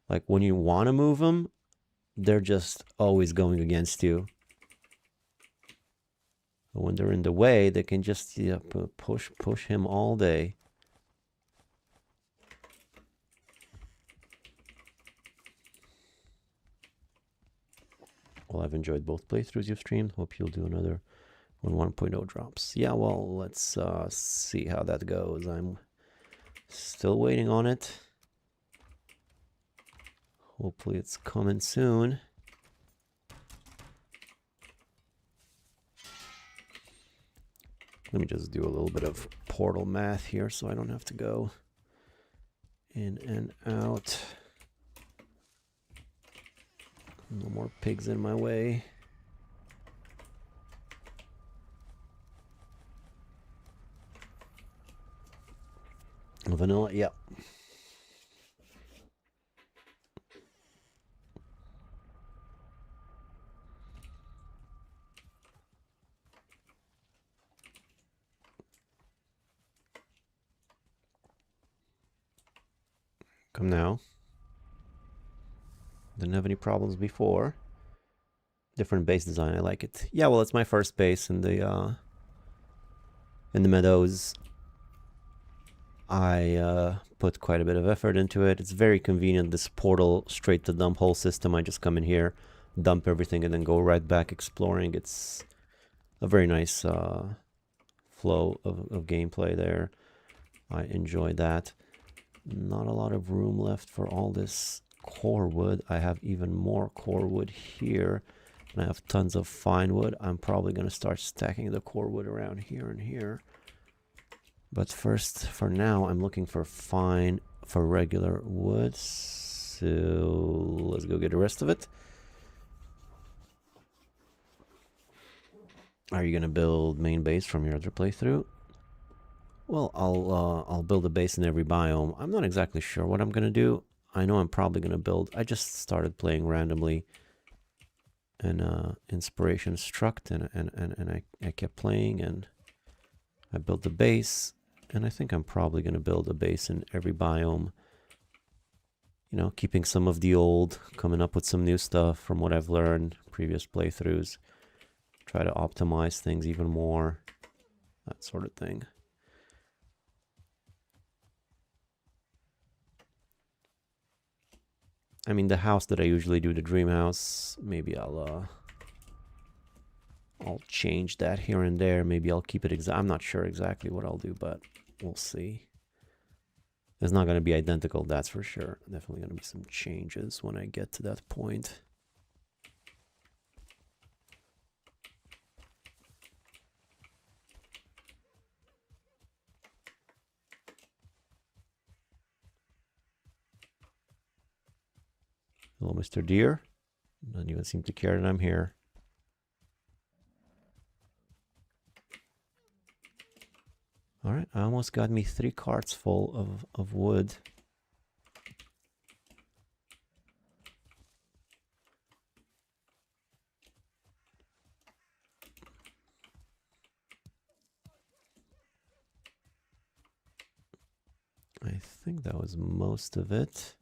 Like, when you want to move them, they're just always going against you. But when they're in the way, they can just push him all day. Well, I've enjoyed both playthroughs you've streamed. Hope you'll do another when 1.0 drops. Yeah, well, let's see how that goes. I'm still waiting on it. Hopefully it's coming soon. Let me just do a little bit of portal math here so I don't have to go in and out. No more pigs in my way. Vanilla, yeah. Come now. Didn't have any problems before. Different base design, I like it. Yeah, well, it's my first base in the meadows. I put quite a bit of effort into it. It's very convenient, this portal straight to dump hole system. I just come in here, dump everything, and then go right back exploring. It's a very nice flow of gameplay there. I enjoy that. Not a lot of room left for all this core wood. I have even more core wood here, and I have tons of fine wood. I'm probably going to start stacking the core wood around here and here. But first, for now, I'm looking for regular wood. So let's go get the rest of it. Are you gonna build main base from your other playthrough? Well, I'll build a base in every biome. I'm not exactly sure what I'm gonna do. I know I'm probably gonna build. I just started playing randomly, and inspiration struck, and I kept playing, and I built the base. And I think I'm probably going to build a base in every biome. You know, keeping some of the old, coming up with some new stuff from what I've learned previous playthroughs. Try to optimize things even more. That sort of thing. I mean, the house that I usually do, the dream house, maybe I'll change that here and there. Maybe I'll keep it I'm not sure exactly what I'll do, but we'll see. It's not going to be identical, that's for sure. Definitely going to be some changes when I get to that point. Hello, Mr. Deer. Doesn't even seem to care that I'm here. All right, I almost got me 3 carts full of wood. I think that was most of it.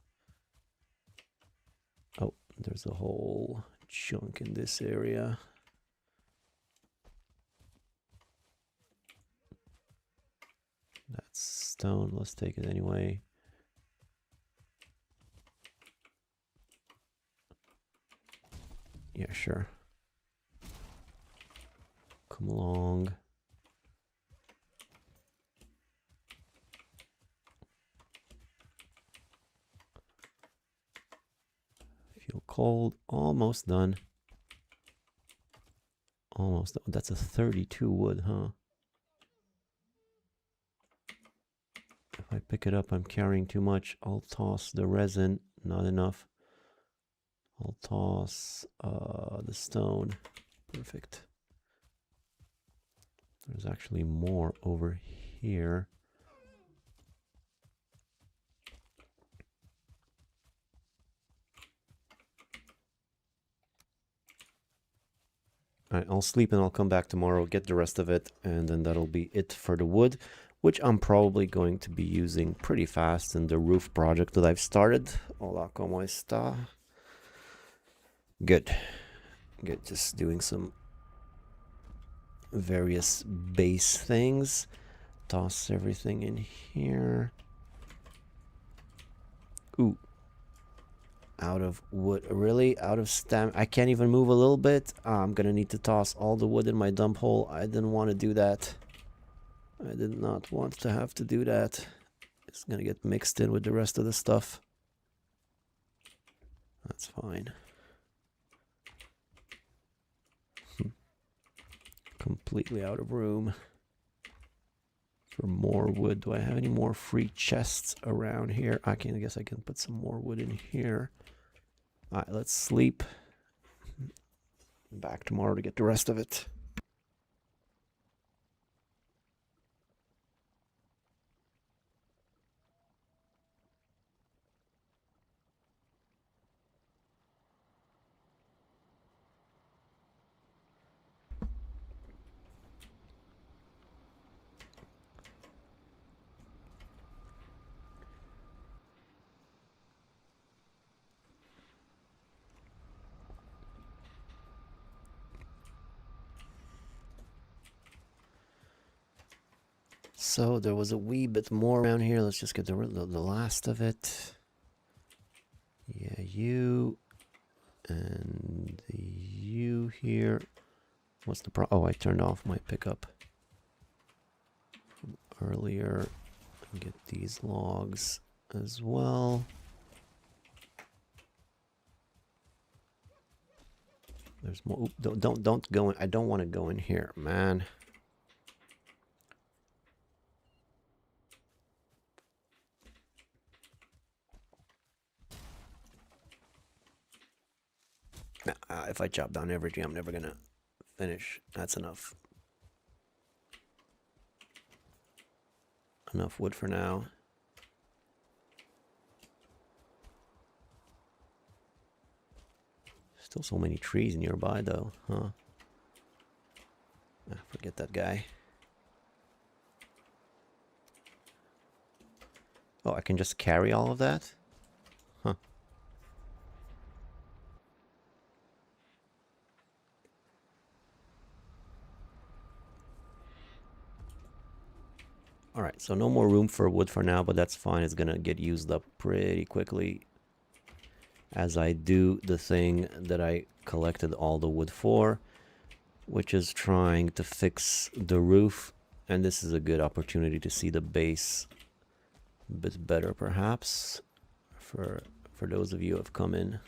Oh, there's a whole chunk in this area. That's stone. Let's take it anyway. Yeah, sure. Come along. Feel cold. Almost done. Almost. That's a 32 wood, huh? If I pick it up, I'm carrying too much. I'll toss the resin. Not enough. I'll toss the stone. Perfect. There's actually more over here. All right, I'll sleep and I'll come back tomorrow, get the rest of it, and then that'll be it for the wood, which I'm probably going to be using pretty fast in the roof project that I've started. Hola, ¿cómo está? Good. Good, just doing some various base things. Toss everything in here. Ooh. Out of wood. Really? Out of stamina? I can't even move a little bit? I'm gonna need to toss all the wood in my dump hole. I didn't want to do that. I did not want to have to do that. It's gonna get mixed in with the rest of the stuff. That's fine. Completely out of room for more wood. Do I have any more free chests around here? I guess I can put some more wood in here. All right, let's sleep. Back tomorrow to get the rest of it. So there was a wee bit more around here. Let's just get the last of it. Yeah, you and you here. What's the problem? Oh, I turned off my pickup from earlier. Get these logs as well. There's more. Oop, don't go in. I don't want to go in here, man. If I chop down every tree, I'm never gonna finish. That's enough. Enough wood for now. Still so many trees nearby, though, huh? Forget that guy. Oh, I can just carry all of that? Huh. Alright, so no more room for wood for now, but that's fine. It's gonna get used up pretty quickly as I do the thing that I collected all the wood for, which is trying to fix the roof. And this is a good opportunity to see the base a bit better, perhaps, for those of you who have come in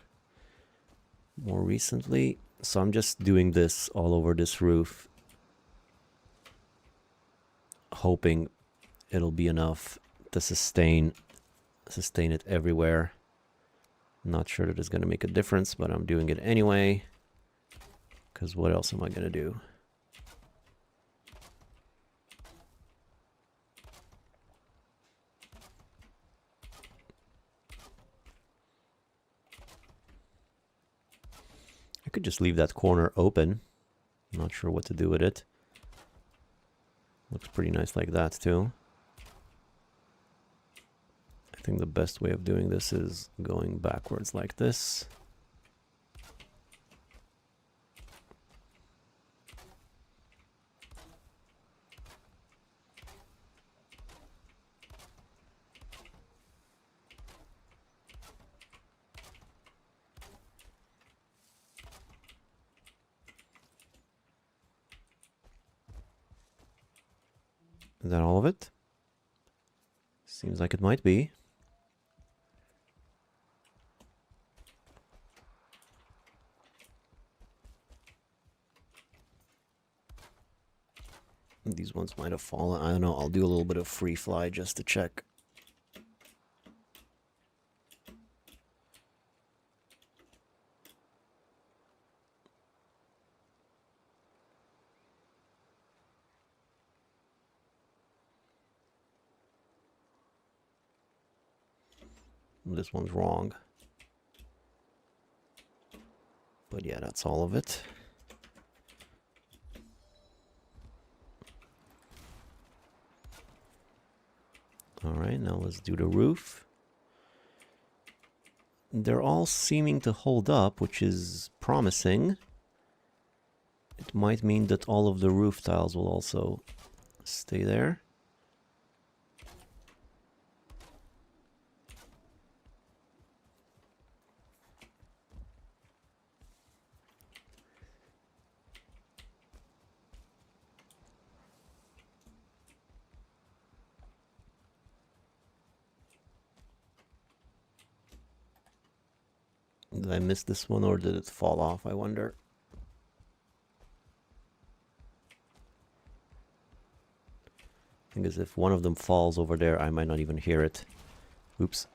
more recently. So I'm just doing this all over this roof, hoping it'll be enough to sustain it everywhere. Not sure that it's going to make a difference, but I'm doing it anyway. Because what else am I going to do? I could just leave that corner open. Not sure what to do with it. Looks pretty nice like that too. I think the best way of doing this is going backwards like this. Is that all of it? Seems like it might be. These ones might have fallen. I don't know. I'll do a little bit of free fly just to check. This one's wrong. But yeah, that's all of it. All right, now let's do the roof. They're all seeming to hold up, which is promising. It might mean that all of the roof tiles will also stay there. Did I miss this one or did it fall off, I wonder? I think as if one of them falls over there, I might not even hear it. Oops.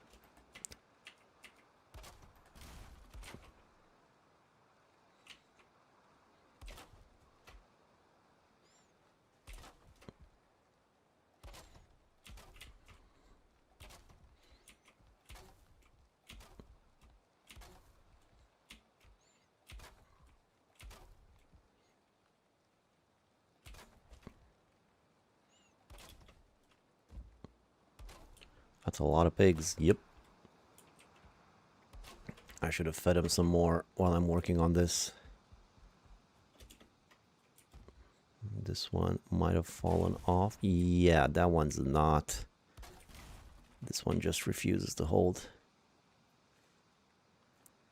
That's a lot of pigs. Yep. I should have fed them some more while I'm working on this. This one might have fallen off. Yeah, that one's not. This one just refuses to hold.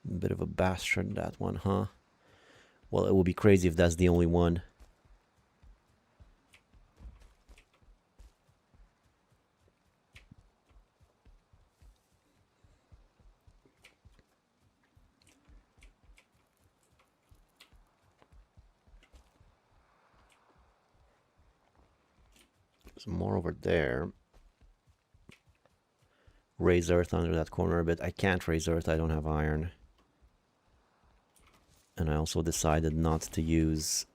A bit of a bastard, that one, huh? Well, it would be crazy if that's the only one. There's more over there. Raise earth under that corner a bit. I can't raise earth, I don't have iron. And I also decided not to use,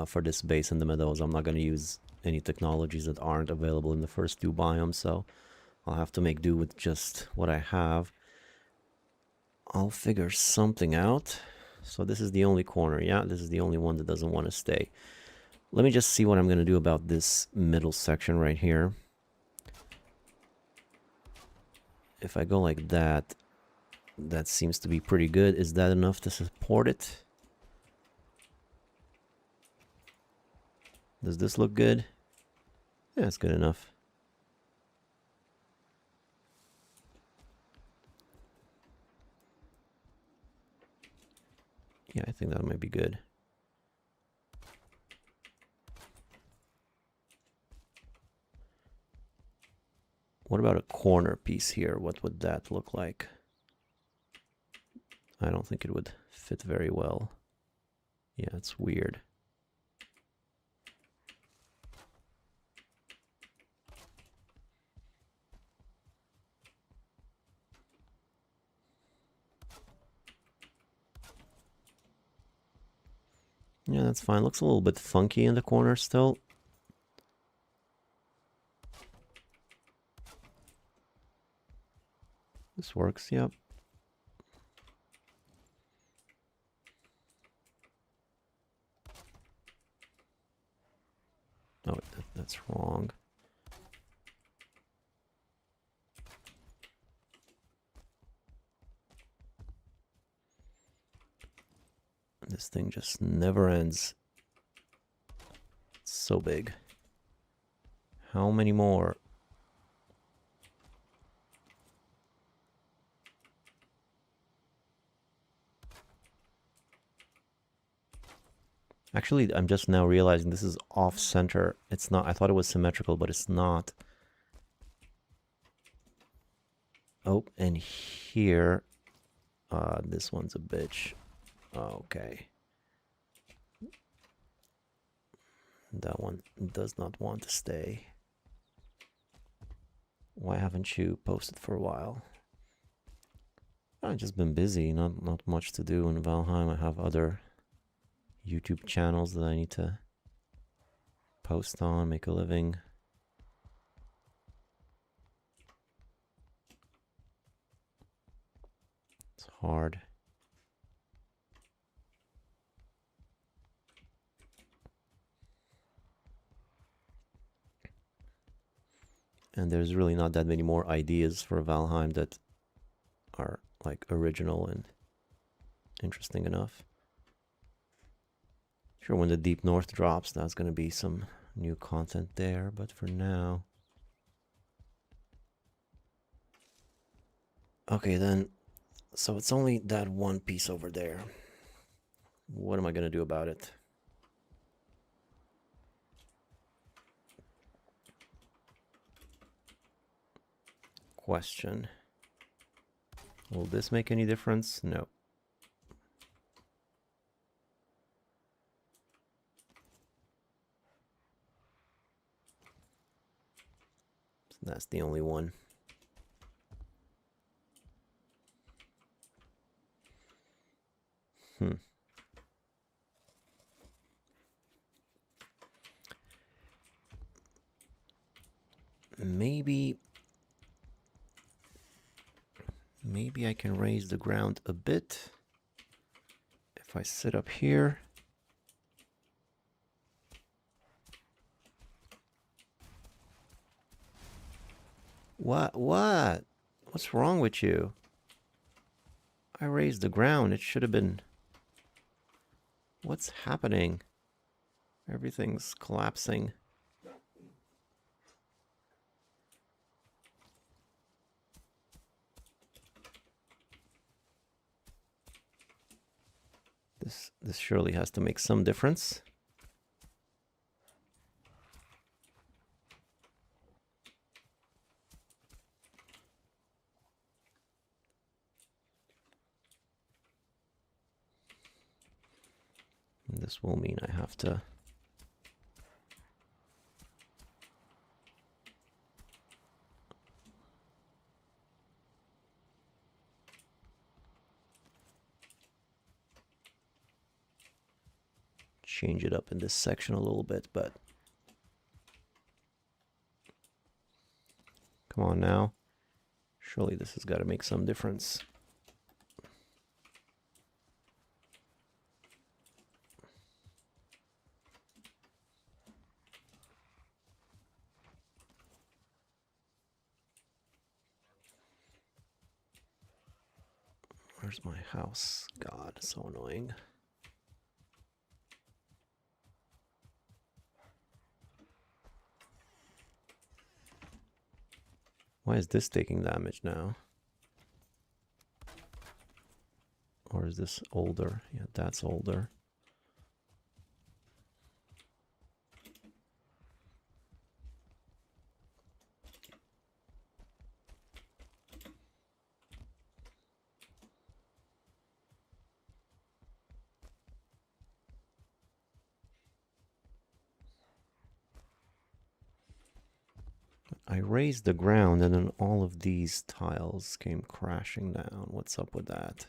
for this base in the meadows, I'm not going to use any technologies that aren't available in the first two biomes, so I'll have to make do with just what I have. I'll figure something out. So this is the only corner, yeah? This is the only one that doesn't want to stay. Let me just see what I'm going to do about this middle section right here. If I go like that, that seems to be pretty good. Is that enough to support it? Does this look good? Yeah, it's good enough. Yeah, I think that might be good. What about a corner piece here? What would that look like? I don't think it would fit very well. Yeah, it's weird. Yeah, that's fine. Looks a little bit funky in the corner still. This works, yep. Oh, that's wrong. This thing just never ends. It's so big. How many more? Actually, I'm just now realizing this is off center. It's not. I thought it was symmetrical, but it's not. Oh, and here, this one's a bitch. Okay. That one does not want to stay. Why haven't you posted for a while? I've just been busy. Not much to do in Valheim. I have other YouTube channels that I need to post on, make a living. It's hard. And there's really not that many more ideas for Valheim that are like original and interesting enough. Sure, when the Deep North drops, that's going to be some new content there, but for now... Okay, then, so it's only that one piece over there. What am I going to do about it? Question. Will this make any difference? No. So that's the only one. Maybe I can raise the ground a bit. If I sit up here. What? What's wrong with you? I raised the ground. It should have been... What's happening? Everything's collapsing. This surely has to make some difference. And this will mean I have to change it up in this section a little bit, but come on now. Surely this has got to make some difference. Where's my house? God, so annoying. Why is this taking damage now? Or is this older? Yeah, that's older. I raised the ground and then all of these tiles came crashing down. What's up with that?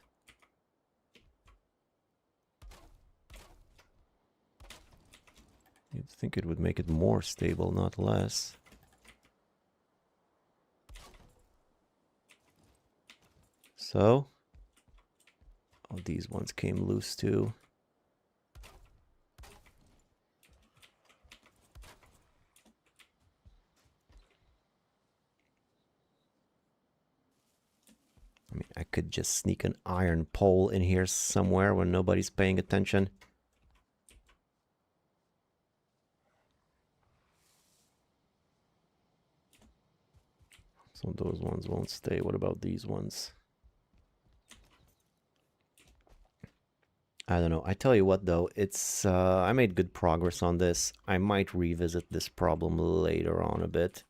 You'd think it would make it more stable, not less. So, oh, these ones came loose too. I mean, I could just sneak an iron pole in here somewhere when nobody's paying attention. So those ones won't stay. What about these ones? I don't know. I tell you what, though, it's I made good progress on this. I might revisit this problem later on a bit.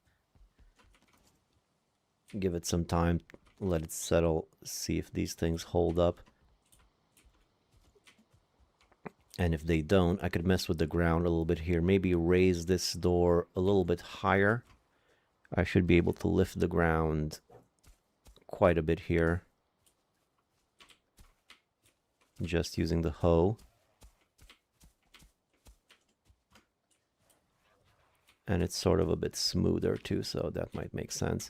Give it some time, let it settle, see if these things hold up. And if they don't, I could mess with the ground a little bit here. Maybe raise this door a little bit higher. I should be able to lift the ground quite a bit here. Just using the hoe. And it's sort of a bit smoother too, so that might make sense.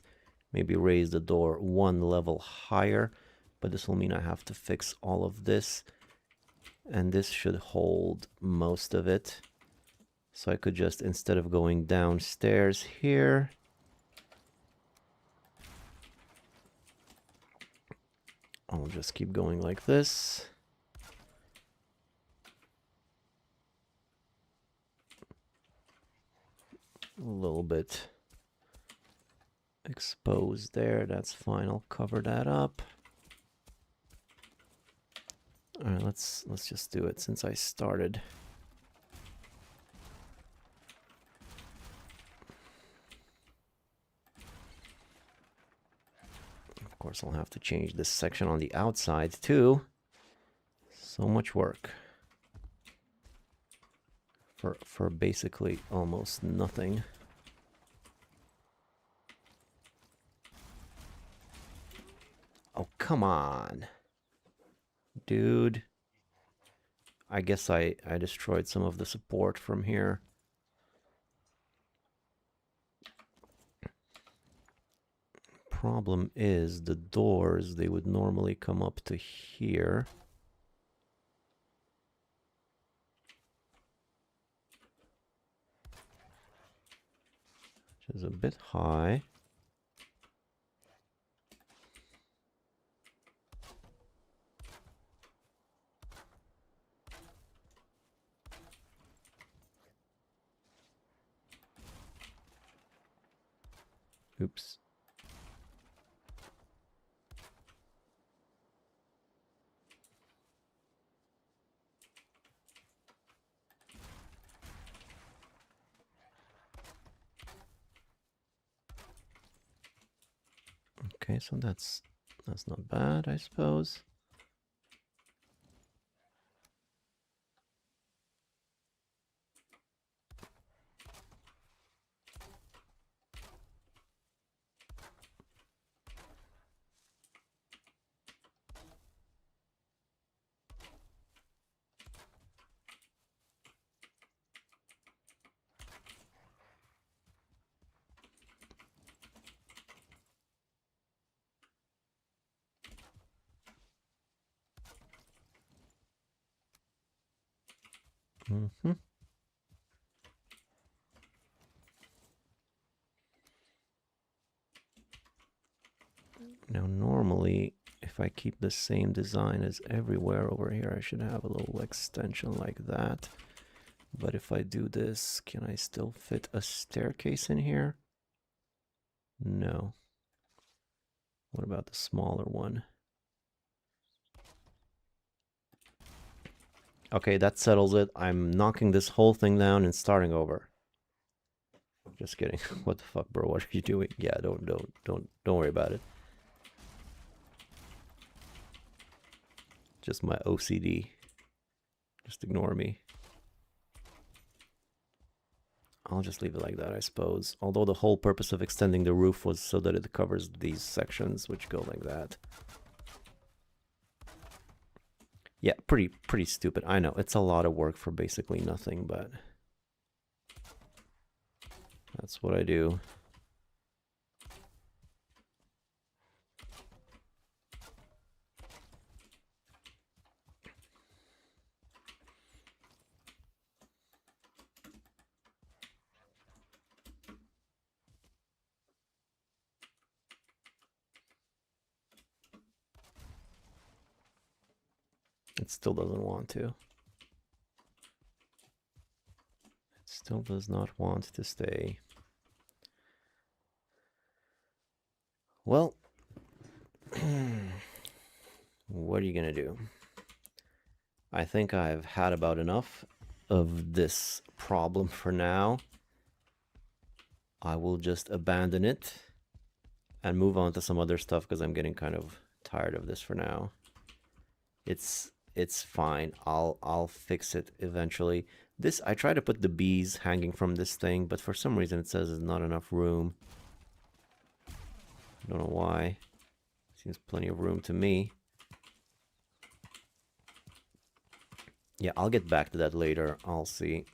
Maybe raise the door one level higher, but this will mean I have to fix all of this. And this should hold most of it. So I could just, instead of going downstairs here, I'll just keep going like this. A little bit exposed there, that's fine, I'll cover that up. All right, let's just do it since I started. Of course, I'll have to change this section on the outside too. So much work for basically almost nothing. Oh, come on. Dude. I guess I destroyed some of the support from here. Problem is, the doors, they would normally come up to here. Which is a bit high. Oops. Okay, so that's not bad, I suppose. Mm-hmm. Now, normally, if I keep the same design as everywhere over here, I should have a little extension like that. But if I do this, can I still fit a staircase in here? No. What about the smaller one? Okay, that settles it. I'm knocking this whole thing down and starting over. Just kidding. What the fuck, bro? What are you doing? Yeah, don't worry about it. Just my OCD. Just ignore me. I'll just leave it like that, I suppose. Although the whole purpose of extending the roof was so that it covers these sections, which go like that. Yeah, pretty stupid. I know, it's a lot of work for basically nothing, but That's what I do. It still doesn't want to. It still does not want to stay. Well, what are you gonna do? I think I've had about enough of this problem for now. I will just abandon it and move on to some other stuff because I'm getting kind of tired of this for now. It's fine. I'll fix it eventually. This, I try to put the bees hanging from this thing, but for some reason it says there's not enough room. I don't know why. Seems plenty of room to me. Yeah, I'll get back to that later. I'll see.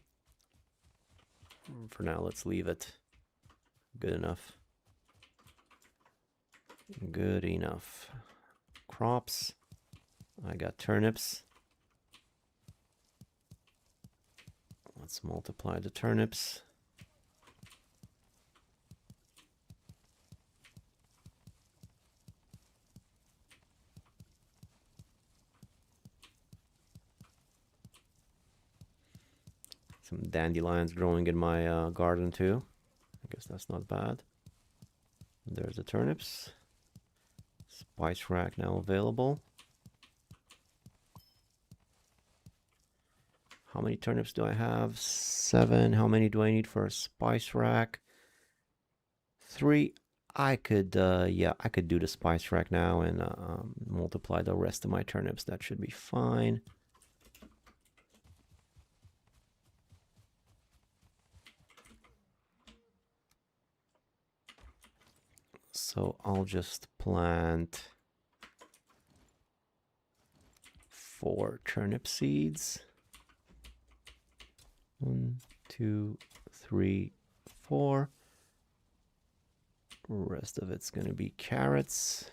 For now, let's leave it. Good enough. Good enough. Crops. I got turnips. Let's multiply the turnips. Some dandelions growing in my garden too. I guess that's not bad. There's the turnips. Spice rack now available. How many turnips do I have? 7. How many do I need for a spice rack? 3. I could, yeah, I could do the spice rack now and multiply the rest of my turnips. That should be fine. So I'll just plant 4 turnip seeds. 1, 2, 3, 4. Rest of it's going to be carrots.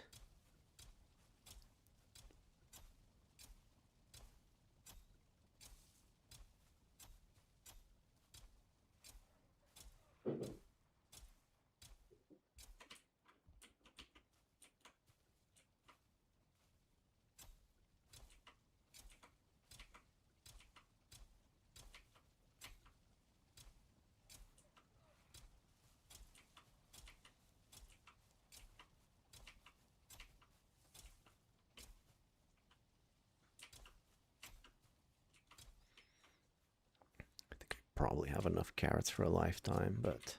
Probably have enough carrots for a lifetime, but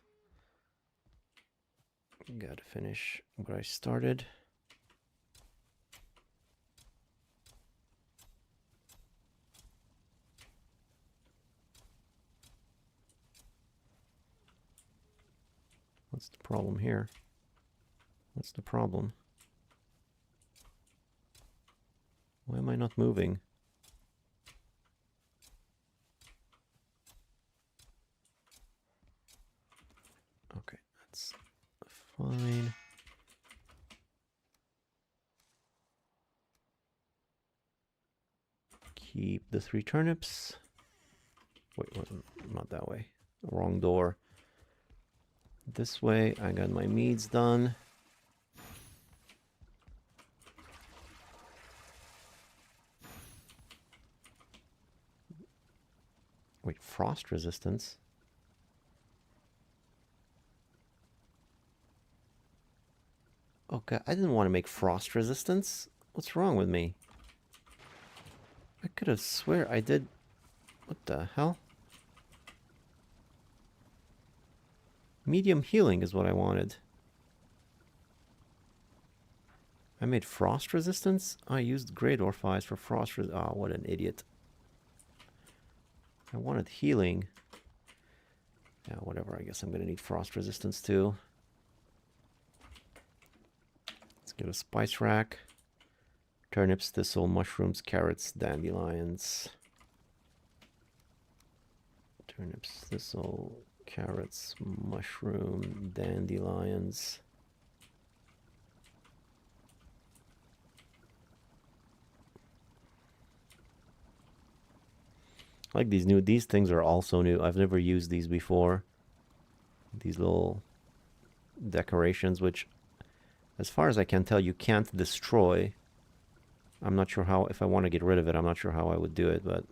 gotta finish what I started. What's the problem here? What's the problem? Why am I not moving? Okay, that's fine. Keep the 3 turnips. Wait, not that way. Wrong door. This way, I got my meads done. Wait, frost resistance? Okay, I didn't want to make frost resistance. What's wrong with me? I could have swear I did. What the hell? Medium healing is what I wanted. I made frost resistance? I used great orphies for frost resistance. Oh, what an idiot. I wanted healing. Yeah, whatever. I guess I'm going to need frost resistance too. Let's get a spice rack. Turnips, thistle, mushrooms, carrots, dandelions. Turnips, thistle, Carrots, mushroom, dandelions. I like these things are also new. I've never used these before. These little decorations, which, as far as I can tell, you can't destroy. I'm not sure how, if I want to get rid of it, I'm not sure how I would do it, but...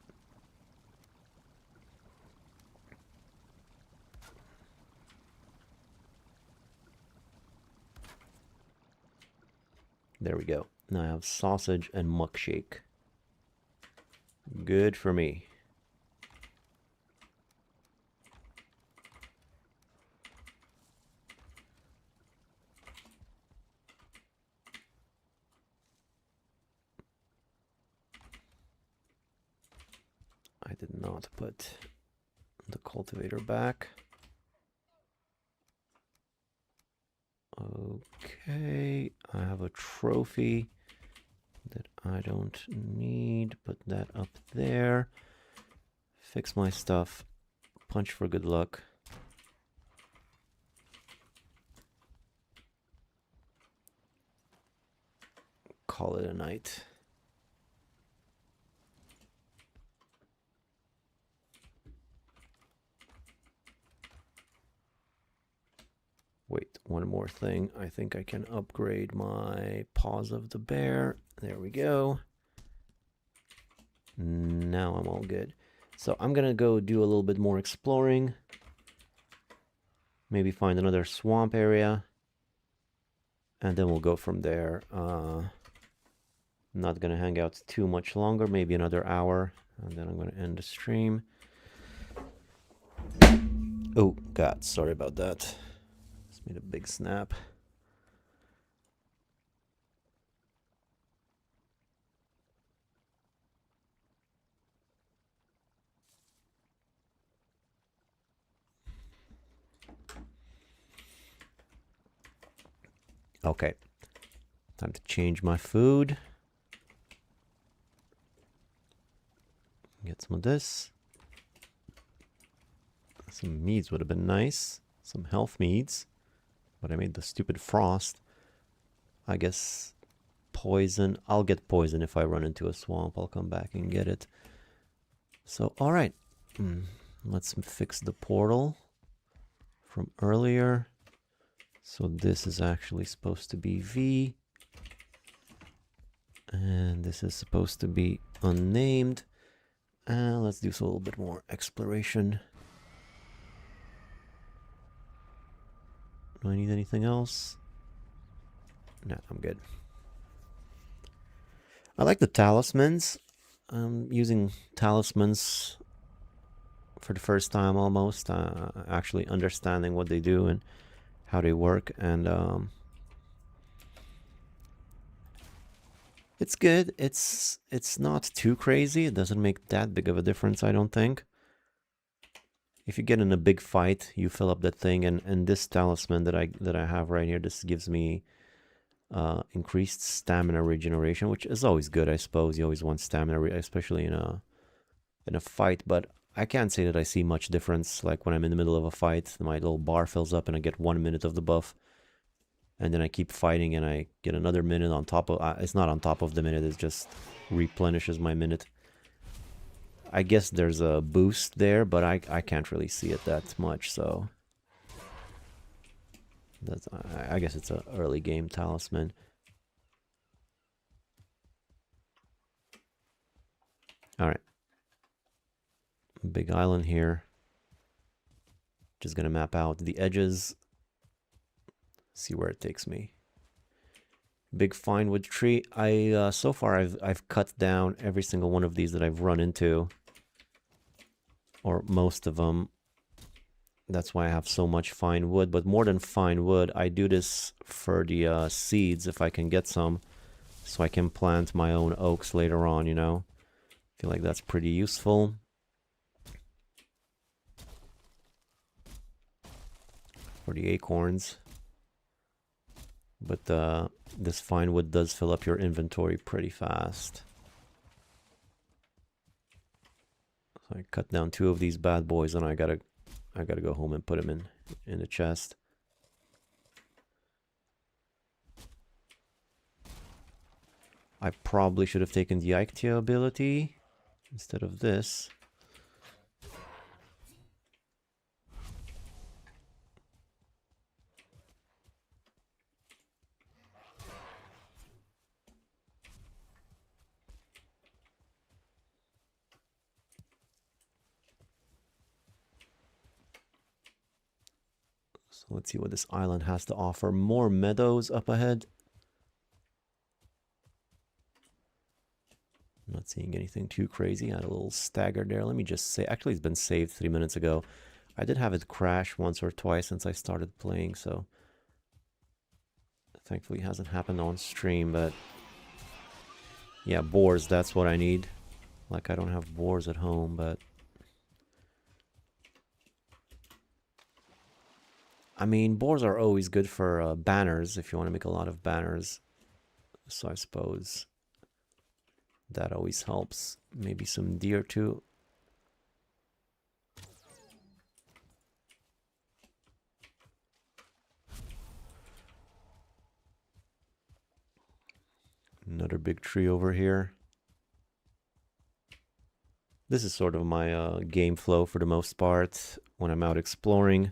There we go. Now I have sausage and muck shake. Good for me. I did not put the cultivator back. Okay, I have a trophy that I don't need. Put that up there. Fix my stuff. Punch for good luck. Call it a night. Wait, one more thing. I think I can upgrade my paws of the bear. There we go. Now I'm all good. So I'm gonna go do a little bit more exploring. Maybe find another swamp area. And then we'll go from there. Not gonna hang out too much longer, maybe another hour. And then I'm gonna end the stream. Oh, God, sorry about that. Made a big snap. Okay, time to change my food. Get some of this. Some meads would have been nice. Some health meads. But I made the stupid frost. I guess poison. I'll get poison if I run into a swamp. I'll come back and get it. So, alright. Let's fix the portal from earlier. So this is actually supposed to be V. And this is supposed to be unnamed. And let's do a little bit more exploration. Do I need anything else? No, I'm good. I like the talismans. I'm using talismans for the first time almost. Actually understanding what they do and how they work. And it's good. It's not too crazy. It doesn't make that big of a difference, I don't think. If you get in a big fight, you fill up that thing, and this talisman that I have right here, this gives me increased stamina regeneration, which is always good, I suppose. You always want stamina, especially in a fight. But I can't say that I see much difference. Like when I'm in the middle of a fight, my little bar fills up, and I get 1 minute of the buff, and then I keep fighting, and I get another minute on top of. It's not on top of the minute; it just replenishes my minute. I guess there's a boost there, but I can't really see it that much, so that's, I guess it's an early game talisman. Alright. Big island here. Just gonna map out the edges. See where it takes me. Big fine wood tree. So far I've cut down every single one of these that I've run into, or most of them. That's why I have so much fine wood. But more than fine wood, I do this for the seeds if I can get some, so I can plant my own oaks later on, you know. I feel like that's pretty useful. For the acorns. But this fine wood does fill up your inventory pretty fast. So I cut down 2 of these bad boys, and I gotta I gotta go home and put them in the chest. I probably should have taken the Ictio ability instead of this. So let's see what this island has to offer. More meadows up ahead. I'm not seeing anything too crazy. I had a little stagger there. Let me just say, actually it's been saved 3 minutes ago. I did have it crash once or twice since I started playing, so thankfully it hasn't happened on stream, but yeah, boars, that's what I need. Like, I don't have boars at home, but I mean, boars are always good for banners if you want to make a lot of banners. So I suppose that always helps. Maybe some deer too. Another big tree over here. This is sort of my game flow for the most part when I'm out exploring.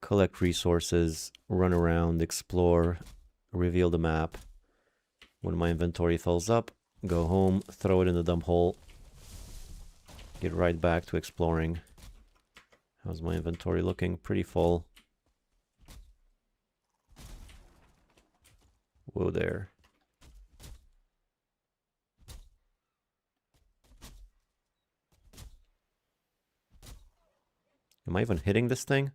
Collect resources, run around, explore, reveal the map. When my inventory fills up, go home, throw it in the dump hole, get right back to exploring. How's my inventory looking? Pretty full. Whoa there. Am I even hitting this thing?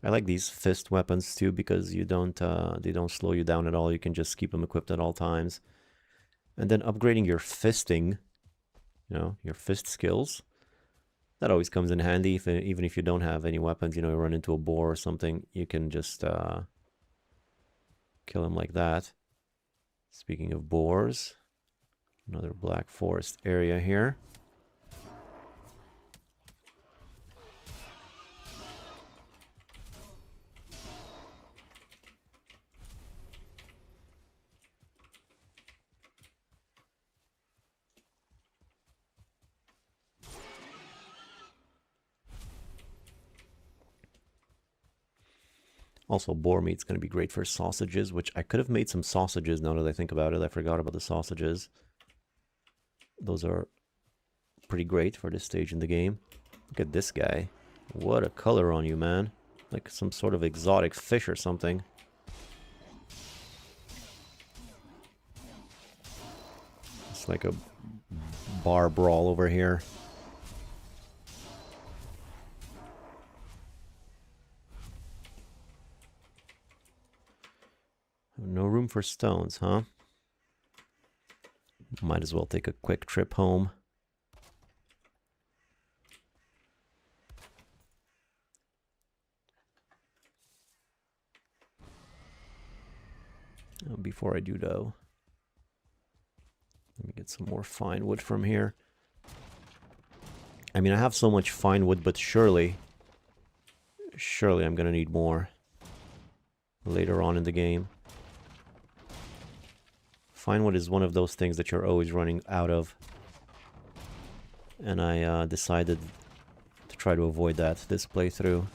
I like these fist weapons too because you don't they don't slow you down at all. You can just keep them equipped at all times. And then upgrading your fisting, you know, your fist skills, that always comes in handy. Even if you don't have any weapons, you know, you run into a boar or something, you can just kill him like that. Speaking of boars, another black forest area here. Also, boar meat's going to be great for sausages, which I could have made some sausages now that I think about it. I forgot about the sausages. Those are pretty great for this stage in the game. Look at this guy. What a color on you, man. Like some sort of exotic fish or something. It's like a bar brawl over here. No room for stones, huh? Might as well take a quick trip home. Before I do, though, let me get some more fine wood from here. I mean, I have so much fine wood, but surely I'm gonna need more later on in the game. Fine wood is one of those things that you're always running out of. And I decided to try to avoid that this playthrough.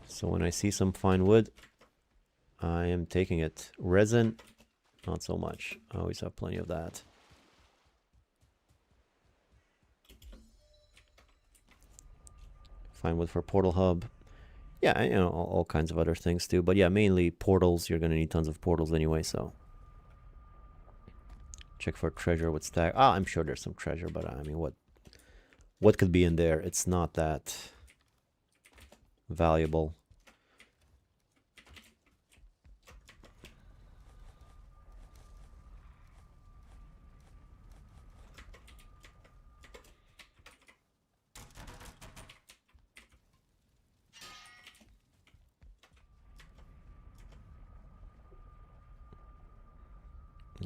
So when I see some fine wood, I am taking it. Resin, not so much. I always have plenty of that. Fine wood for portal hub. Yeah, you know, all kinds of other things too. But yeah, mainly portals. You're going to need tons of portals anyway, so. Check for treasure with stack. Ah, I'm sure there's some treasure, but I mean, what could be in there? It's not that valuable.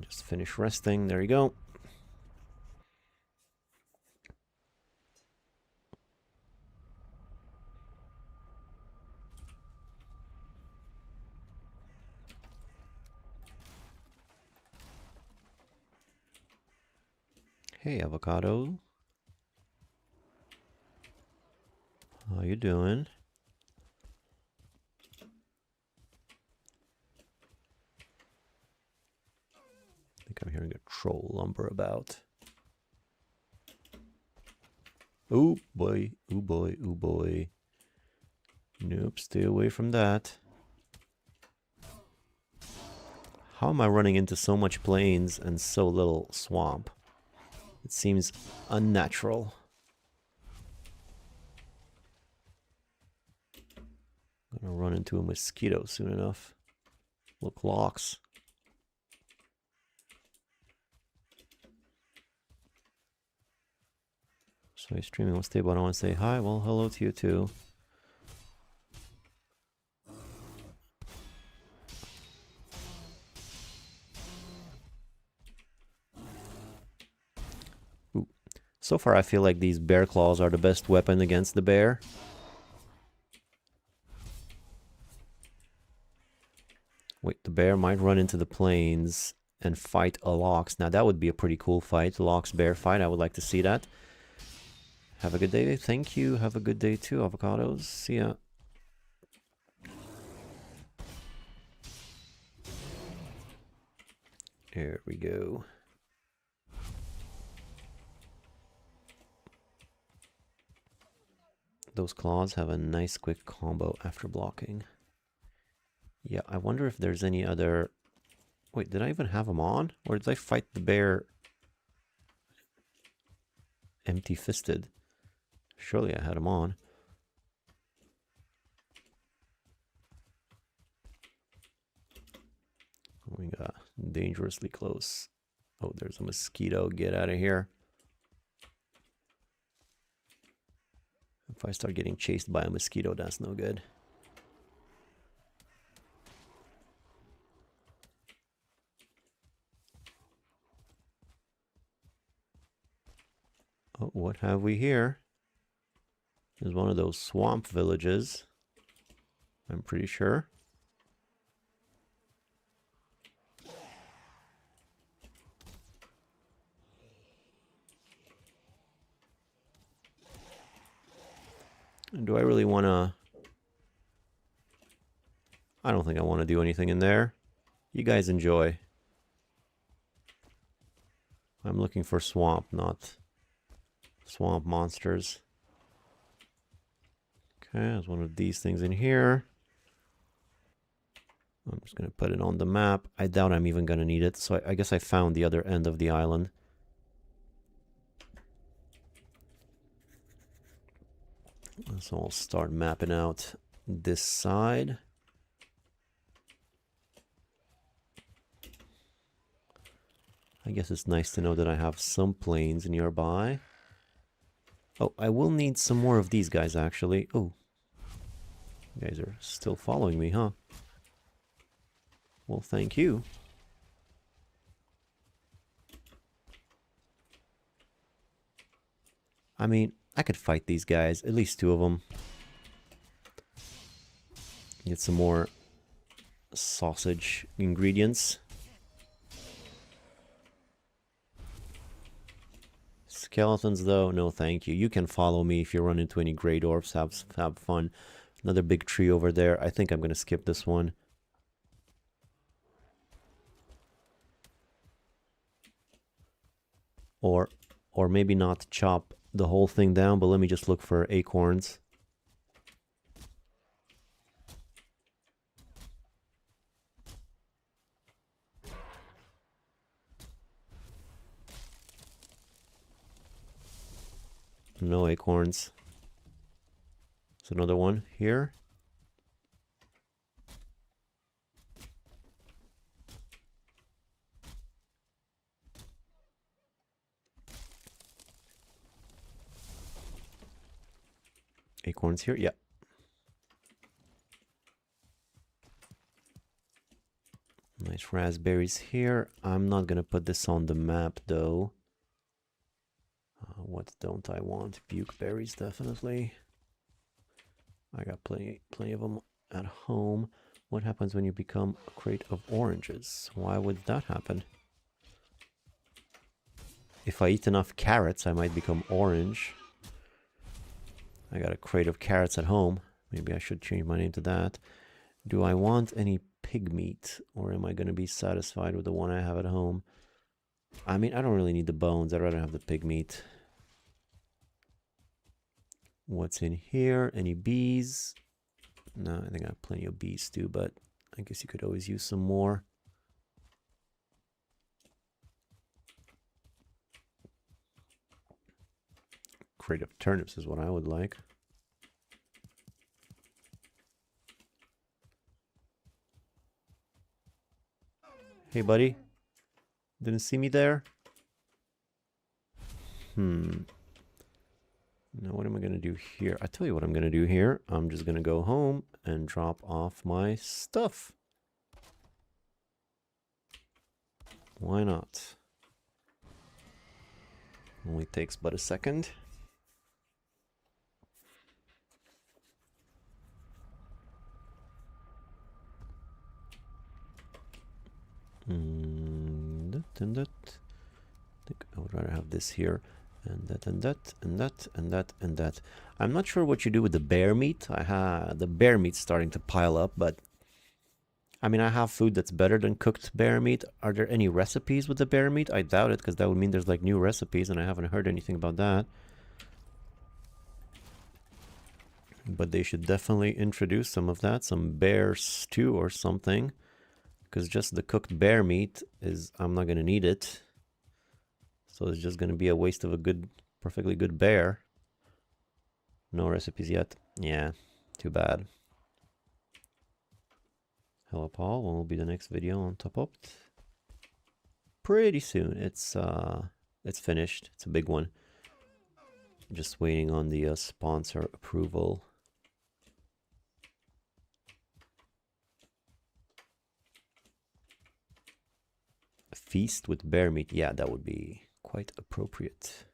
Just finish resting. There you go. Hey, avocado. How you doing? I think I'm hearing a troll lumber about. Oh boy, oh boy, oh boy. Nope, stay away from that. How am I running into so much plains and so little swamp? It seems unnatural. I'm gonna run into a mosquito soon enough. Look, locks. So you're streaming on stable. I want to say hi. Well, hello to you too. Ooh. So far, I feel like these bear claws are the best weapon against the bear. Wait, the bear might run into the plains and fight a Lox. Now, that would be a pretty cool fight. Lox-bear fight. I would like to see that. Have a good day. Thank you. Have a good day too, avocados. See ya. There we go. Those claws have a nice quick combo after blocking. Yeah, I wonder if there's any other... Wait, did I even have them on? Or did I fight the bear empty-fisted? Surely I had them on. We got dangerously close. Oh, there's a mosquito. Get out of here. If I start getting chased by a mosquito, that's no good. Oh, what have we here? There's one of those swamp villages. I'm pretty sure. And do I really want to... I don't think I want to do anything in there. You guys enjoy. I'm looking for swamp, not swamp monsters. Okay, there's one of these things in here. I'm just going to put it on the map. I doubt I'm even going to need it, so I guess I found the other end of the island. So I'll start mapping out this side. I guess it's nice to know that I have some plains nearby. Oh, I will need some more of these guys, actually. Oh, you guys are still following me, huh? Well, thank you. I mean, I could fight these guys, at least two of them. Get some more sausage ingredients. Skeletons, though, no thank you. You can follow me if you run into any grey dwarfs. Have fun. Another big tree over there. I think I'm going to skip this one. Or maybe not chop the whole thing down, but let me just look for acorns. No acorns. There's another one here. Acorns here, yeah. Nice raspberries here. I'm not gonna put this on the map though. What don't I want? Bukeberries, definitely. I got plenty of them at home. What happens when you become a crate of oranges? Why would that happen? If I eat enough carrots, I might become orange. I got a crate of carrots at home. Maybe I should change my name to that. Do I want any pig meat, or am I going to be satisfied with the one I have at home? I mean, I don't really need the bones. I'd rather have the pig meat. What's in here? Any bees? No, I think I have plenty of bees too, but I guess you could always use some more. Crate of turnips is what I would like. Hey, buddy. Didn't see me there? Now what am I going to do here? I tell you what I'm going to do here. I'm just going to go home and drop off my stuff. Why not? Only takes but a second. That. I think I would rather have this here. And that, and that, and that, and that, and that. I'm not sure what you do with the bear meat. The bear meat's starting to pile up, but I mean, I have food that's better than cooked bear meat. Are there any recipes with the bear meat? I doubt it, because that would mean there's like new recipes, and I haven't heard anything about that. But they should definitely introduce some of that, some bear stew or something, because just the cooked bear meat is, I'm not going to need it. So it's just going to be a waste of a good, perfectly good bear. No recipes yet. Yeah, too bad. Hello, Paul. When will be the next video on Top Up? Pretty soon. It's finished. It's a big one. Just waiting on the sponsor approval. A feast with bear meat. Yeah, that would be quite appropriate.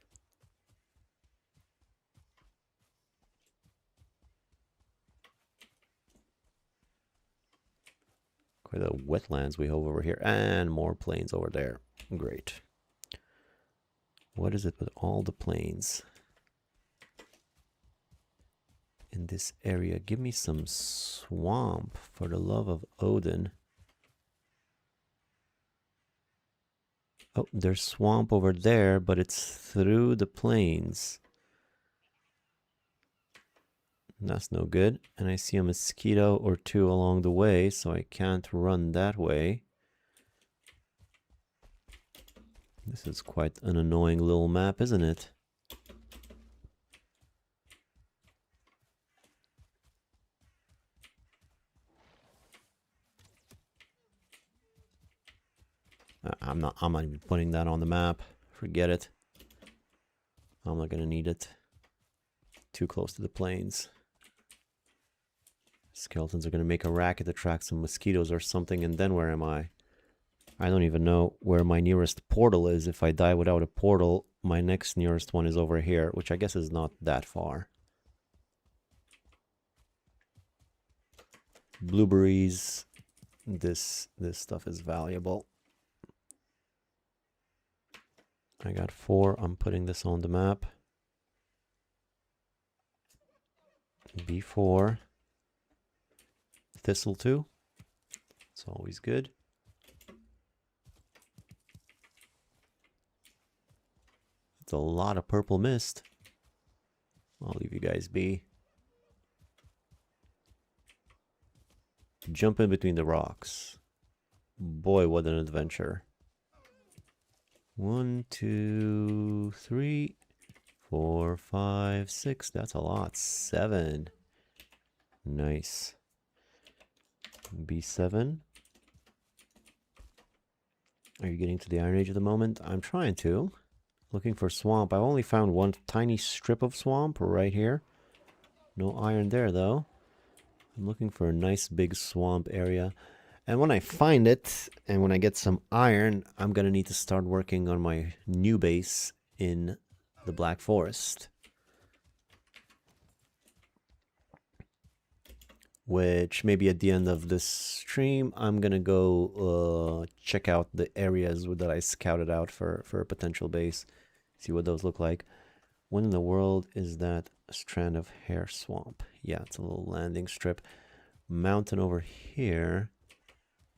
Quite a wetlands we have over here, and more plains over there. Great. What is it with all the plains in this area? Give me some swamp, for the love of Odin. Oh, there's swamp over there, but it's through the plains. That's no good. And I see a mosquito or two along the way, so I can't run that way. This is quite an annoying little map, isn't it? I'm not even putting that on the map. Forget it. I'm not gonna need it. Too close to the plains. Skeletons are gonna make a racket, attract some mosquitoes or something, and then where am I? I don't even know where my nearest portal is. If I die without a portal, my next nearest one is over here, which I guess is not that far. Blueberries. This stuff is valuable. I got 4. I'm putting this on the map. B4. Thistle too. It's always good. It's a lot of purple mist. I'll leave you guys be. Jump in between the rocks. Boy, what an adventure. 1, 2, 3, 4, 5, 6. That's a lot. 7. Nice. B7. Are you getting to the Iron Age at the moment? I'm trying to. Looking for swamp. I've only found one tiny strip of swamp right here. No iron there though. I'm looking for a nice big swamp area. And when I find it, and when I get some iron, I'm gonna need to start working on my new base in the Black Forest. Which maybe at the end of this stream, I'm gonna go check out the areas that I scouted out for a potential base. See what those look like. When in the world is that strand of hair swamp? Yeah, it's a little landing strip. Mountain over here.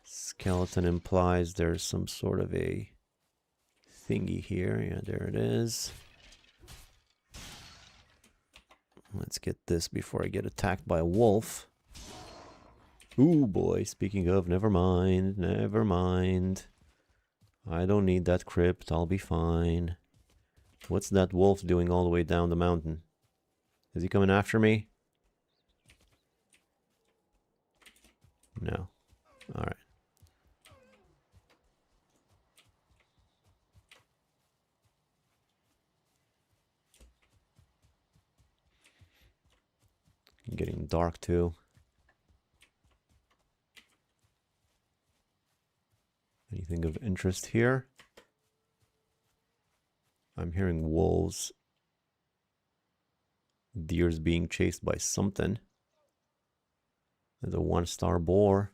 Skeleton implies there's some sort of a thingy here. Yeah, there it is. Let's get this before I get attacked by a wolf. Ooh boy, speaking of, never mind, never mind. I don't need that crypt, I'll be fine. What's that wolf doing all the way down the mountain? Is he coming after me? No. Alright. Getting dark too. Anything of interest here? I'm hearing wolves. Deer's being chased by something. There's a 1-star boar.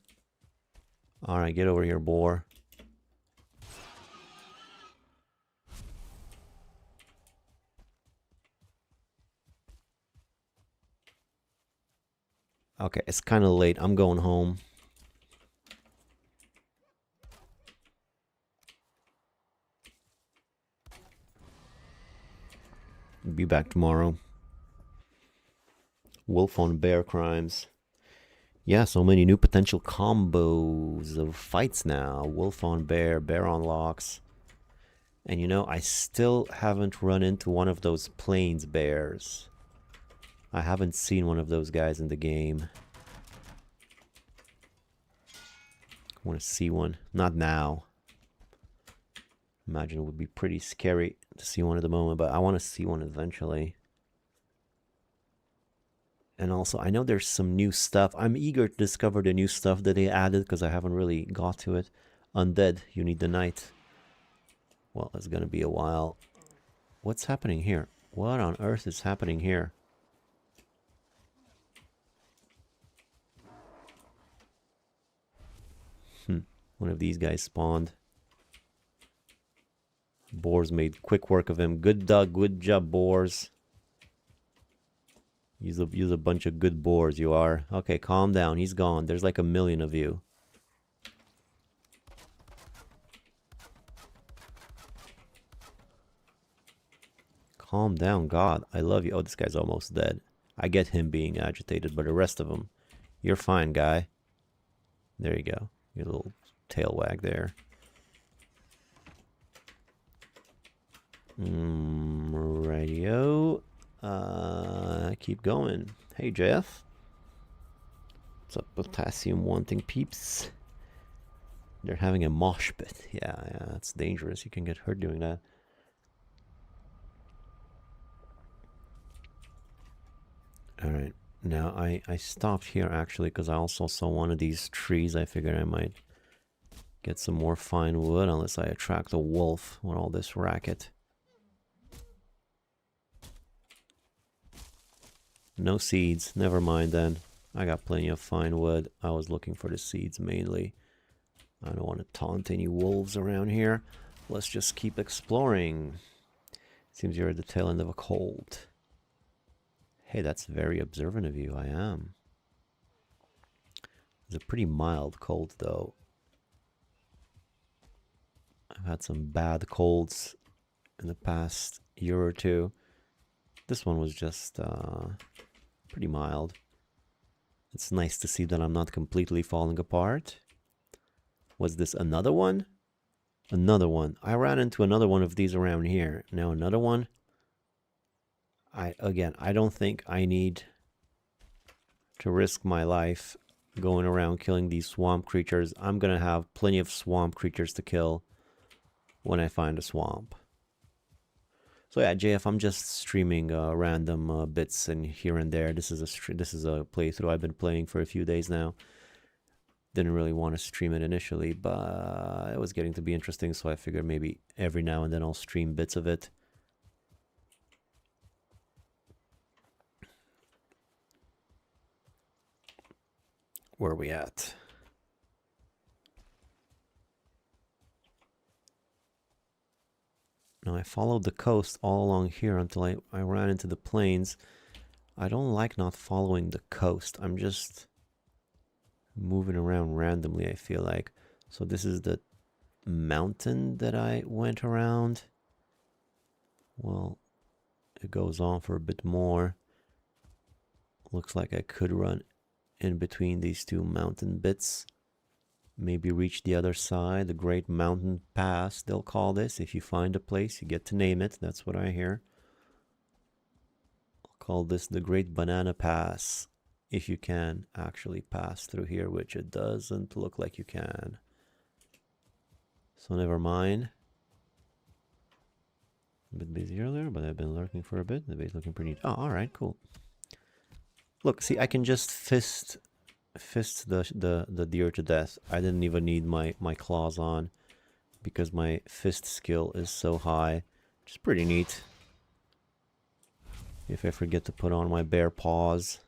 Alright, get over here, boar. Okay, it's kind of late. I'm going home. Be back tomorrow. Wolf on bear crimes. Yeah, so many new potential combos of fights now. Wolf on bear, bear on locks. And you know, I still haven't run into one of those plains bears. I haven't seen one of those guys in the game. I want to see one. Not now. Imagine it would be pretty scary to see one at the moment, but I want to see one eventually. And also, I know there's some new stuff. I'm eager to discover the new stuff that they added because I haven't really got to it. Undead, you need the night. Well, it's going to be a while. What's happening here? What on earth is happening here? One of these guys spawned. Boars made quick work of him. Good dog, good job, boars. Use a bunch of good boars, you are. Okay, calm down. He's gone. There's like 1 million of you. Calm down, God. I love you. Oh, this guy's almost dead. I get him being agitated, but the rest of them, you're fine, guy. There you go. Your little tail wag there. Radio. Keep going. Hey, Jeff. What's up, potassium wanting peeps? They're having a mosh pit. Yeah, that's dangerous. You can get hurt doing that. Alright. Now, I stopped here actually because I also saw one of these trees. I figured I might get some more fine wood unless I attract a wolf with all this racket. No seeds. Never mind then. I got plenty of fine wood. I was looking for the seeds mainly. I don't want to taunt any wolves around here. Let's just keep exploring. Seems you're at the tail end of a cold. Hey, that's very observant of you. I am. It's a pretty mild cold though. I've had some bad colds in the past year or two. This one was just pretty mild. It's nice to see that I'm not completely falling apart. Was this another one? Another one. I ran into another one of these around here. Now another one. I don't think I need to risk my life going around killing these swamp creatures. I'm gonna have plenty of swamp creatures to kill when I find a swamp. So yeah, JF, I'm just streaming random bits and here and there. This is a playthrough I've been playing for a few days now. Didn't really want to stream it initially, but it was getting to be interesting, so I figured maybe every now and then I'll stream bits of it. Where are we at? Now I followed the coast all along here until I ran into the plains. I don't like not following the coast. I'm just moving around randomly, I feel like. So this is the mountain that I went around. Well, it goes on for a bit more. Looks like I could run in between these two mountain bits. Maybe reach the other side, the Great Mountain Pass, they'll call this. If you find a place, you get to name it. That's what I hear. I'll call this the Great Banana Pass. If you can actually pass through here, which it doesn't look like you can. So never mind. A bit busy earlier, but I've been lurking for a bit. The base looking pretty neat. Oh, alright, cool. Look, see, I can just fist the deer to death. I didn't even need my claws on because my fist skill is so high, which is pretty neat. If I forget to put on my bear paws.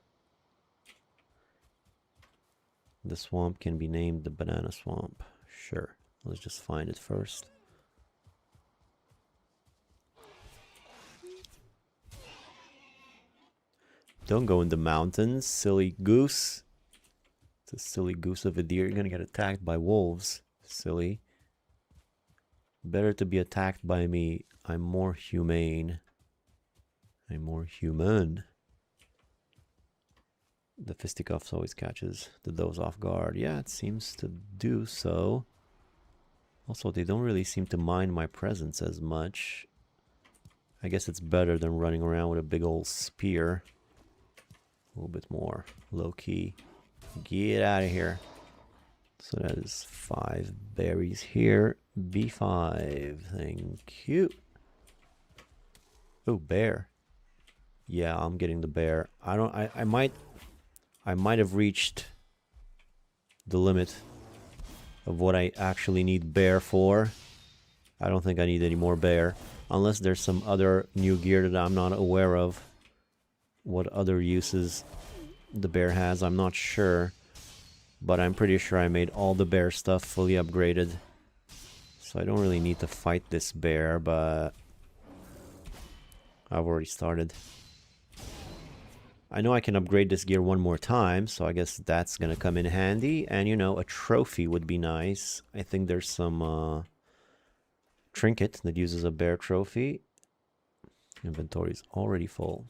The swamp can be named the Banana Swamp. Sure, let's just find it first. Don't go in the mountains, silly goose. It's a silly goose of a deer. You're gonna get attacked by wolves. Silly. Better to be attacked by me. I'm more humane. I'm more human. The fisticuffs always catches the does off guard. Yeah, it seems to do so. Also, they don't really seem to mind my presence as much. I guess it's better than running around with a big old spear. A little bit more low-key. Get out of here. So that is 5 berries here. B5. Thank you. Oh, bear. Yeah, I'm getting the bear. I might have reached the limit of what I actually need bear for. I don't think I need any more bear. Unless there's some other new gear that I'm not aware of. What other uses the bear has, I'm not sure. But I'm pretty sure I made all the bear stuff fully upgraded. So I don't really need to fight this bear, but I've already started. I know I can upgrade this gear one more time, so I guess that's gonna come in handy. And you know, a trophy would be nice. I think there's some trinket that uses a bear trophy. Inventory's already full.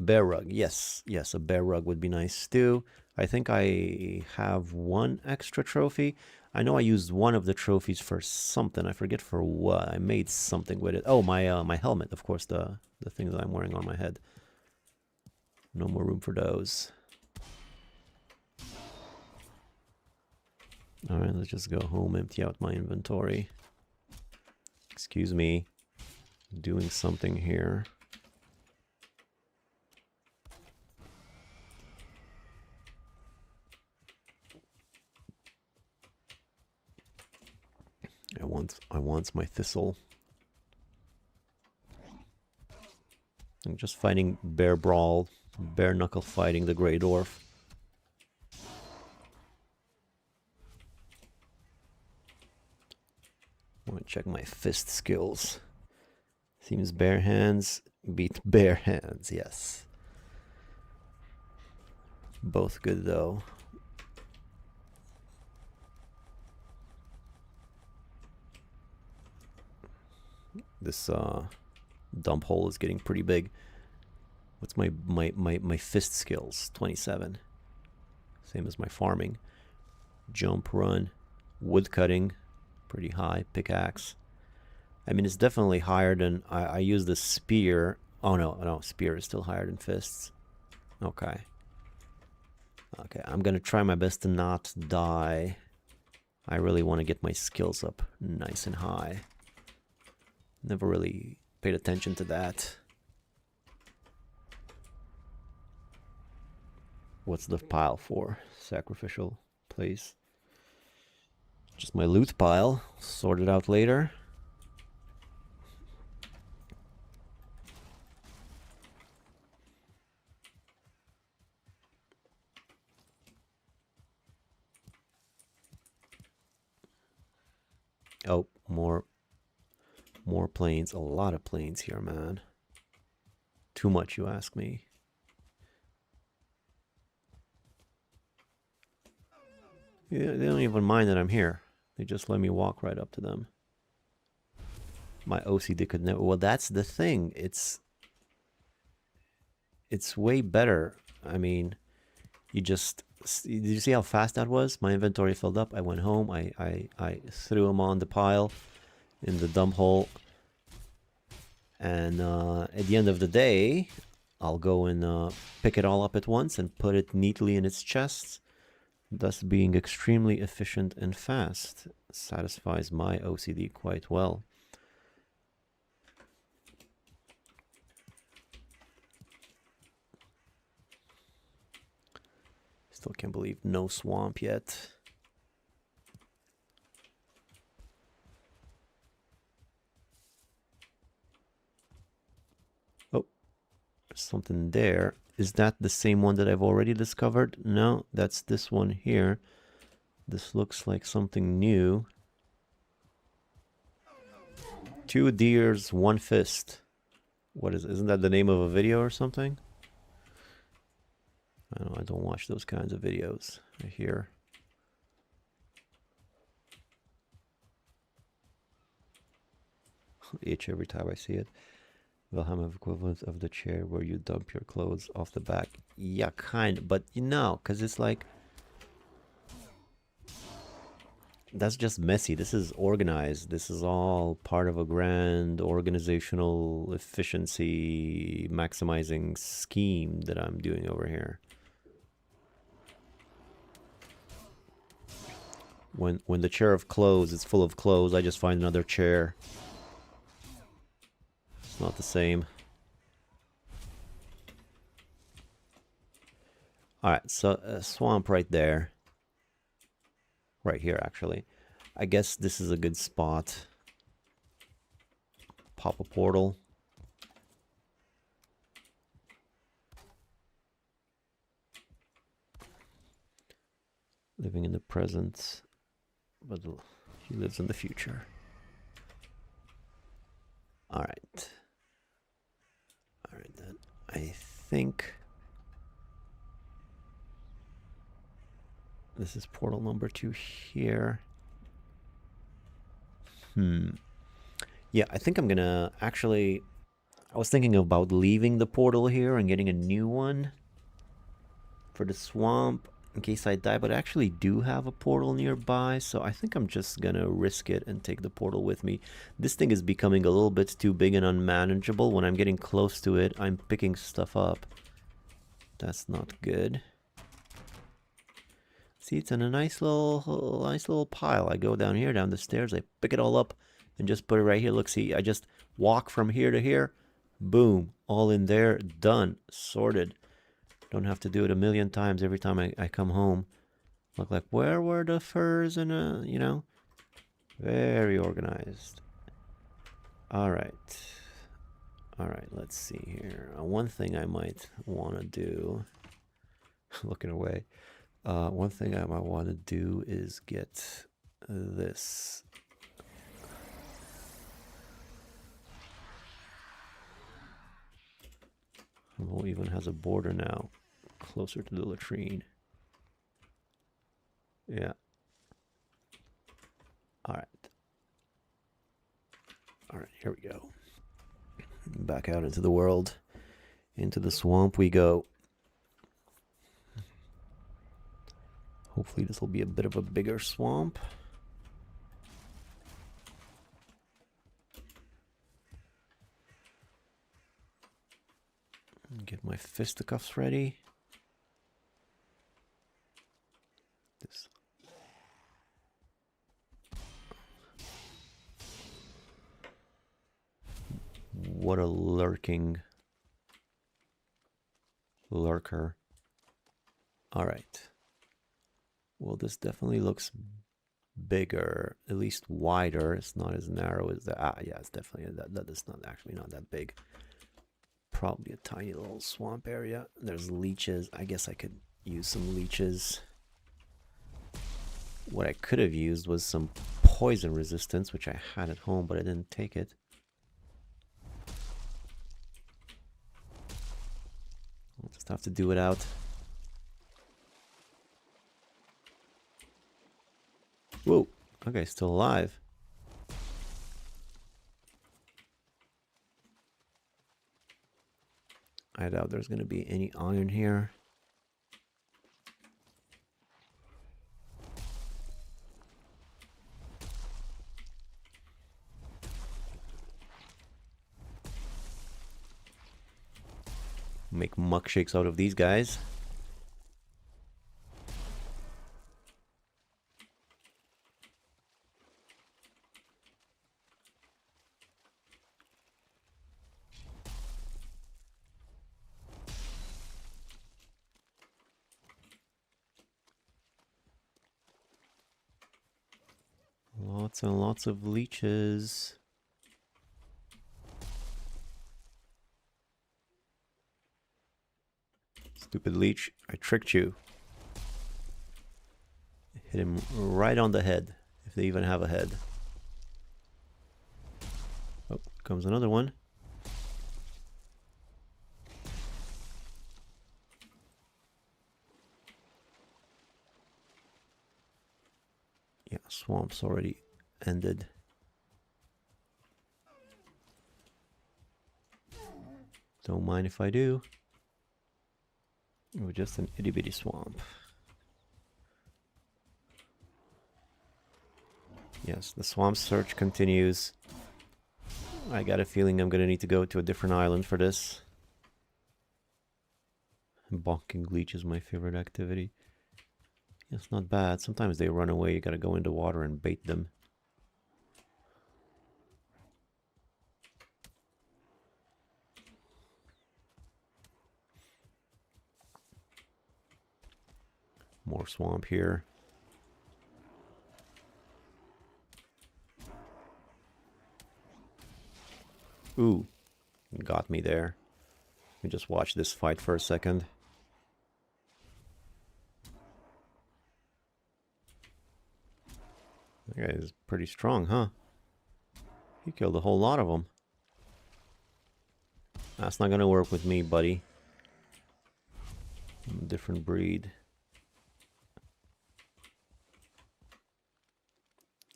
Bear rug, yes, yes, a bear rug would be nice too. I think I have 1 extra trophy. I know I used one of the trophies for something. I forget for what. I made something with it. Oh, my helmet, of course, the thing that I'm wearing on my head. No more room for those. Alright, let's just go home, empty out my inventory. Excuse me. Doing something here. I want my thistle. I'm just fighting bear brawl, bare knuckle fighting the Grey Dwarf. I want to check my fist skills. Seems bare hands beat bare hands, yes. Both good though. This dump hole is getting pretty big. What's my fist skills? 27. Same as my farming. Jump, run, wood cutting, pretty high. Pickaxe. I mean, it's definitely higher than I use the spear. Oh no, spear is still higher than fists. Okay. Okay, I'm gonna try my best to not die. I really want to get my skills up nice and high. Never really paid attention to that. What's the pile for? Sacrificial place. Just my loot pile. Sort it out later. Oh, more planes. A lot of planes here, man. Too much, you ask me. Yeah, they don't even mind that I'm here. They just let me walk right up to them. My OCD could never... Well, that's the thing. It's way better. I mean, you just... Did you see how fast that was? My inventory filled up. I went home. I threw them on the pile in the dump hole. And at the end of the day, I'll go and pick it all up at once and put it neatly in its chest, thus being extremely efficient and fast. Satisfies my OCD quite well. Still can't believe no swamp yet. Oh, there's something there. Is that the same one that I've already discovered? No, that's this one here. This looks like something new. 2 deers, 1 fist. What is? Isn't that the name of a video or something? I don't watch those kinds of videos. I hear. Itch every time I see it. Valheim equivalent of the chair where you dump your clothes off the back. Yeah, kind of, but you know, because it's like... That's just messy. This is organized. This is all part of a grand organizational efficiency maximizing scheme that I'm doing over here. When the chair of clothes is full of clothes, I just find another chair. It's not the same. Alright, so a swamp right there. Right here, actually. I guess this is a good spot. Pop a portal. Living in the present, but he lives in the future. All right. All right, then. I think this is portal number 2 here. Yeah, I think I'm gonna actually... I was thinking about leaving the portal here and getting a new one for the swamp in case I die, but I actually do have a portal nearby, so I think I'm just gonna risk it and take the portal with me. This thing is becoming a little bit too big and unmanageable. When I'm getting close to it, I'm picking stuff up. That's not good. See, it's in a nice little pile. I go down here, down the stairs, I pick it all up and just put it right here. Look, see, I just walk from here to here. Boom, all in there, done, sorted. Don't have to do it a million times every time I come home. Look like, where were the furs and, you know? Very organized. All right. All right, let's see here. One thing I might want to do, looking away, one thing I might want to do is get this. Oh, even has a border now, closer to the latrine. Yeah. All right. All right, here we go. Back out into the world. Into the swamp we go. Hopefully this will be a bit of a bigger swamp. Get my fisticuffs ready. This. What a lurking lurker. All right. Well, this definitely looks bigger, at least wider. It's not as narrow as that. Ah, yeah, it's definitely that is not actually not that big. Probably a tiny little swamp area. There's leeches. I guess I could use some leeches. What I could have used was some poison resistance, which I had at home, but I didn't take it. I'll just have to do it out. Whoa, okay, still alive. I doubt there's going to be any iron here. Make muck shakes out of these guys. Lots and lots of leeches. Stupid leech, I tricked you. Hit him right on the head, if they even have a head. Oh, comes another one. Yeah, swamp's already ended. Don't mind if I do. It was just an itty bitty swamp. Yes, the swamp search continues. I got a feeling I'm gonna need to go to a different island for this. Bonking leech is my favorite activity. It's not bad. Sometimes they run away. You gotta go into water and bait them. More swamp here. Ooh, got me there. Let me just watch this fight for a second. That guy is pretty strong, huh? He killed a whole lot of them. That's not gonna work with me, buddy. I'm a different breed.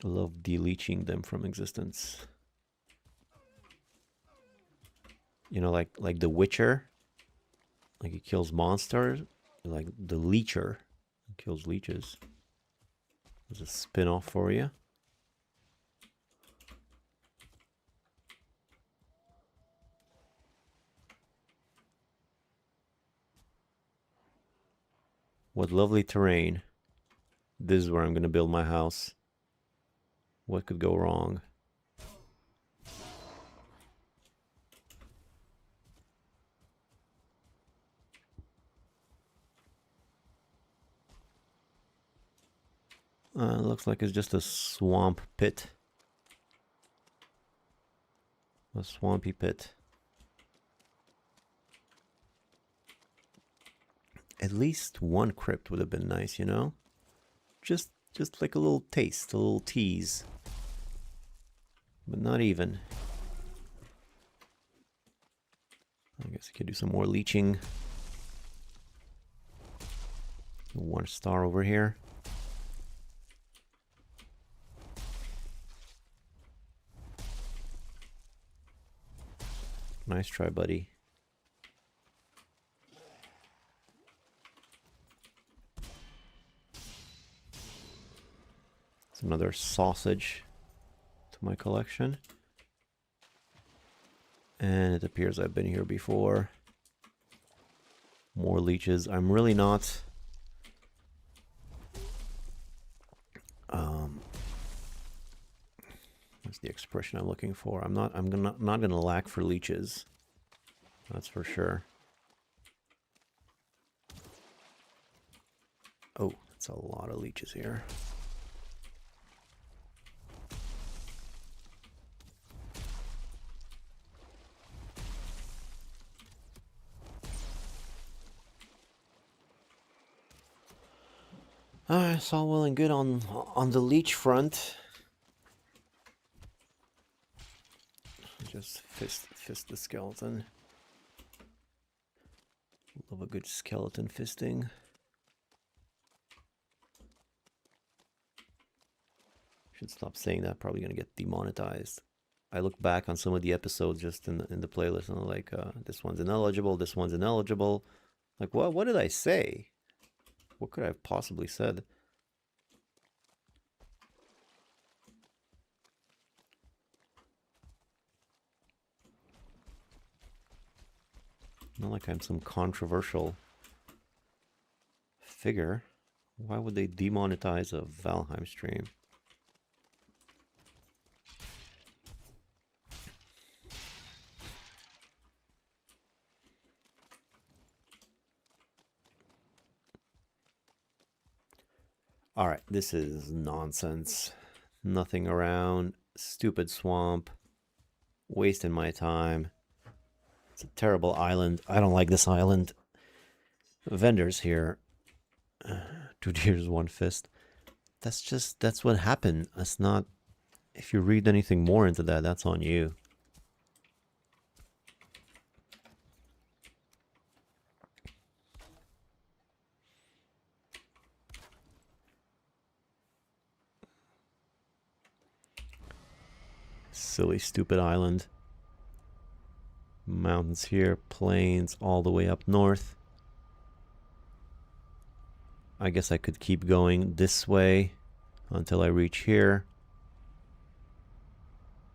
I love deleaching them from existence. You know, like the Witcher, like he kills monsters. Like the Leecher kills leeches. There's a spin-off for you. What lovely terrain. This is where I'm going to build my house. What could go wrong? Looks like it's just a swamp pit. A swampy pit. At least one crypt would have been nice, you know? Just like a little taste, a little tease. But not even. I guess I could do some more leeching. 1 star over here. Nice try, buddy. It's another sausage to my collection. And it appears I've been here before. More leeches. I'm really not... That's the expression I'm looking for. I'm not gonna lack for leeches. That's for sure. Oh, that's a lot of leeches here. Alright, it's all well and good on the leech front. Just fist the skeleton. Love a good skeleton fisting. Should stop saying that. Probably gonna get demonetized. I look back on some of the episodes just in the playlist and I'm like, this one's ineligible. This one's ineligible. Like, what did I say? What could I have possibly said? Not like I'm some controversial figure. Why would they demonetize a Valheim stream? Alright, this is nonsense. Nothing around. Stupid swamp. Wasting my time. It's a terrible island. I don't like this island. Vendors here. 2 deers, 1 fist. That's what happened. That's not... If you read anything more into that, that's on you. Silly, stupid island. Mountains here, plains all the way up north. I guess I could keep going this way until I reach here.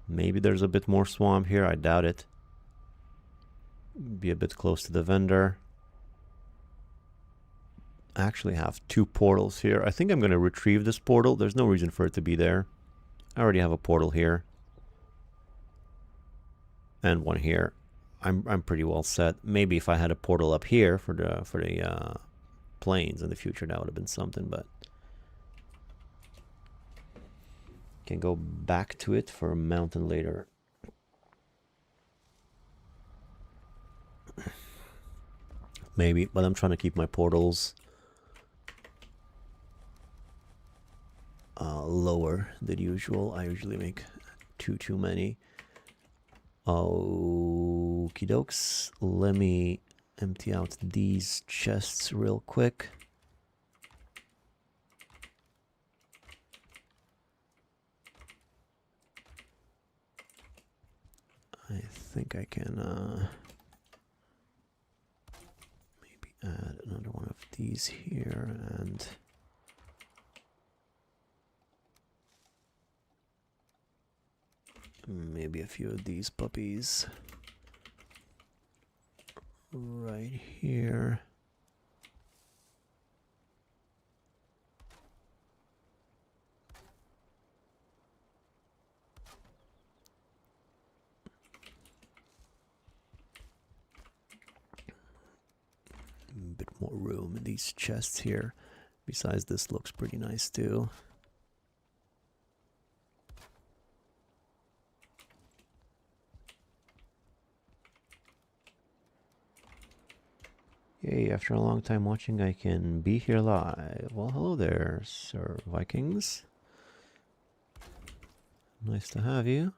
Maybe there's a bit more swamp here. I doubt it. Be a bit close to the vendor. I actually have 2 portals here. I think I'm going to retrieve this portal. There's no reason for it to be there. I already have a portal here. And 1 here. I'm pretty well set. Maybe if I had a portal up here for the plains in the future, that would have been something, but can go back to it for a mountain later. Maybe, but I'm trying to keep my portals lower than usual. I usually make too many. Okie dokes. Let me empty out these chests real quick. I think I can maybe add another one of these here and maybe a few of these puppies right here. A bit more room in these chests here. Besides, this looks pretty nice too. Yay, after a long time watching, I can be here live. Well, hello there, Sir Vikings. Nice to have you.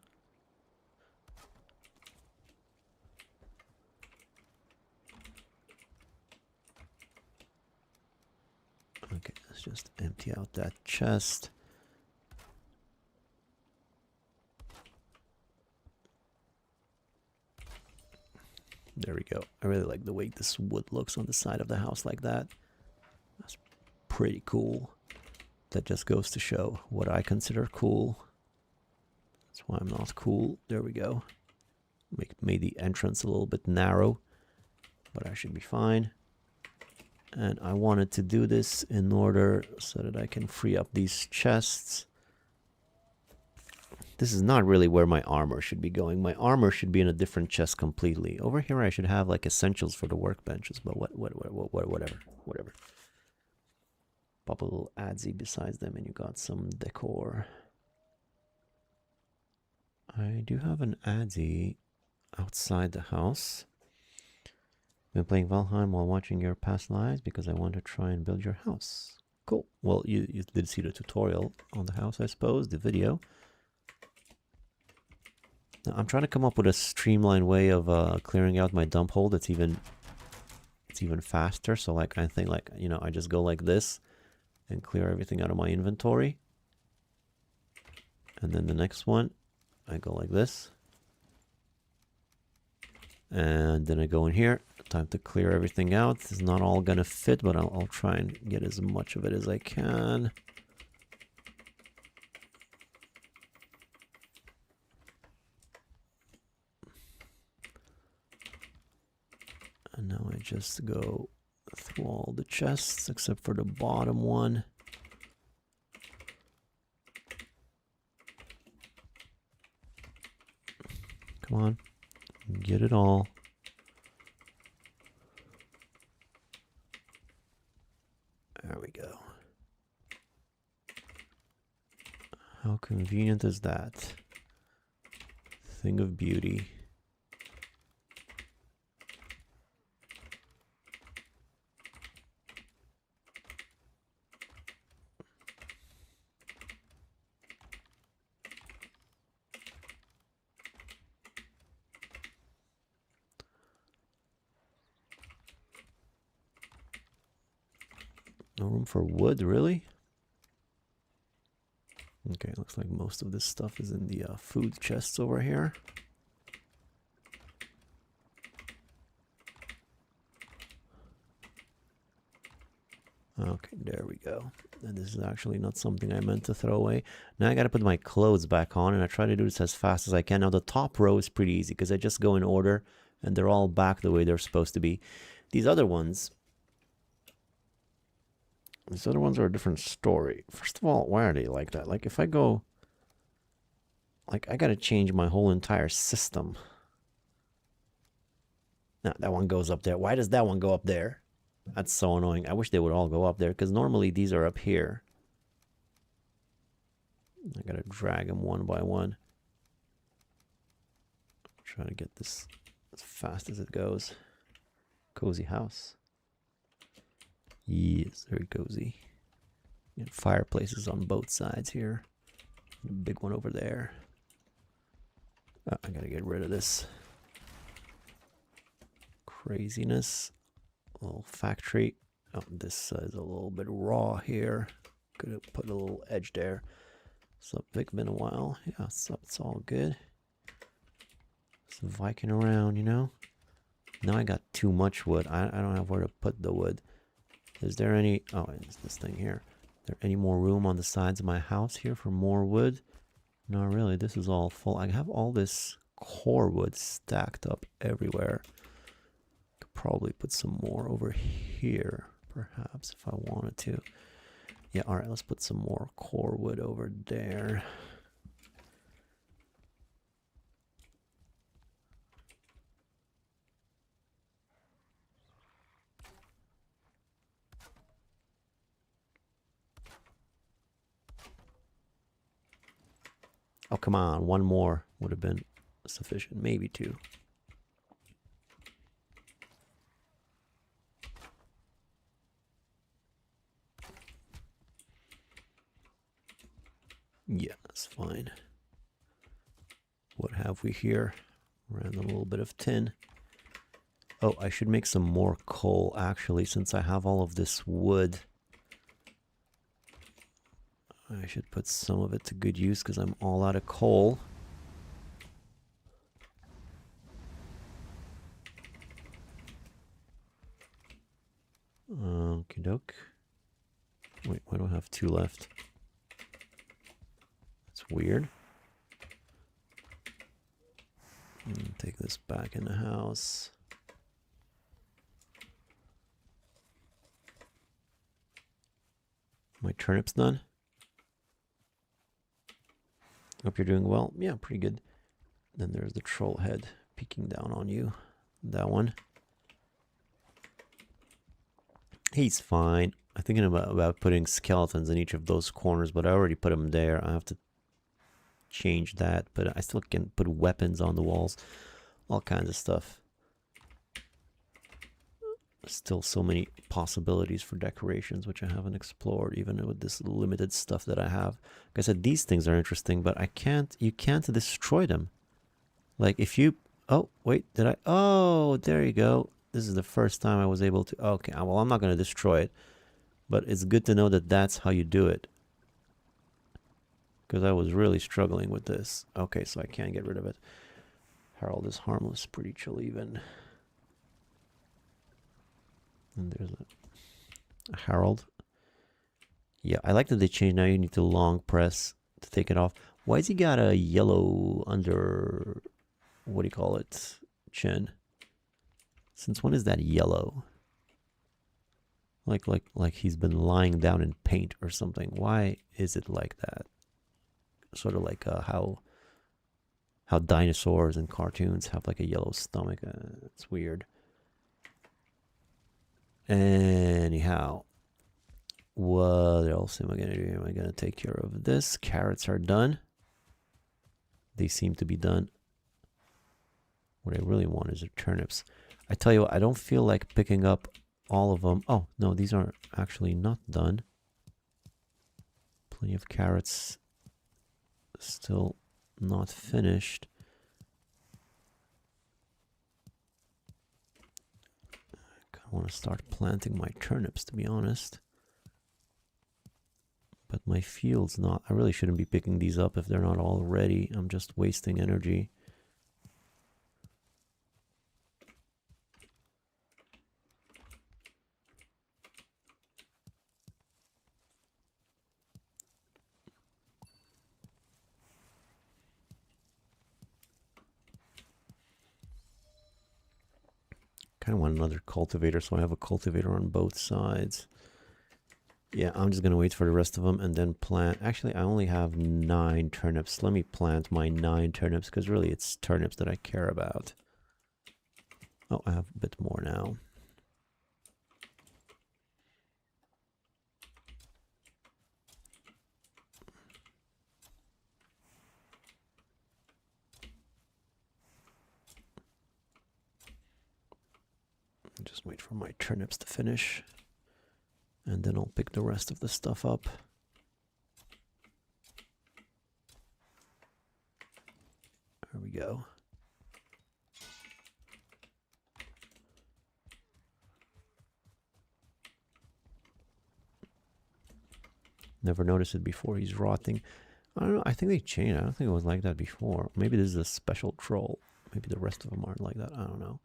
Okay, let's just empty out that chest. There we go. I really like the way this wood looks on the side of the house like that. That's pretty cool. That just goes to show what I consider cool. That's why I'm not cool. There we go. Made the entrance a little bit narrow, but I should be fine. And I wanted to do this in order so that I can free up these chests. This is not really where my armor should be going. My armor should be in a different chest completely. Over here I should have like essentials for the workbenches, but whatever. Pop a little adzy besides them and you got some decor. I do have an adzy outside the house. Been playing Valheim while watching your past lives because I want to try and build your house. Cool. Well, you did see the tutorial on the house, I suppose, the video. Now, I'm trying to come up with a streamlined way of clearing out my dump hole that's even faster. So like I think like, you know, I just go like this and clear everything out of my inventory. And then the next one, I go like this. And then I go in here. Time to clear everything out. It's not all gonna fit, but I'll try and get as much of it as I can. And now I just go through all the chests except for the bottom one. Come on, get it all. There we go. How convenient is that? Thing of beauty. No room for wood, really? Okay, looks like most of this stuff is in the food chests over here. Okay, there we go. And this is actually not something I meant to throw away. Now I gotta put my clothes back on, and I try to do this as fast as I can. Now the top row is pretty easy because I just go in order and they're all back the way they're supposed to be. These other ones are a different story. First of all, why are they like that? Like if I go, like I gotta change my whole entire system. Now that one goes up there. Why does that one go up there? That's so annoying. I wish they would all go up there because normally these are up here. I gotta drag them one by one. Trying to get this as fast as it goes. Cozy house. Yes, very cozy. You know, fireplaces on both sides here. A big one over there. Oh, I gotta get rid of this craziness. A little factory. Oh, this is a little bit raw here. Could have put a little edge there. What's up, Vic? Been a while. Yeah, what's up? It's all good. Some Viking around, you know. Now I got too much wood. I don't have where to put the wood. Is there any... Oh, it's this thing here. Is there any more room on the sides of my house here for more wood? No, really. This is all full. I have all this core wood stacked up everywhere. Could probably put some more over here, perhaps, if I wanted to. Yeah, all right. Let's put some more core wood over there. Oh, come on. One more would have been sufficient. Maybe two. Yeah, that's fine. What have we here? Random little bit of tin. Oh, I should make some more coal, actually, since I have all of this wood. I should put some of it to good use because I'm all out of coal. Okie doke. Wait, why do I have two left? That's weird. Take this back in the house. My turnip's done. Hope you're doing well. Yeah, pretty good. Then there's the troll head peeking down on you. That one. He's fine. I'm thinking about putting skeletons in each of those corners, but I already put them there. I have to change that, but I still can put weapons on the walls, all kinds of stuff. Still so many possibilities for decorations which I haven't explored, even with this limited stuff that I have. Like I said, these things are interesting, but you can't destroy them. Like if you, oh wait, did I? Oh, there you go. This is the first time I was able to. Okay, well, I'm not going to destroy it, but it's good to know that that's how you do it, because I was really struggling with this. Okay, so I can't get rid of it. Herald is harmless, pretty chill even. And there's a Herald. Yeah, I like that they changed. Now you need to long press to take it off. Why has he got a yellow under, what do you call it, chin? Since when is that yellow? Like he's been lying down in paint or something. Why is it like that? Sort of like how dinosaurs in cartoons have like a yellow stomach. It's weird. Anyhow, what else am I gonna do? Am I gonna take care of this? Carrots are done. They seem to be done. What I really want is the turnips. I tell you what, I don't feel like picking up all of them. Oh, no, these are actually not done. Plenty of carrots still not finished. I want to start planting my turnips, to be honest. But my field's not. I really shouldn't be picking these up if they're not all ready. I'm just wasting energy. Kind of want another cultivator, so I have a cultivator on both sides. Yeah, I'm just going to wait for the rest of them and then plant. Actually, I only have 9 turnips. Let me plant my 9 turnips, because really it's turnips that I care about. Oh, I have a bit more now. Just wait for my turnips to finish, and then I'll pick the rest of the stuff up. There we go. Never noticed it before. He's rotting. I don't know. I think they changed. I don't think it was like that before. Maybe this is a special troll. Maybe the rest of them aren't like that. I don't know.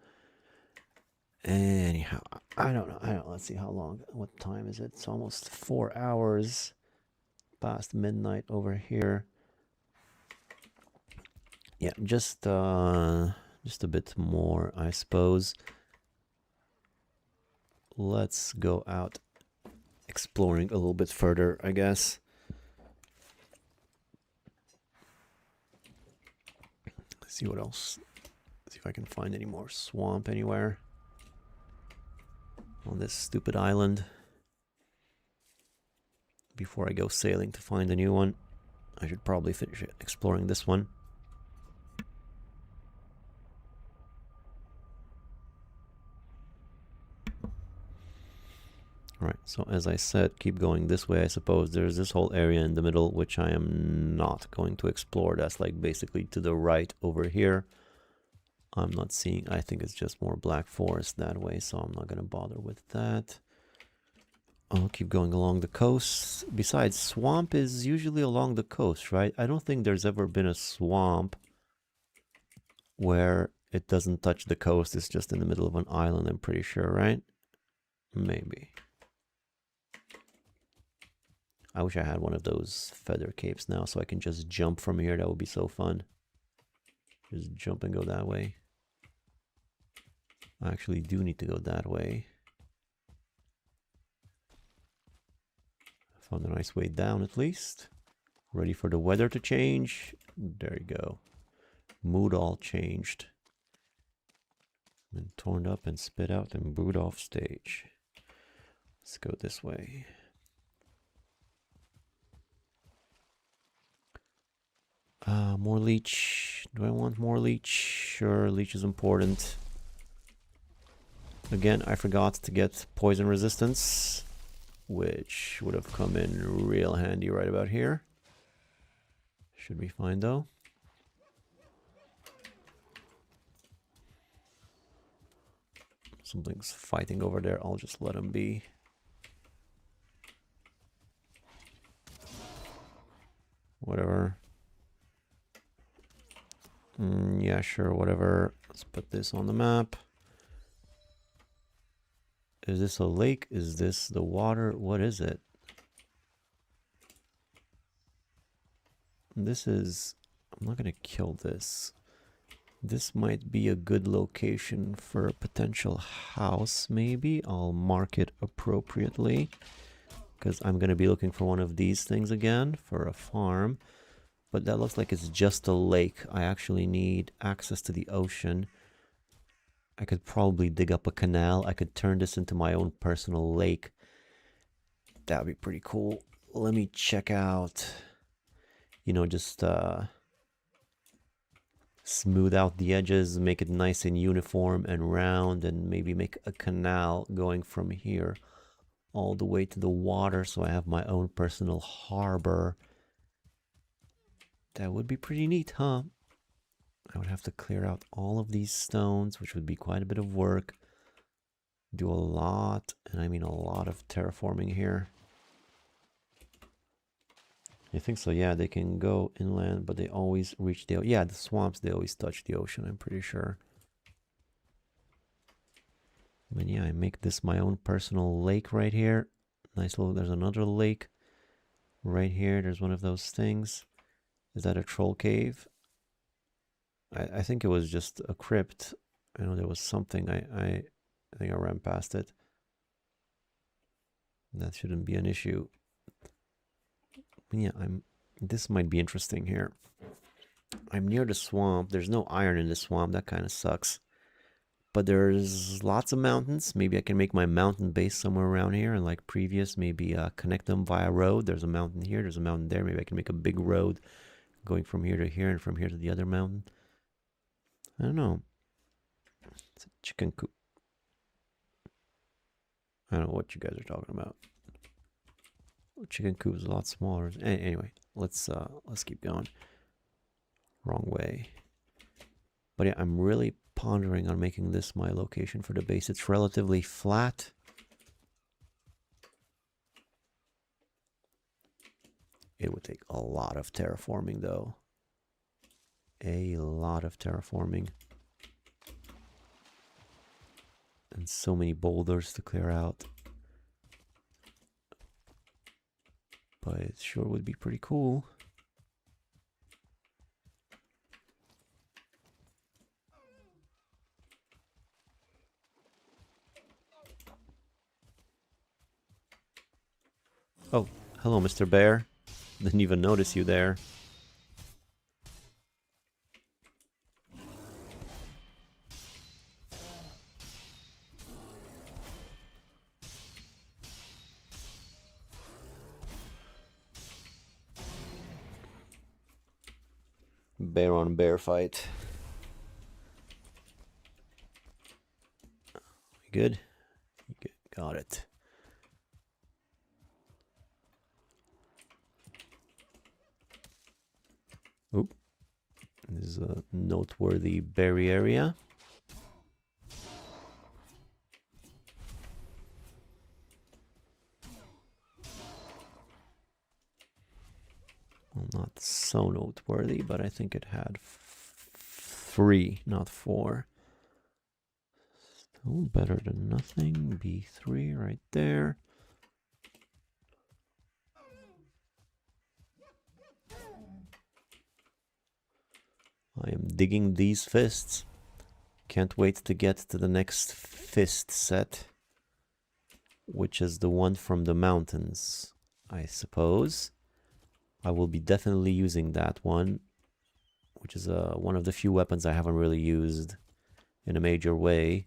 Anyhow, I don't know. Let's see how long. What time is it? It's almost 4 hours past midnight over here. Yeah, just a bit more, I suppose. Let's go out exploring a little bit further, I guess. Let's see what else. See if I can find any more swamp anywhere on this stupid island before I go sailing to find a new one. I should probably finish exploring this one. Alright, so as I said, keep going this way. I suppose there's this whole area in the middle which I am not going to explore. That's like basically to the right over here. I'm not seeing, I think it's just more black forest that way, so I'm not going to bother with that. I'll keep going along the coast. Besides, swamp is usually along the coast, right? I don't think there's ever been a swamp where it doesn't touch the coast. It's just in the middle of an island, I'm pretty sure, right? Maybe. I wish I had one of those feather capes now so I can just jump from here. That would be so fun. Just jump and go that way. I actually do need to go that way. Found a nice way down at least. Ready for the weather to change. There you go. Mood all changed. Been torn up and spit out and booed off stage. Let's go this way. More leech. Do I want more leech? Sure, leech is important. Again, I forgot to get poison resistance, which would have come in real handy right about here. Should be fine though. Something's fighting over there. I'll just let him be. Whatever. Yeah, sure, whatever. Let's put this on the map. Is this a lake? Is this the water? What is it? This is... I'm not gonna kill this. This might be a good location for a potential house, maybe. I'll mark it appropriately, because I'm gonna be looking for one of these things again for a farm. But that looks like it's just a lake. I actually need access to the ocean. I could probably dig up a canal. I could turn this into my own personal lake. That would be pretty cool. Let me check out, you know, just smooth out the edges, make it nice and uniform and round, and maybe make a canal going from here all the way to the water, so I have my own personal harbor. That would be pretty neat, huh? I would have to clear out all of these stones, which would be quite a bit of work. Do a lot, and I mean a lot of terraforming here. I think so, yeah, they can go inland, but they always reach the... Yeah, the swamps, they always touch the ocean, I'm pretty sure. But yeah, I make this my own personal lake right here. Nice little... There's another lake right here. There's one of those things. Is that a troll cave? I think it was just a crypt. I know there was something. I think I ran past it. That shouldn't be an issue. But yeah, this might be interesting here. I'm near the swamp. There's no iron in the swamp. That kind of sucks. But there's lots of mountains. Maybe I can make my mountain base somewhere around here. And like previous, maybe connect them via road. There's a mountain here. There's a mountain there. Maybe I can make a big road going from here to here and from here to the other mountain. I don't know. It's a chicken coop. I don't know what you guys are talking about. Chicken coop is a lot smaller. Anyway, let's keep going. Wrong way. But yeah, I'm really pondering on making this my location for the base. It's relatively flat. It would take a lot of terraforming though. A lot of terraforming. And so many boulders to clear out. But it sure would be pretty cool. Oh, hello, Mr. Bear. Didn't even notice you there. Bear on bear fight. Good? Good. Got it. Oop. This is a noteworthy berry area. Well, not so noteworthy, but I think it had 3, not 4. Still better than nothing. B3 right there. I am digging these fists. Can't wait to get to the next fist set, which is the one from the mountains, I suppose. I will be definitely using that one, which is one of the few weapons I haven't really used in a major way.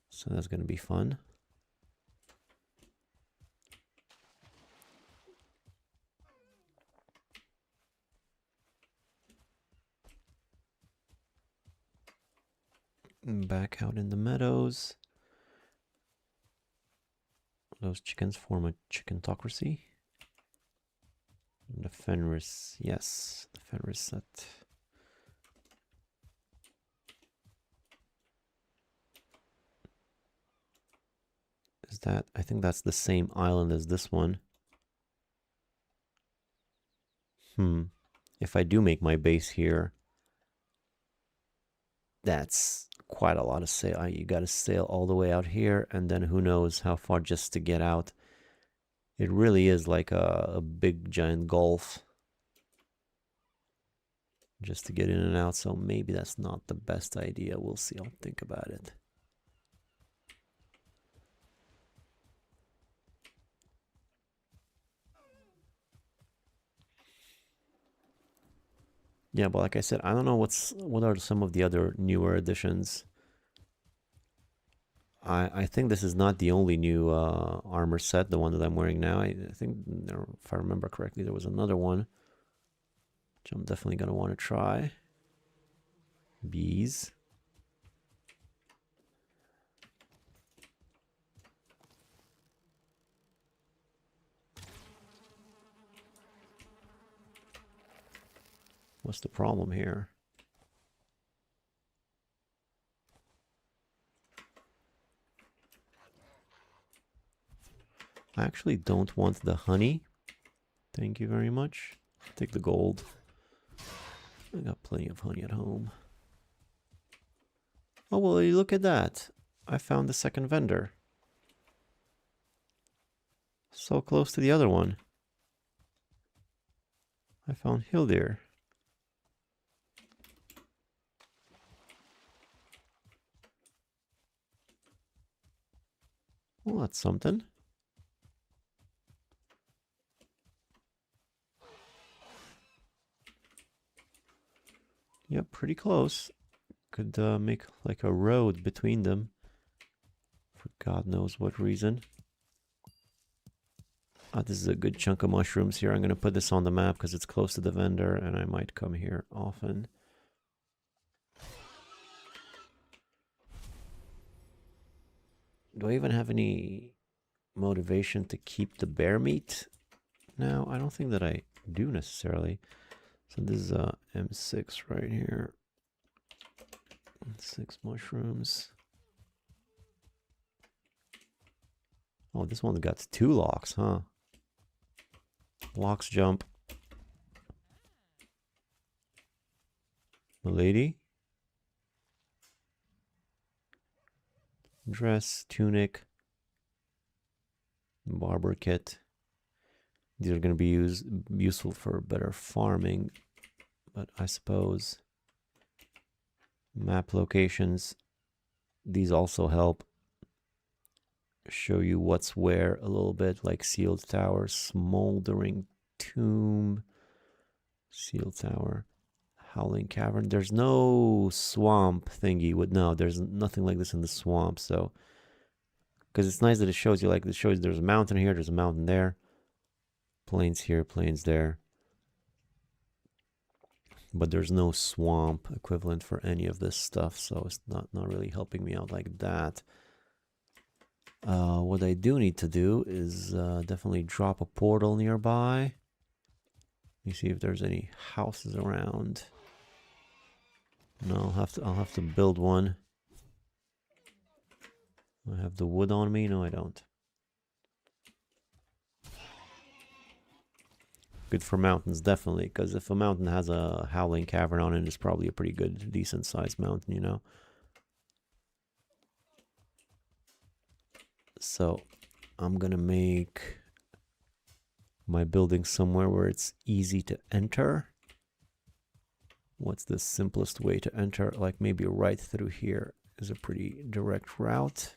So that's going to be fun. Back out in the meadows. Those chickens form a chickentocracy. The Fenris, yes, the Fenris set. Is that, I think that's the same island as this one. If I do make my base here, that's quite a lot of sail. You got to sail all the way out here, and then who knows how far just to get out. It really is like a big giant gulf just to get in and out, so maybe that's not the best idea. We'll see. I'll think about it. Yeah, but like I said, I don't know what are some of the other newer additions. I think this is not the only new armor set, the one that I'm wearing now. I think, if I remember correctly, there was another one, which I'm definitely going to want to try. Bees. What's the problem here? I actually don't want the honey. Thank you very much. Take the gold. I got plenty of honey at home. Oh, well, look at that. I found the second vendor. So close to the other one. I found Hildir. Well, that's something. Yep, pretty close. Could make like a road between them. For God knows what reason. Oh, this is a good chunk of mushrooms here. I'm going to put this on the map because it's close to the vendor and I might come here often. Do I even have any motivation to keep the bear meat? No, I don't think that I do necessarily. So this is M6 right here. 6 mushrooms. Oh, this one's got 2 locks, huh? Locks jump. Milady. Dress, tunic, barber kit. These are going to be useful for better farming, but I suppose map locations, these also help show you what's where a little bit, like sealed tower, smoldering tomb, sealed tower, howling cavern. There's no swamp thingy there's nothing like this in the swamp. So because it's nice that it shows you, like, it shows there's a mountain here, there's a mountain there, plains here, plains there, but there's no swamp equivalent for any of this stuff, so it's not really helping me out like that. What I do need to do is definitely drop a portal nearby. Let me see if there's any houses around. No, I'll have to build one. I have the wood on me? No, I don't. Good for mountains, definitely, because if a mountain has a howling cavern on it, it's probably a pretty good, decent-sized mountain, you know? So, I'm gonna make my building somewhere where it's easy to enter. What's the simplest way to enter? Like, maybe right through here is a pretty direct route.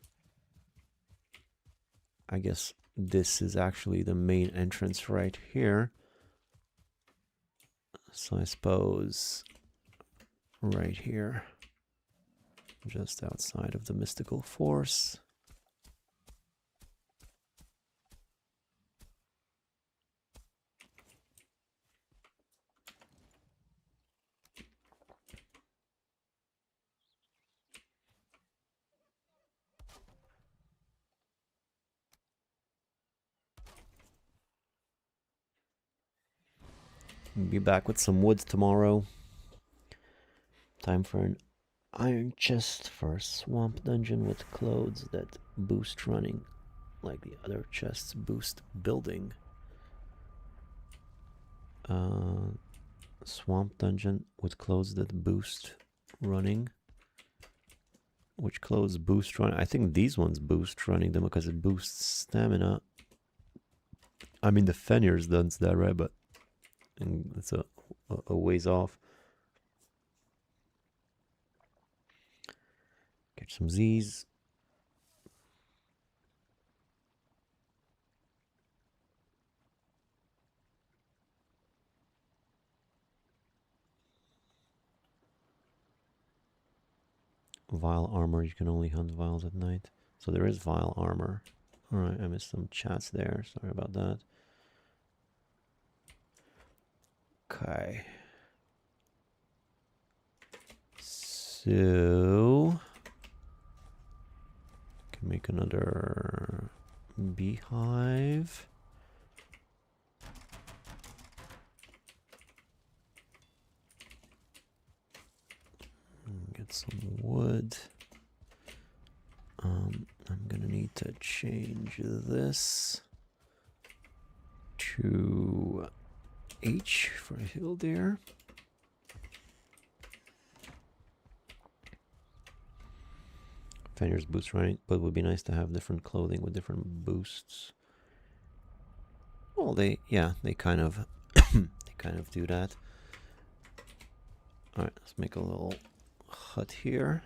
I guess this is actually the main entrance right here. So I suppose right here, just outside of the mystical force. Be back with some wood tomorrow. Time for an iron chest for a swamp dungeon with clothes that boost running, like the other chests boost building. Swamp dungeon with clothes that boost running. Which clothes boost running? I think these ones boost running them because it boosts stamina. I mean, the Fenrir's does that, right? But it's a ways off. Get some Z's. Vile armor, you can only hunt vials at night. So there is vile armor. Alright, I missed some chats there. Sorry about that. Okay. So can make another beehive. Get some wood. I'm gonna need to change this to H for hill there. Fenrir's boost running, but it would be nice to have different clothing with different boosts. Well, they kind of they kind of do that. All right, let's make a little hut here.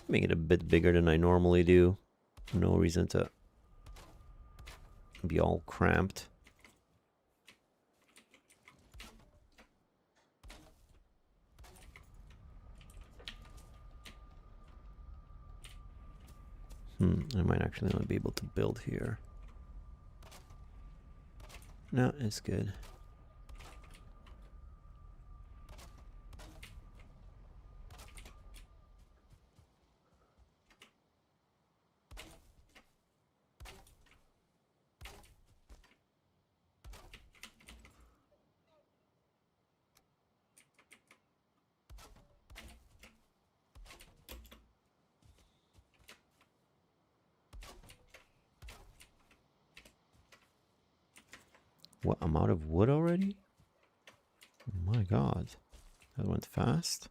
Make it a bit bigger than I normally do. No reason to be all cramped. I might actually not be able to build here. No, it's good. What, I'm out of wood already? Oh my god. That went fast.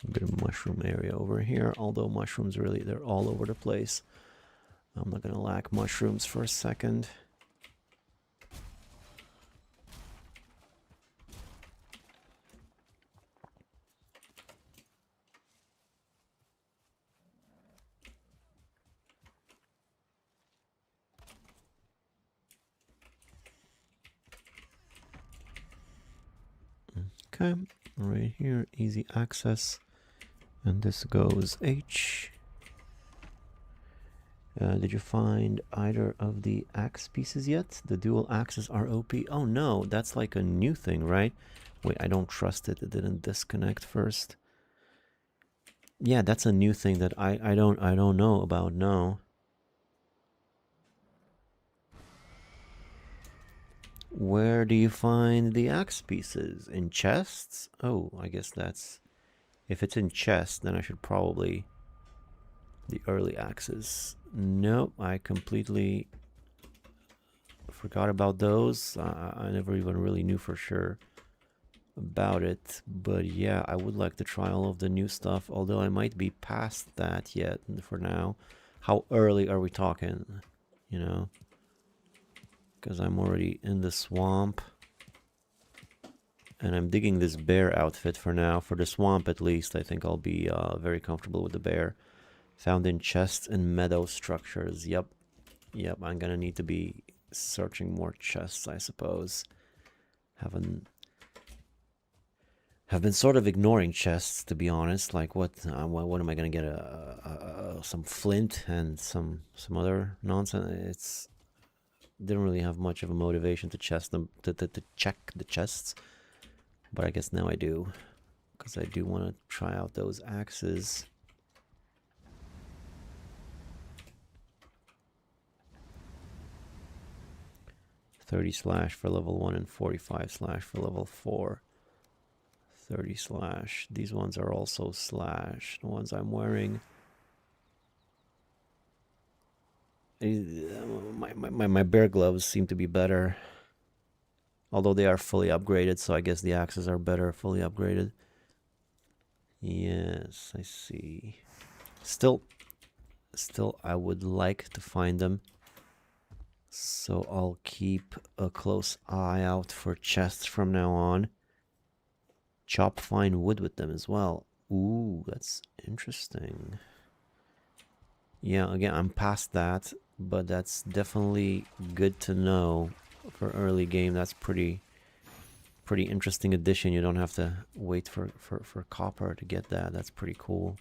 A bit of mushroom area over here, although mushrooms really, they're all over the place. I'm not gonna lack mushrooms for a second. Okay, right here, easy access. And this goes H. Did you find either of the axe pieces yet? The dual axes are OP. Oh no, that's like a new thing, right? Wait, I don't trust it. It didn't disconnect first. Yeah, that's a new thing that I don't know about. No. Where do you find the axe pieces? In chests? Oh, I guess that's... If it's in chests, then I should probably... The early axes. Nope, I completely forgot about those. I never even really knew for sure about it. But yeah, I would like to try all of the new stuff, although I might be past that yet for now. How early are we talking? You know? because I'm already in the swamp. And I'm digging this bear outfit for now. For the swamp, at least, I think I'll be very comfortable with the bear. Found in chests and meadow structures. Yep. Yep, I'm gonna need to be searching more chests, I suppose. Have been sort of ignoring chests, to be honest. Like, what am I gonna get? Some flint and some other nonsense. It's didn't really have much of a motivation to check the chests. But I guess now I do, because I do want to try out those axes. $30 for level 1 and 45 for level 4. 30 /. These ones are also /. The ones I'm wearing. My bear gloves seem to be better. Although they are fully upgraded, so I guess the axes are better fully upgraded. Yes, I see. Still, I would like to find them. So I'll keep a close eye out for chests from now on. Chop fine wood with them as well. Ooh, that's interesting. Yeah, again, I'm past that, but that's definitely good to know for early game. That's pretty interesting addition. You don't have to wait for copper to get that. That's pretty cool.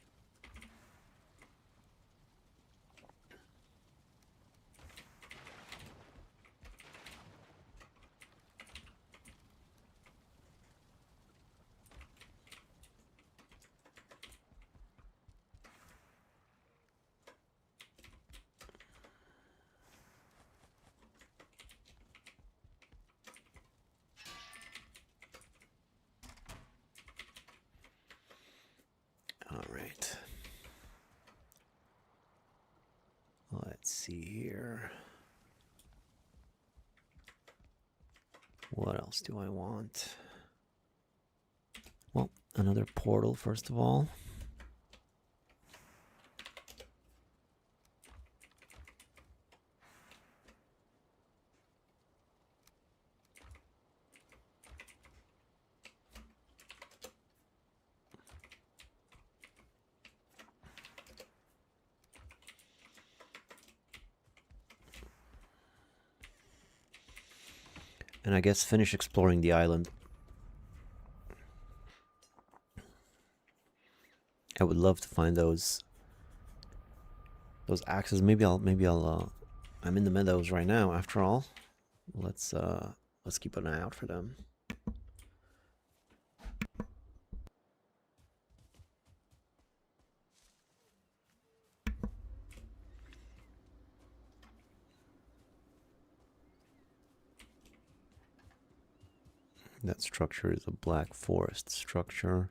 Alright. Let's see here. What else do I want? Well, another portal, first of all. And I guess finish exploring the island. I would love to find those axes. Maybe I'll I'm in the meadows right now after all. Let's keep an eye out for them. That structure is a black forest structure.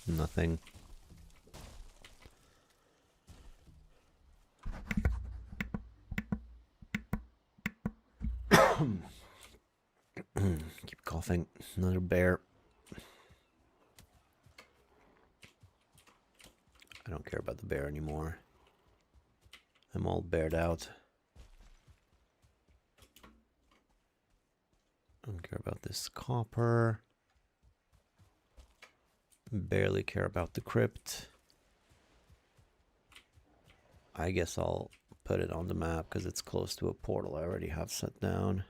Nothing. Keep coughing. Another bear. I don't care about the bear anymore. I'm all bared out. I don't care about this copper. Barely care about the crypt. I guess I'll put it on the map because it's close to a portal I already have set down.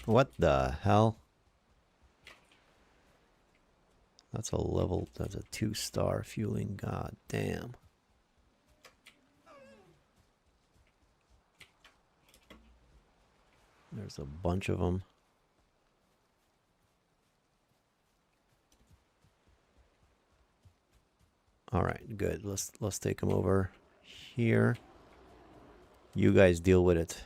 What the hell? That's a level, that's a 2-star fueling, god damn. There's a bunch of them. All right, good. Let's take them over here. You guys deal with it.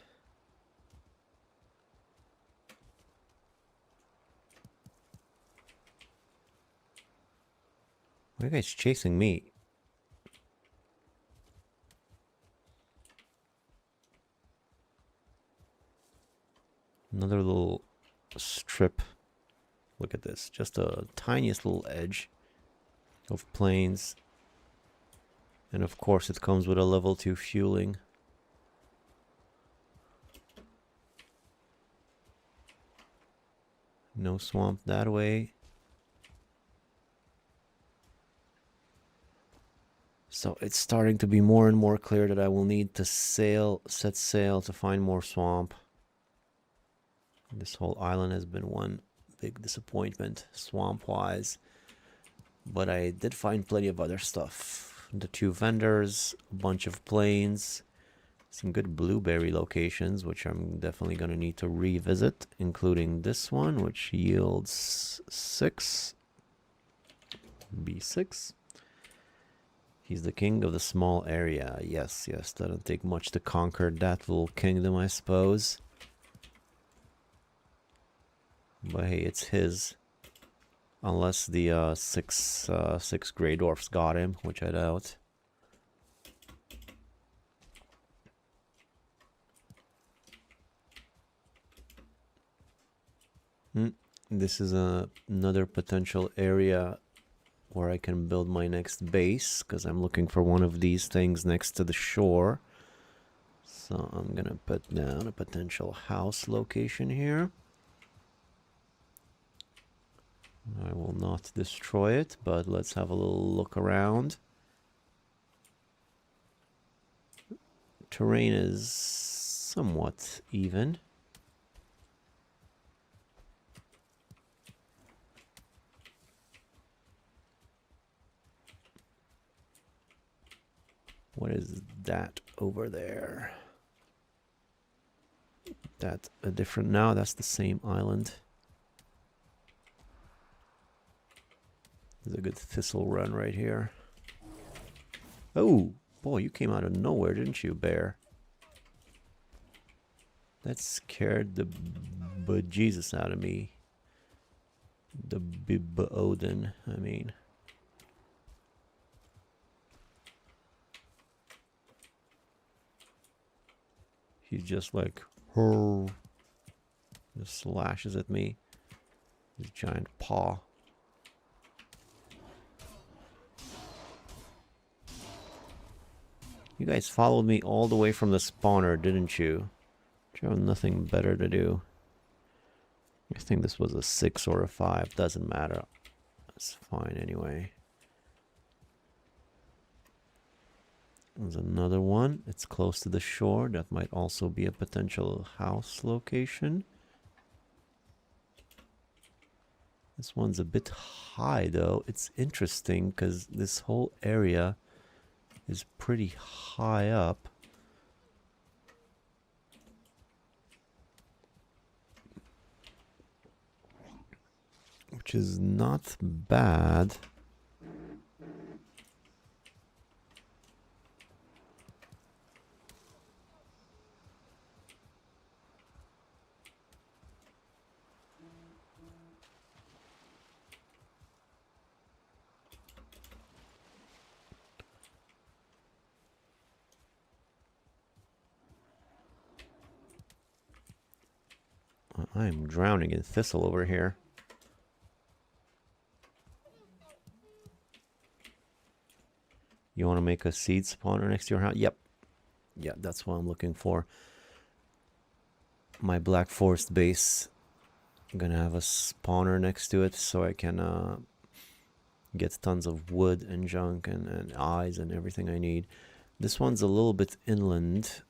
Why are you guys chasing me? Another little strip. Look at this. Just a tiniest little edge of plains. And of course it comes with a level 2 fueling. No swamp that way. So it's starting to be more and more clear that I will need to set sail to find more swamp. This whole island has been one big disappointment, swamp-wise. But I did find plenty of other stuff. The 2 vendors, a bunch of plains, some good blueberry locations, which I'm definitely going to need to revisit, including this one, which yields 6. B6. He's the king of the small area. Yes, yes, doesn't take much to conquer that little kingdom, I suppose. But hey, it's his. Unless the 6 Grey Dwarfs got him, which I doubt. This is another potential area where I can build my next base, because I'm looking for one of these things next to the shore. So I'm gonna put down a potential house location here. I will not destroy it, but let's have a little look around. Terrain is somewhat even. What is that over there? That's a different, now that's the same island. There's a good thistle run right here. Oh, boy, you came out of nowhere, didn't you, bear? That scared the bejesus out of me. The Odin, I mean. He's just like, oh, just slashes at me. His giant paw. You guys followed me all the way from the spawner, didn't you? You have nothing better to do. I think this was a 6 or a 5. Doesn't matter. That's fine anyway. There's another one. It's close to the shore. That might also be a potential house location. This one's a bit high though. It's interesting because this whole area is pretty high up. Which is not bad. I'm drowning in thistle over here. You want to make a seed spawner next to your house? Yep. Yeah, that's what I'm looking for. My Black Forest base. I'm gonna have a spawner next to it so I can get tons of wood and junk and eyes and everything I need. This one's a little bit inland,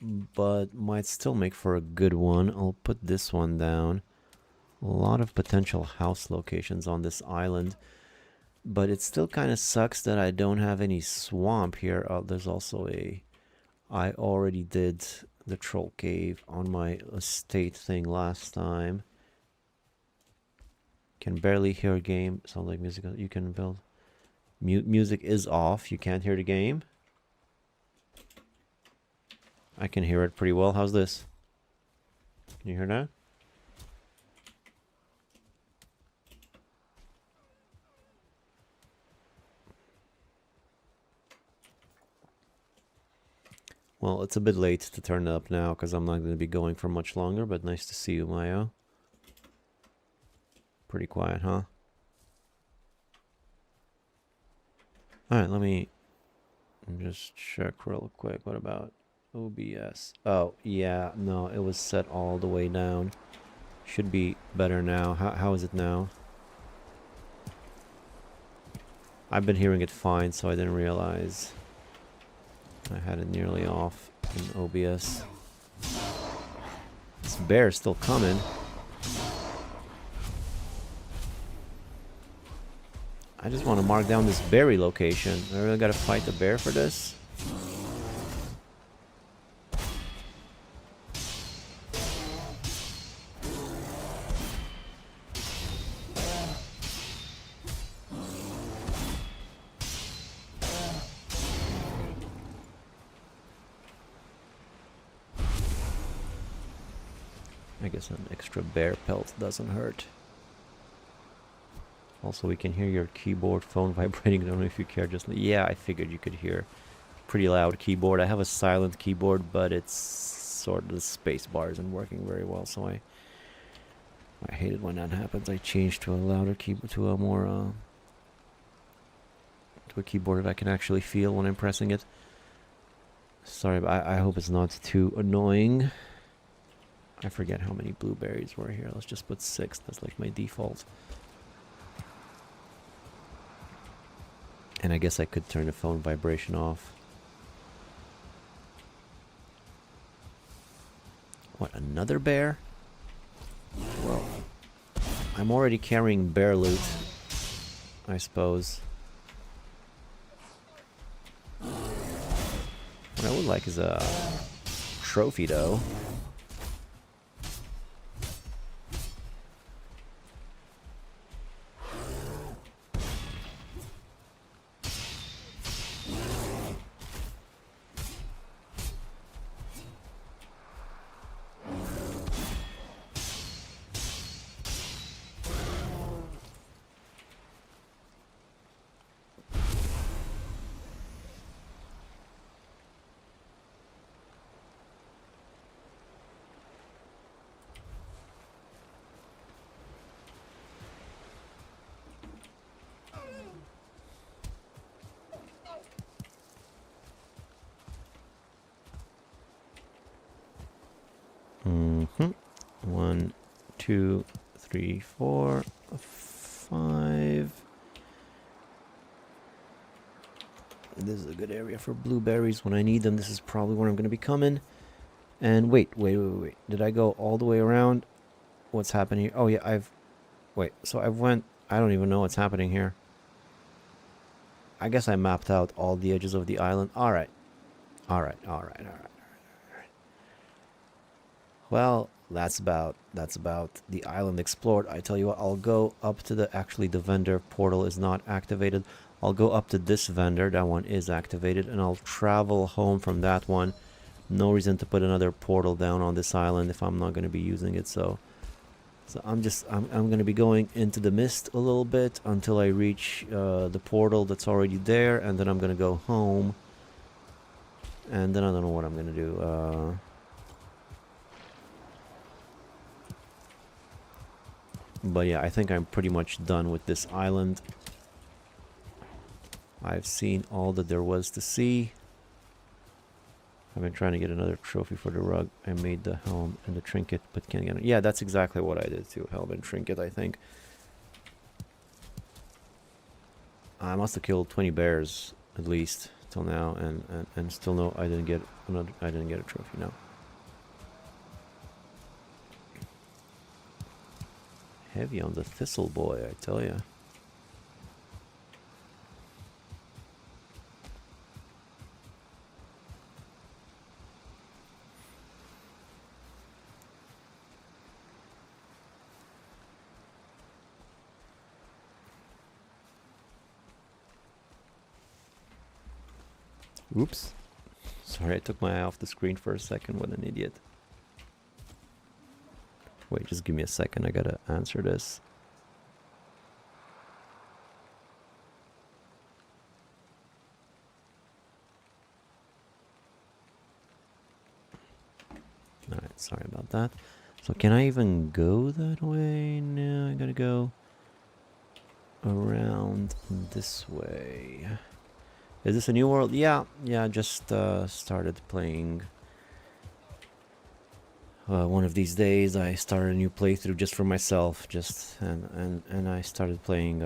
but might still make for a good one. I'll put this one down. A lot of potential house locations on this island. But it still kind of sucks that I don't have any swamp here. There's also a... I already did the troll cave on my estate thing last time. Can barely hear game. Sounds like music. You can build. Music is off. You can't hear the game. I can hear it pretty well. How's this? Can you hear that? Well, it's a bit late to turn it up now because I'm not going to be going for much longer, but nice to see you, Mayo. Pretty quiet, huh? Alright, let me just check real quick. What about OBS? Oh, yeah, no, it was set all the way down. Should be better now. How is it now? I've been hearing it fine, so I didn't realize I had it nearly off in OBS. This bear's still coming. I just want to mark down this berry location. I really gotta fight the bear for this? I guess an extra bear pelt doesn't hurt. Also, we can hear your keyboard phone vibrating. I don't know if you care. Just yeah, I figured you could hear. Pretty loud keyboard. I have a silent keyboard, but it's sort of the space bar isn't working very well, so I hate it when that happens. I changed to a louder keyboard, to a more to a keyboard that I can actually feel when I'm pressing it. Sorry, but I hope it's not too annoying. I forget how many blueberries were here. Let's just put 6. That's like my default. And I guess I could turn the phone vibration off. What, another bear? Well, I'm already carrying bear loot, I suppose. What I would like is a trophy, though. Mm-hmm. 1, 2, 3, 4, 5. This is a good area for blueberries when I need them. This is probably where I'm going to be coming. And wait. Did I go all the way around? What's happening here? Oh, yeah, wait, so I went... I don't even know what's happening here. I guess I mapped out all the edges of the island. Alright. Well, that's about the island explored. I tell you what, I'll go up to the... Actually, the vendor portal is not activated. I'll go up to this vendor. That one is activated. And I'll travel home from that one. No reason to put another portal down on this island if I'm not going to be using it. So I'm going to be going into the mist a little bit until I reach the portal that's already there. And then I'm going to go home. And then I don't know what I'm going to do. But yeah, I think I'm pretty much done with this island. I've seen all that there was to see. I've been trying to get another trophy for the rug. I made the helm and the trinket, but can't get it. Yeah, that's exactly what I did too. Helm and trinket, I think. I must have killed 20 bears at least till now, and still no, I didn't get another. I didn't get a trophy. No. Heavy on the thistle boy, I tell ya. Oops. Sorry, I took my eye off the screen for a second. What an idiot. Wait, just give me a second. I gotta answer this. Alright, sorry about that. So can I even go that way? No, I gotta go around this way. Is this a new world? Yeah, I just started playing. One of these days I started a new playthrough just for myself, and I started playing,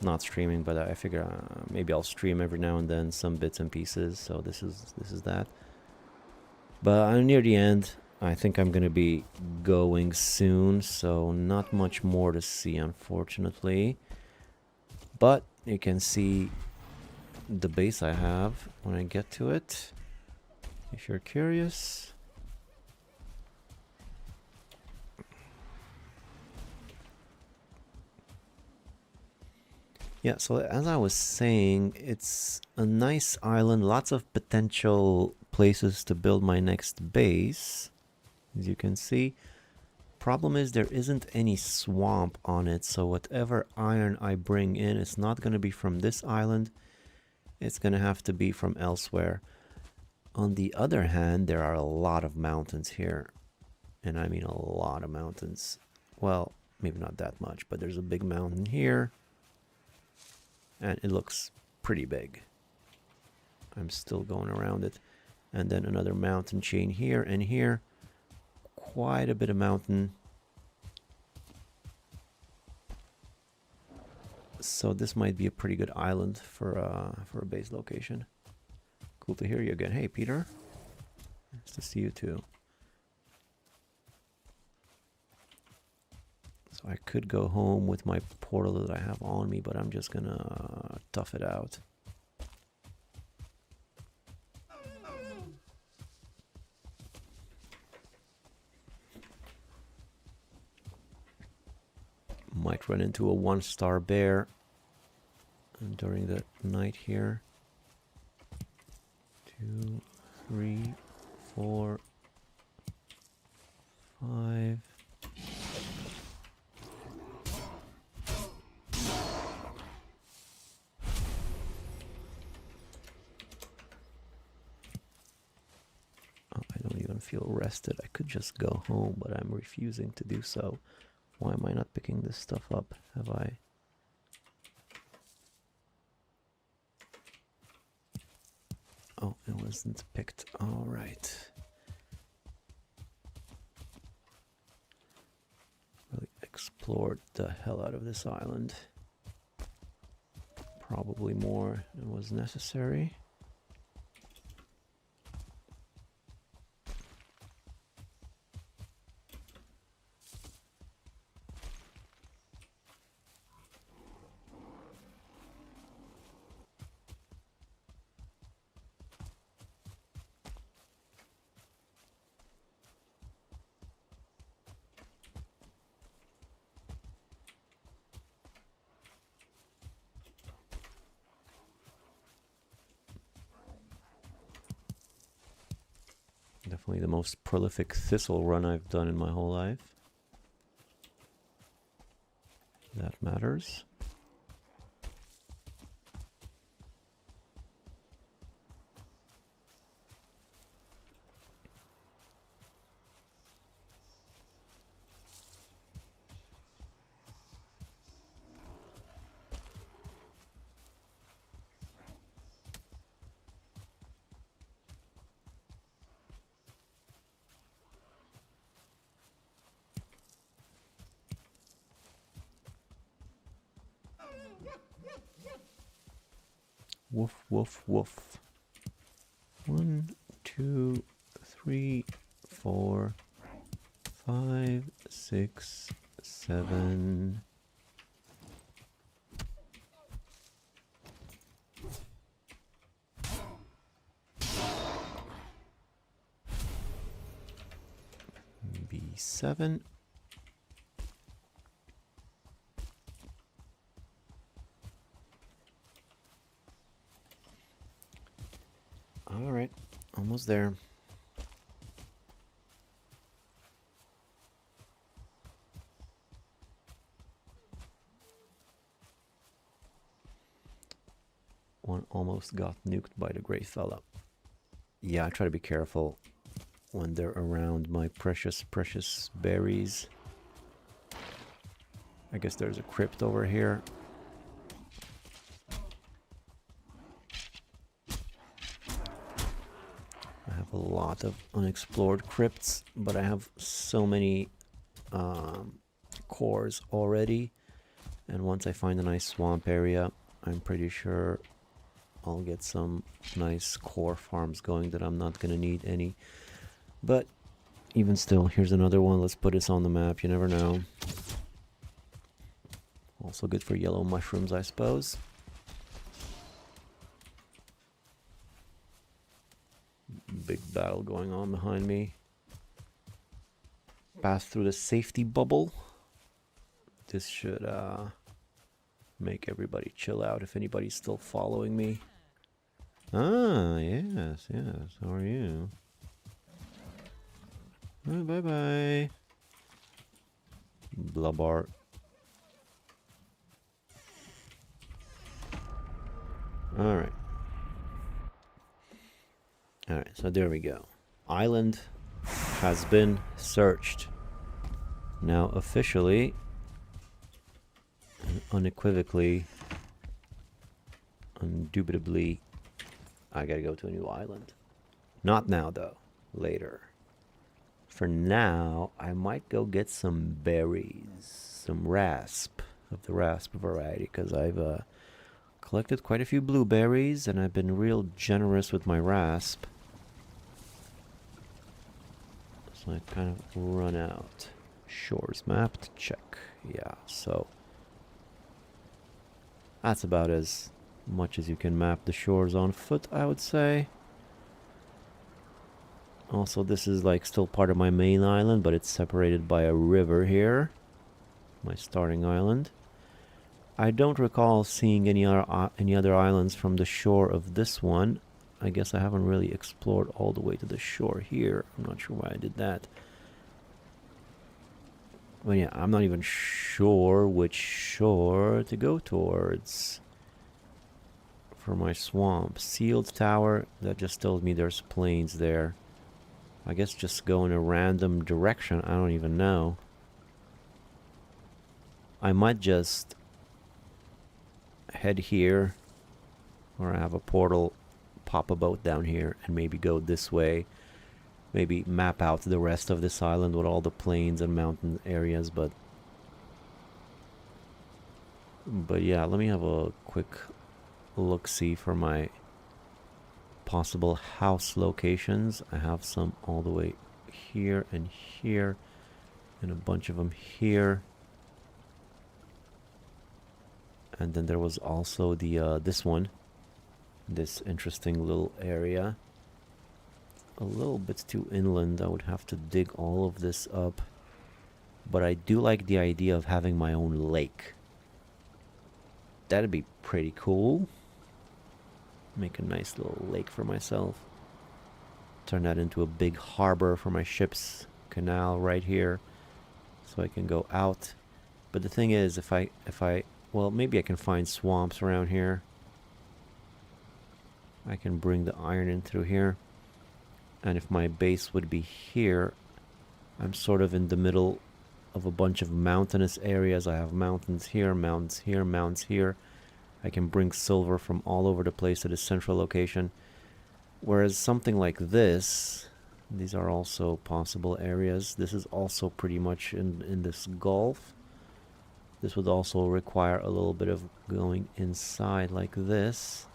not streaming, but I figure maybe I'll stream every now and then some bits and pieces. So this is that. But I'm near the end. I think I'm gonna be going soon, so not much more to see, unfortunately. But you can see the base I have when I get to it, if you're curious. Yeah, so as I was saying, it's a nice island, lots of potential places to build my next base, as you can see. Problem is there isn't any swamp on it, so whatever iron I bring in, it's not going to be from this island. It's going to have to be from elsewhere. On the other hand, there are a lot of mountains here. And I mean a lot of mountains. Well, maybe not that much, but there's a big mountain here. And it looks pretty big. I'm still going around it. And then another mountain chain here and here. Quite a bit of mountain. So this might be a pretty good island for a base location. Cool to hear you again. Hey, Peter. Nice to see you too. So I could go home with my portal that I have on me, but I'm just gonna tough it out. Might run into a 1-star bear during the night here. 2, 3, 4, 5. Oh, I don't even feel rested. I could just go home, but I'm refusing to do so. Why am I not picking this stuff up? Have I? Oh, it wasn't picked. All right. Really explored the hell out of this island. Probably more than was necessary. Definitely the most prolific thistle run I've done in my whole life. That matters. Woof, woof, woof. 1, 2, 3, 4, 5, 6, 7. B7. All right, almost there. One almost got nuked by the gray fella. Yeah, I try to be careful when they're around my precious berries. I guess there's a crypt over here. I have a lot of unexplored crypts, but I have so many cores already. And once I find a nice swamp area, I'm pretty sure I'll get some nice core farms going that I'm not gonna need any. But even still, here's another one. Let's put this on the map. You never know. Also good for yellow mushrooms, I suppose. Big battle going on behind me. Pass through the safety bubble. This should make everybody chill out if anybody's still following me. Ah, yes, yes. How are you? Oh, bye-bye. Blubber. Alright. Alright, so there we go. Island has been searched. Now officially and unequivocally, indubitably, I gotta go to a new island. Not now though, later. For now, I might go get some berries, some rasp, of the rasp variety, because I've collected quite a few blueberries and I've been real generous with my rasp. So I kind of run out. Shores mapped, check. Yeah, so that's about as much as you can map the shores on foot, I would say. Also, this is like still part of my main island, but it's separated by a river here. My starting island. I don't recall seeing any other islands from the shore of this one. I guess I haven't really explored all the way to the shore here. I'm not sure why I did that. But yeah, I'm not even sure which shore to go towards for my swamp. Sealed tower, that just tells me there's plains there. I guess just go in a random direction. I don't even know. I might just head here, or I have a portal, pop a boat down here and maybe go this way. Maybe map out the rest of this island with all the plains and mountain areas, but yeah, let me have a quick look-see for my possible house locations. I have some all the way here and here, and a bunch of them here. And then there was also the this one, this interesting little area. A little bit too inland. I would have to dig all of this up, but I do like the idea of having my own lake. That'd be pretty cool. Make a nice little lake for myself. Turn that into a big harbor for my ship's canal right here, so I can go out. But the thing is, if I well, maybe I can find swamps around here. I can bring the iron in through here. And if my base would be here, I'm sort of in the middle of a bunch of mountainous areas. I have mountains here, mountains here, mountains here. I can bring silver from all over the place to this central location. Whereas something like this, these are also possible areas. This is also pretty much in this gulf. This would also require a little bit of going inside like this.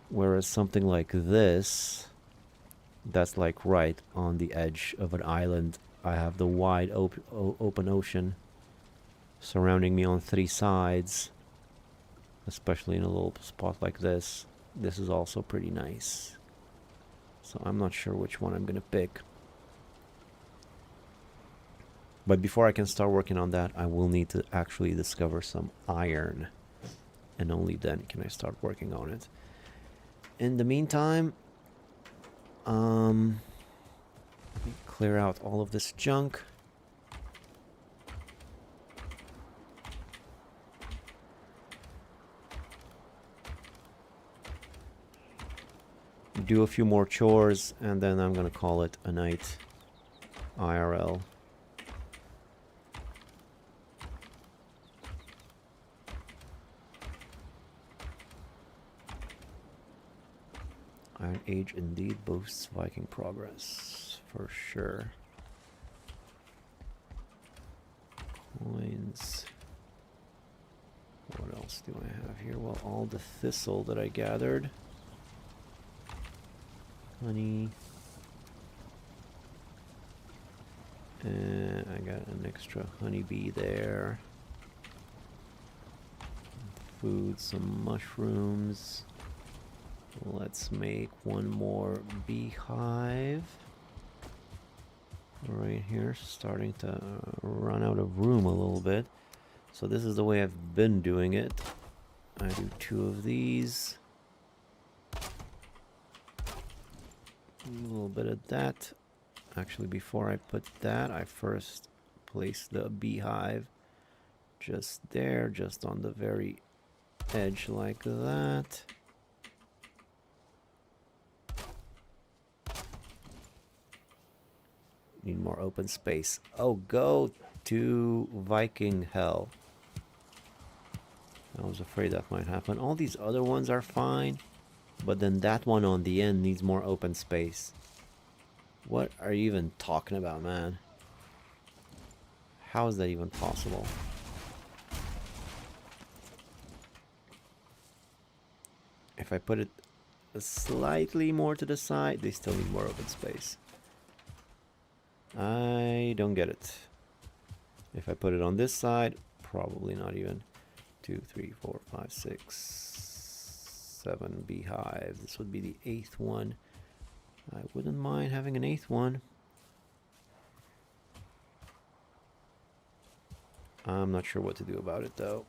Whereas something like this, that's like right on the edge of an island I have the wide open ocean surrounding me on 3 sides, especially in a little spot like this. This is also pretty nice. So I'm not sure which one I'm gonna pick. But before I can start working on that, I will need to actually discover some iron. And only then can I start working on it. In the meantime, clear out all of this junk. Do a few more chores, and then I'm gonna call it a night. IRL. Iron Age indeed boosts Viking progress, for sure. Coins. What else do I have here? Well, all the thistle that I gathered. Honey. And I got an extra honeybee there. Food, some mushrooms. Let's make one more beehive. Right here, starting to run out of room a little bit. So this is the way I've been doing it. I do 2 of these. A little bit of that. Actually, before I put that, I first place the beehive just there, just on the very edge like that. Need more open space. Oh, go to Viking hell. I was afraid that might happen. All these other ones are fine, but then that one on the end needs more open space. What are you even talking about, man? How is that even possible? If I put it slightly more to the side, they still need more open space. I don't get it. If I put it on this side, probably not even. 2, 3, 4, 5, 6, 7 beehives. This would be the 8th one. I wouldn't mind having an 8th one. I'm not sure what to do about it though.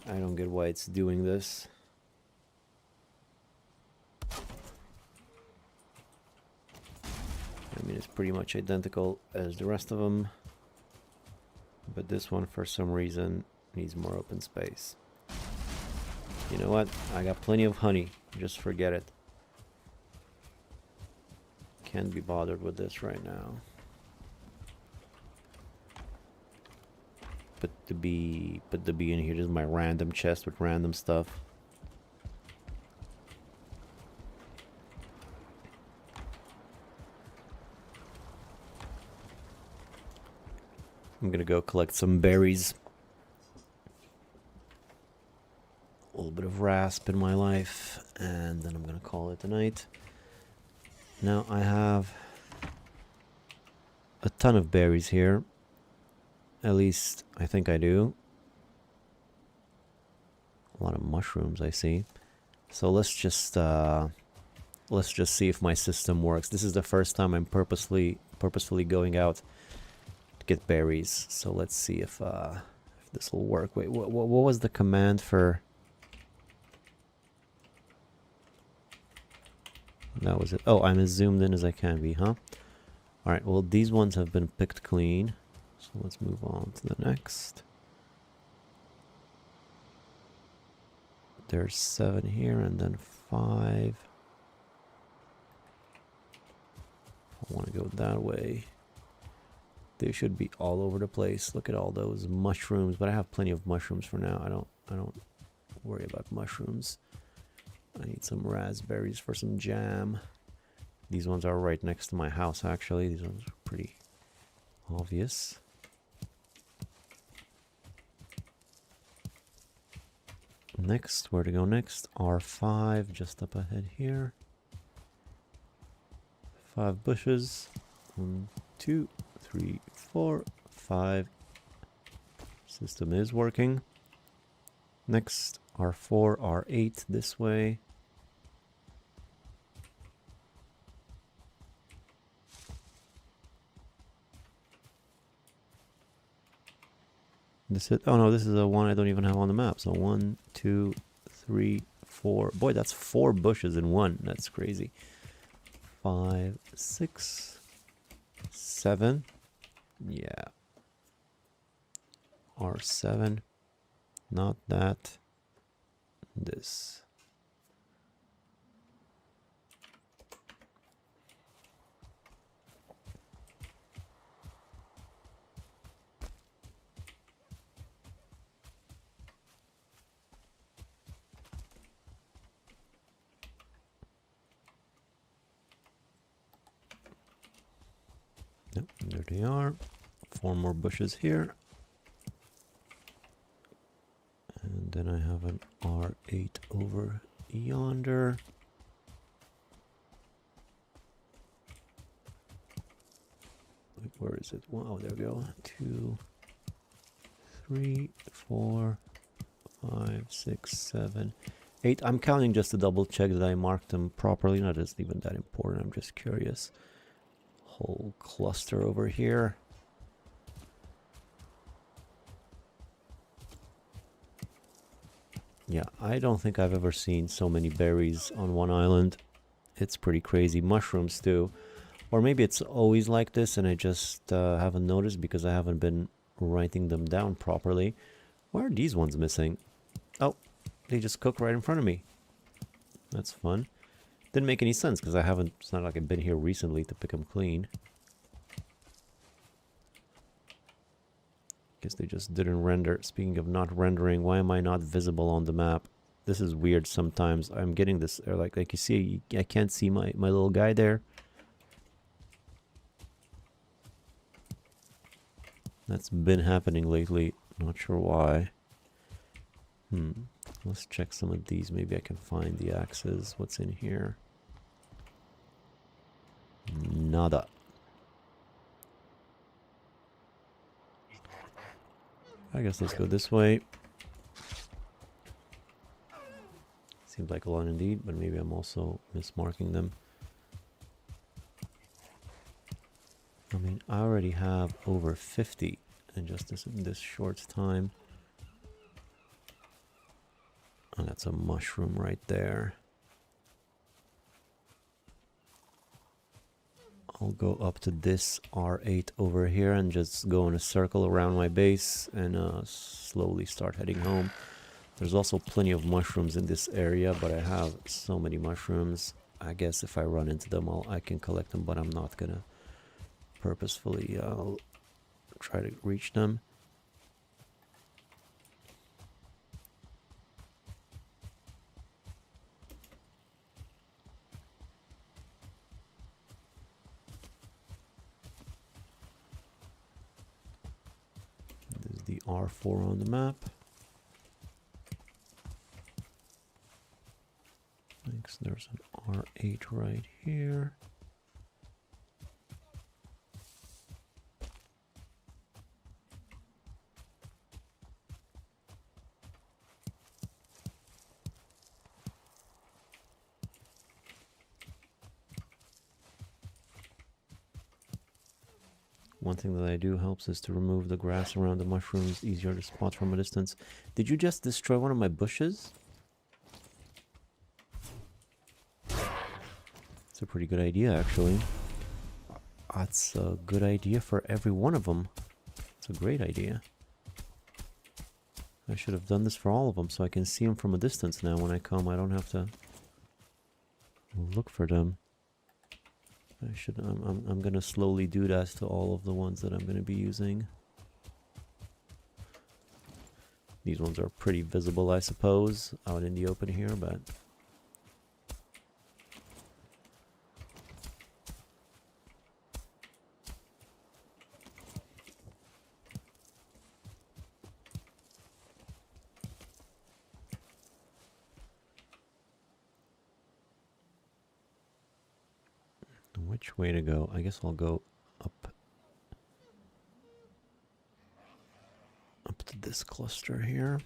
I don't get why it's doing this. I mean, it's pretty much identical as the rest of them, but this one for some reason needs more open space. You know what? I got plenty of honey. Just forget it. Can't be bothered with this right now. Put the bee in here. This is my random chest with random stuff. I'm gonna go collect some berries. A little bit of rasp in my life, and then I'm gonna call it a night. Now I have a ton of berries here. At least I think I do. A lot of mushrooms I see. So let's just see if my system works. This is the first time I'm purposefully going out to get berries. So let's see if this will work. Wait, what was the command for? That was it. Oh, I'm as zoomed in as I can be, huh? Alright, well, these ones have been picked clean. So let's move on to the next. There's 7 here and then 5. I want to go that way. They should be all over the place. Look at all those mushrooms, but I have plenty of mushrooms for now. I don't worry about mushrooms. I need some raspberries for some jam. These ones are right next to my house, actually. These ones are pretty obvious. Next, where to go next? R5, just up ahead here. 5 bushes. 1, 2, 3, 4, 5. System is working. Next, R4, R8 this way. This is, oh no, this is a one I don't even have on the map. So 1, 2, 3, 4. Boy, that's 4 bushes in one. That's crazy. 5, 6, 7. Yeah. R7. Not that. This. Yep, there they are. 4 more bushes here. And then I have an R8 over yonder. Wait, where is it? Wow, there we go. 2, 3, 4, 5, 6, 7, 8. I'm counting just to double check that I marked them properly. Not just even that important. I'm just curious. Whole cluster over here. Yeah, I don't think I've ever seen so many berries on one island. It's pretty crazy. Mushrooms too. Or maybe it's always like this and I just haven't noticed because I haven't been writing them down properly. Why are these ones missing? Oh, they just cook right in front of me. That's fun. Didn't make any sense because I haven't, it's not like I've been here recently to pick them clean. Guess they just didn't render. Speaking of not rendering, why am I not visible on the map? This is weird sometimes. I'm getting this, or like you see, I can't see my little guy there. That's been happening lately. Not sure why. Let's check some of these. Maybe I can find the axes. What's in here? Nada. I guess let's go this way. Seems like a lot indeed, but maybe I'm also mismarking them. I mean, I already have over 50 in just this short time. Oh, that's a mushroom right there. I'll go up to this R8 over here and just go in a circle around my base and slowly start heading home. There's also plenty of mushrooms in this area, but I have so many mushrooms. I guess if I run into them, I can collect them, but I'm not gonna purposefully try to reach them. There's the R4 on the map. Next, there's an R8 right here. One thing that I do helps is to remove the grass around the mushrooms, easier to spot from a distance. Did you just destroy one of my bushes? It's a pretty good idea, actually. That's a good idea for every one of them. It's a great idea. I should have done this for all of them so I can see them from a distance now when I come. I don't have to look for them. I should. I'm gonna slowly do that to all of the ones that I'm gonna be using. These ones are pretty visible, I suppose, out in the open here, but Which way to go? I guess I'll go up to this cluster here.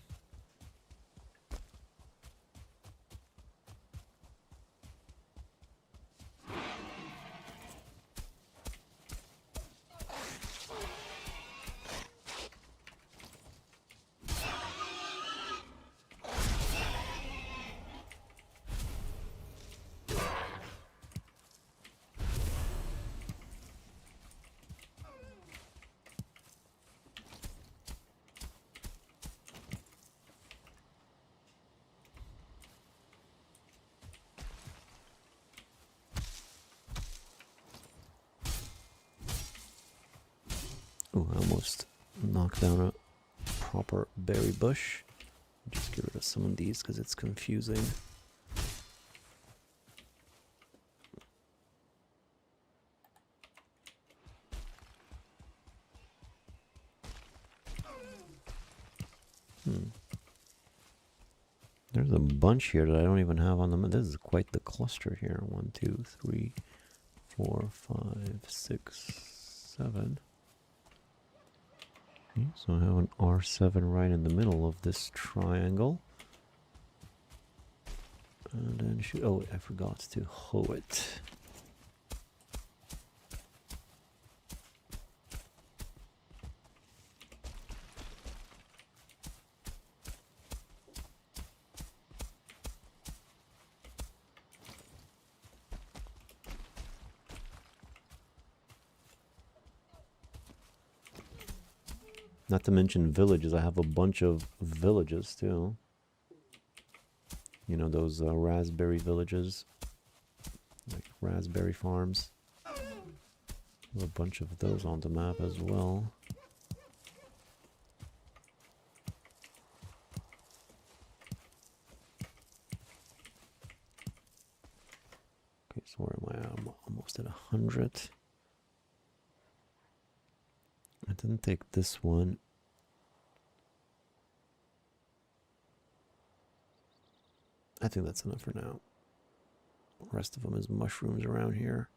Oh, I almost knocked down a proper berry bush. Just get rid of some of these because it's confusing. There's a bunch here that I don't even have on the map. This is quite the cluster here. 1, 2, 3, 4, 5, 6, 7. Okay, so I have an R7 right in the middle of this triangle. And then oh, I forgot to hoe it. Not to mention villages. I have a bunch of villages too. You know, those raspberry villages, like raspberry farms. There's a bunch of those on the map as well. Okay, so where am I? I'm almost at 100. I didn't take this one. I think that's enough for now. The rest of them is mushrooms around here.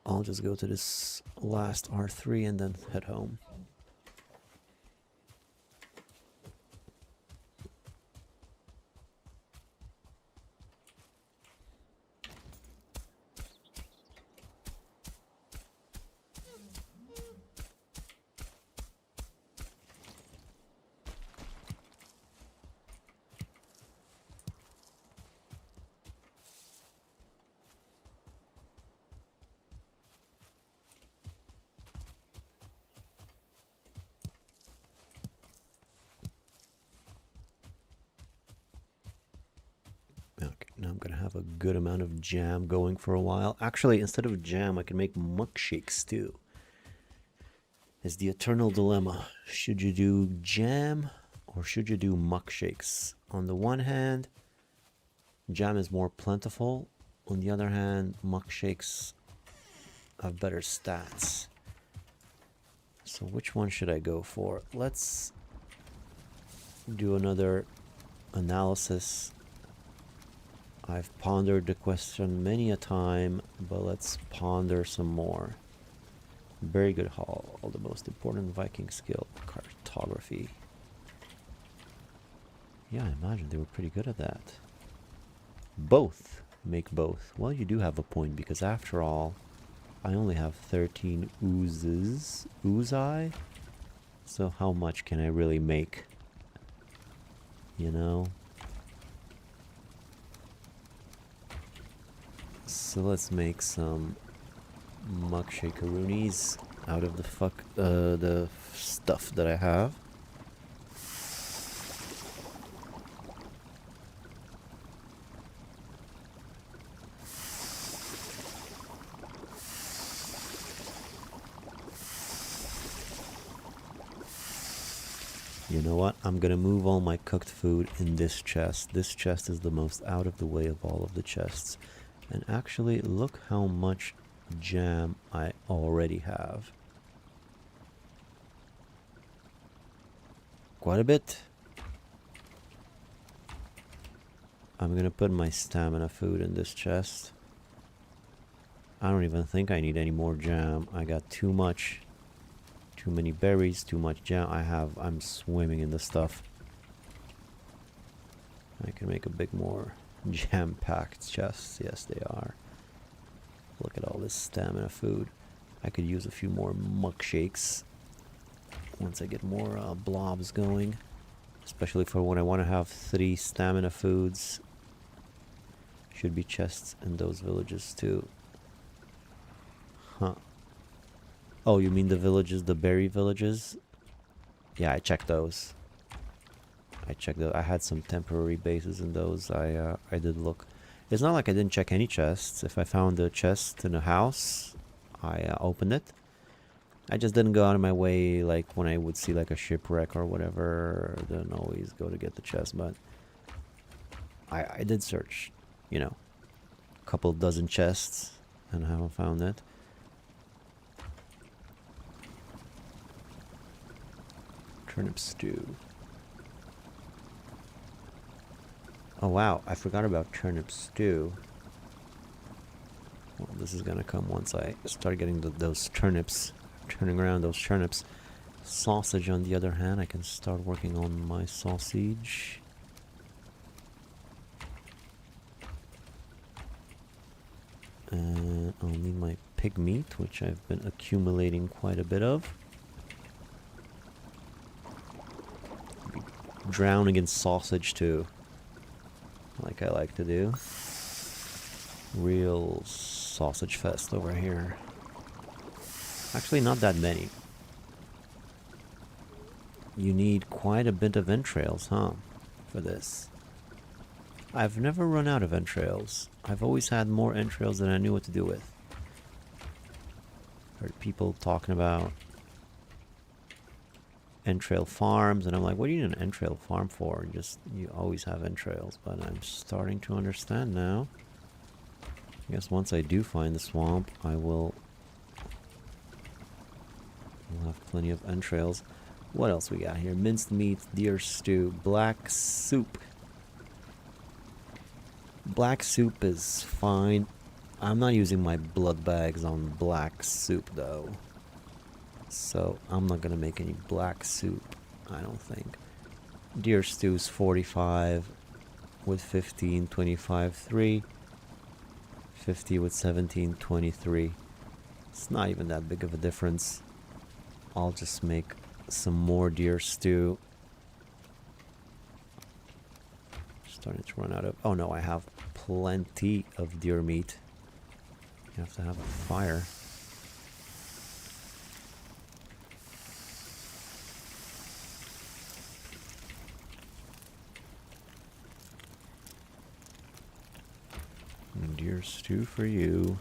I'll just go to this last R3 and then head home. Now I'm gonna have a good amount of jam going for a while. Actually, instead of jam, I can make muck shakes too. It's the eternal dilemma. Should you do jam or should you do muck shakes? On the one hand, jam is more plentiful. On the other hand, muck shakes have better stats. So which one should I go for? Let's do another analysis. I've pondered the question many a time, but let's ponder some more. Very good haul. All the most important Viking skill, cartography. Yeah, I imagine they were pretty good at that. Both. Make both. Well, you do have a point, because after all, I only have 13 oozes. Ooze-eye? So how much can I really make? You know? So let's make some muck shakeroonies out of the stuff that I have. You know what? I'm gonna move all my cooked food in this chest. This chest is the most out of the way of all of the chests. And actually, look how much jam I already have. Quite a bit. I'm gonna put my stamina food in this chest. I don't even think I need any more jam. I got too many berries, too much jam. I'm swimming in this stuff. I can make a bit more jam-packed chests. Yes, they are. Look at all this stamina food. I could use a few more muck shakes once I get more blobs going. Especially for when I want to have 3 stamina foods. Should be chests in those villages too. Huh. Oh, you mean the villages, the berry villages? Yeah, I checked those. I had some temporary bases in those. I did look. It's not like I didn't check any chests. If I found a chest in a house, I opened it. I just didn't go out of my way, like when I would see like a shipwreck or whatever. I didn't always go to get the chest, but I did search, you know, a couple dozen chests and I haven't found it. Turnip stew. Oh wow, I forgot about turnip stew. Well, this is gonna come once I start getting those turnips, turning around those turnips. Sausage, on the other hand, I can start working on my sausage. And I'll need my pig meat, which I've been accumulating quite a bit of. Drowning in sausage too, like I like to do. Real sausage fest over here. Actually, not that many. You need quite a bit of entrails, huh, for this. I've never run out of entrails. I've always had more entrails than I knew what to do with. Heard people talking about entrail farms, and I'm like, what do you need an entrail farm for? You always have entrails, but I'm starting to understand now. I guess once I do find the swamp, I'll have plenty of entrails. What else we got here? Minced meat, deer stew, black soup. Black soup is fine. I'm not using my blood bags on black soup though. So I'm not gonna make any black soup, I don't think. Deer stew's 45 with 15, 25, 3. 50 with 17, 23. It's not even that big of a difference. I'll just make some more deer stew. Starting to run out of... Oh no, I have plenty of deer meat. You have to have a fire. Deer stew for you.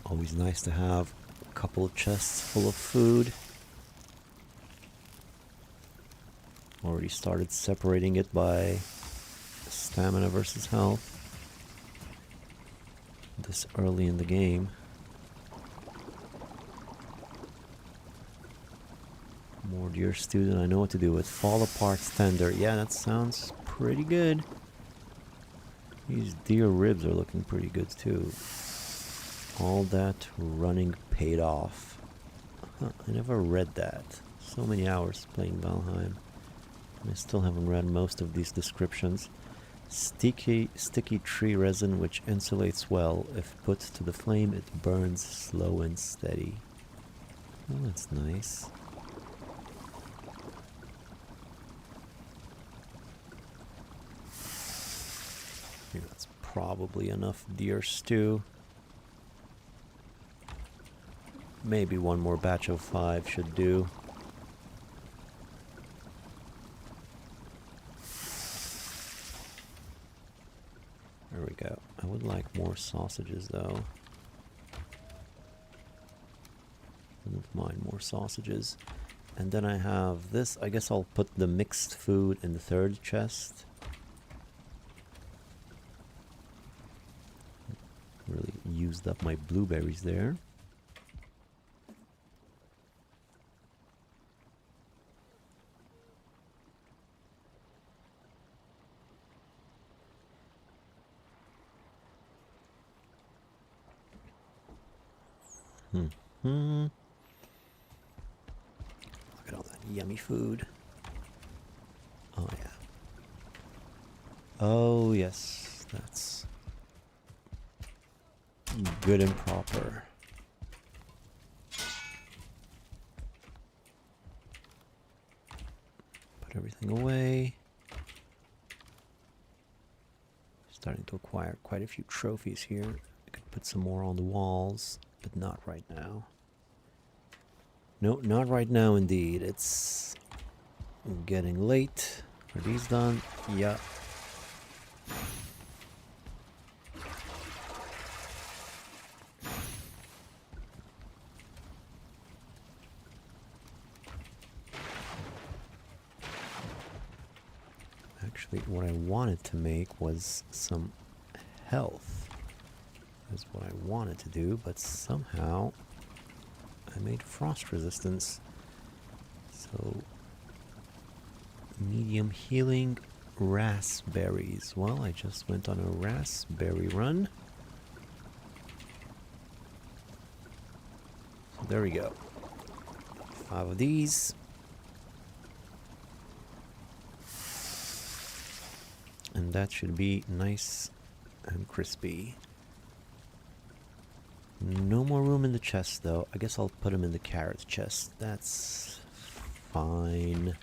Always nice to have a couple of chests full of food. Already started separating it by stamina versus health this early in the game. More deer stew than I know what to do with. Fall apart tender. Yeah, that sounds pretty good. These deer ribs are looking pretty good too. All that running paid off. Huh, I never read that. So many hours playing Valheim. And I still haven't read most of these descriptions. Sticky tree resin which insulates well. If put to the flame, it burns slow and steady. Oh, that's nice. I think that's probably enough deer stew. Maybe one more batch of 5 should do. I There we go. I would like more sausages though. Wouldn't mind more sausages. And then I have this. I guess I'll put the mixed food in the third chest. Really used up my blueberries there. Look at all that yummy food. Oh yeah. Oh yes, that's good and proper. Put everything away. Starting to acquire quite a few trophies here. I could put some more on the walls, but not right now. No, not right now indeed. It's getting late. Are these done? Yeah. Actually, what I wanted to make was some health. That's what I wanted to do, but somehow I made frost resistance. So, medium healing raspberries. Well, I just went on a raspberry run. So there we go. 5 of these. And that should be nice and crispy. No more room in the chest though. I guess I'll put them in the carrot chest. That's fine.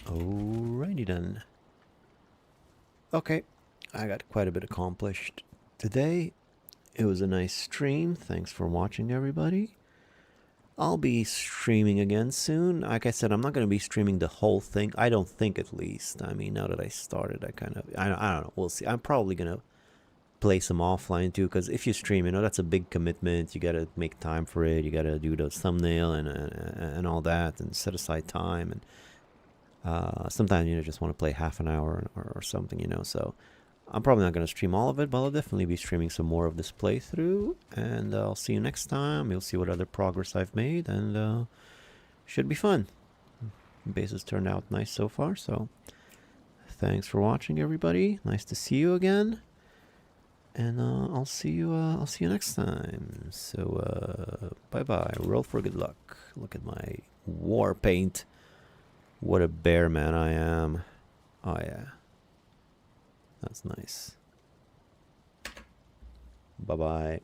Alrighty then. Okay, I got quite a bit accomplished today. It was a nice stream. Thanks for watching, everybody. I'll be streaming again soon. Like I said, I'm not going to be streaming the whole thing. I don't think, at least. I mean, now that I started, I don't know. We'll see. I'm probably going to play some offline too, because if you stream, you know, that's a big commitment. You got to make time for it. You got to do the thumbnail and all that, and set aside time. And sometimes, you know, just want to play half an hour or something, you know. So I'm probably not going to stream all of it, but I'll definitely be streaming some more of this playthrough. And I'll see you next time. You'll see what other progress I've made, and should be fun. Base has turned out nice so far, so thanks for watching, everybody. Nice to see you again. And I'll see you next time. So bye-bye. Roll for good luck. Look at my war paint. What a bear man I am. Oh yeah. That's nice. Bye-bye.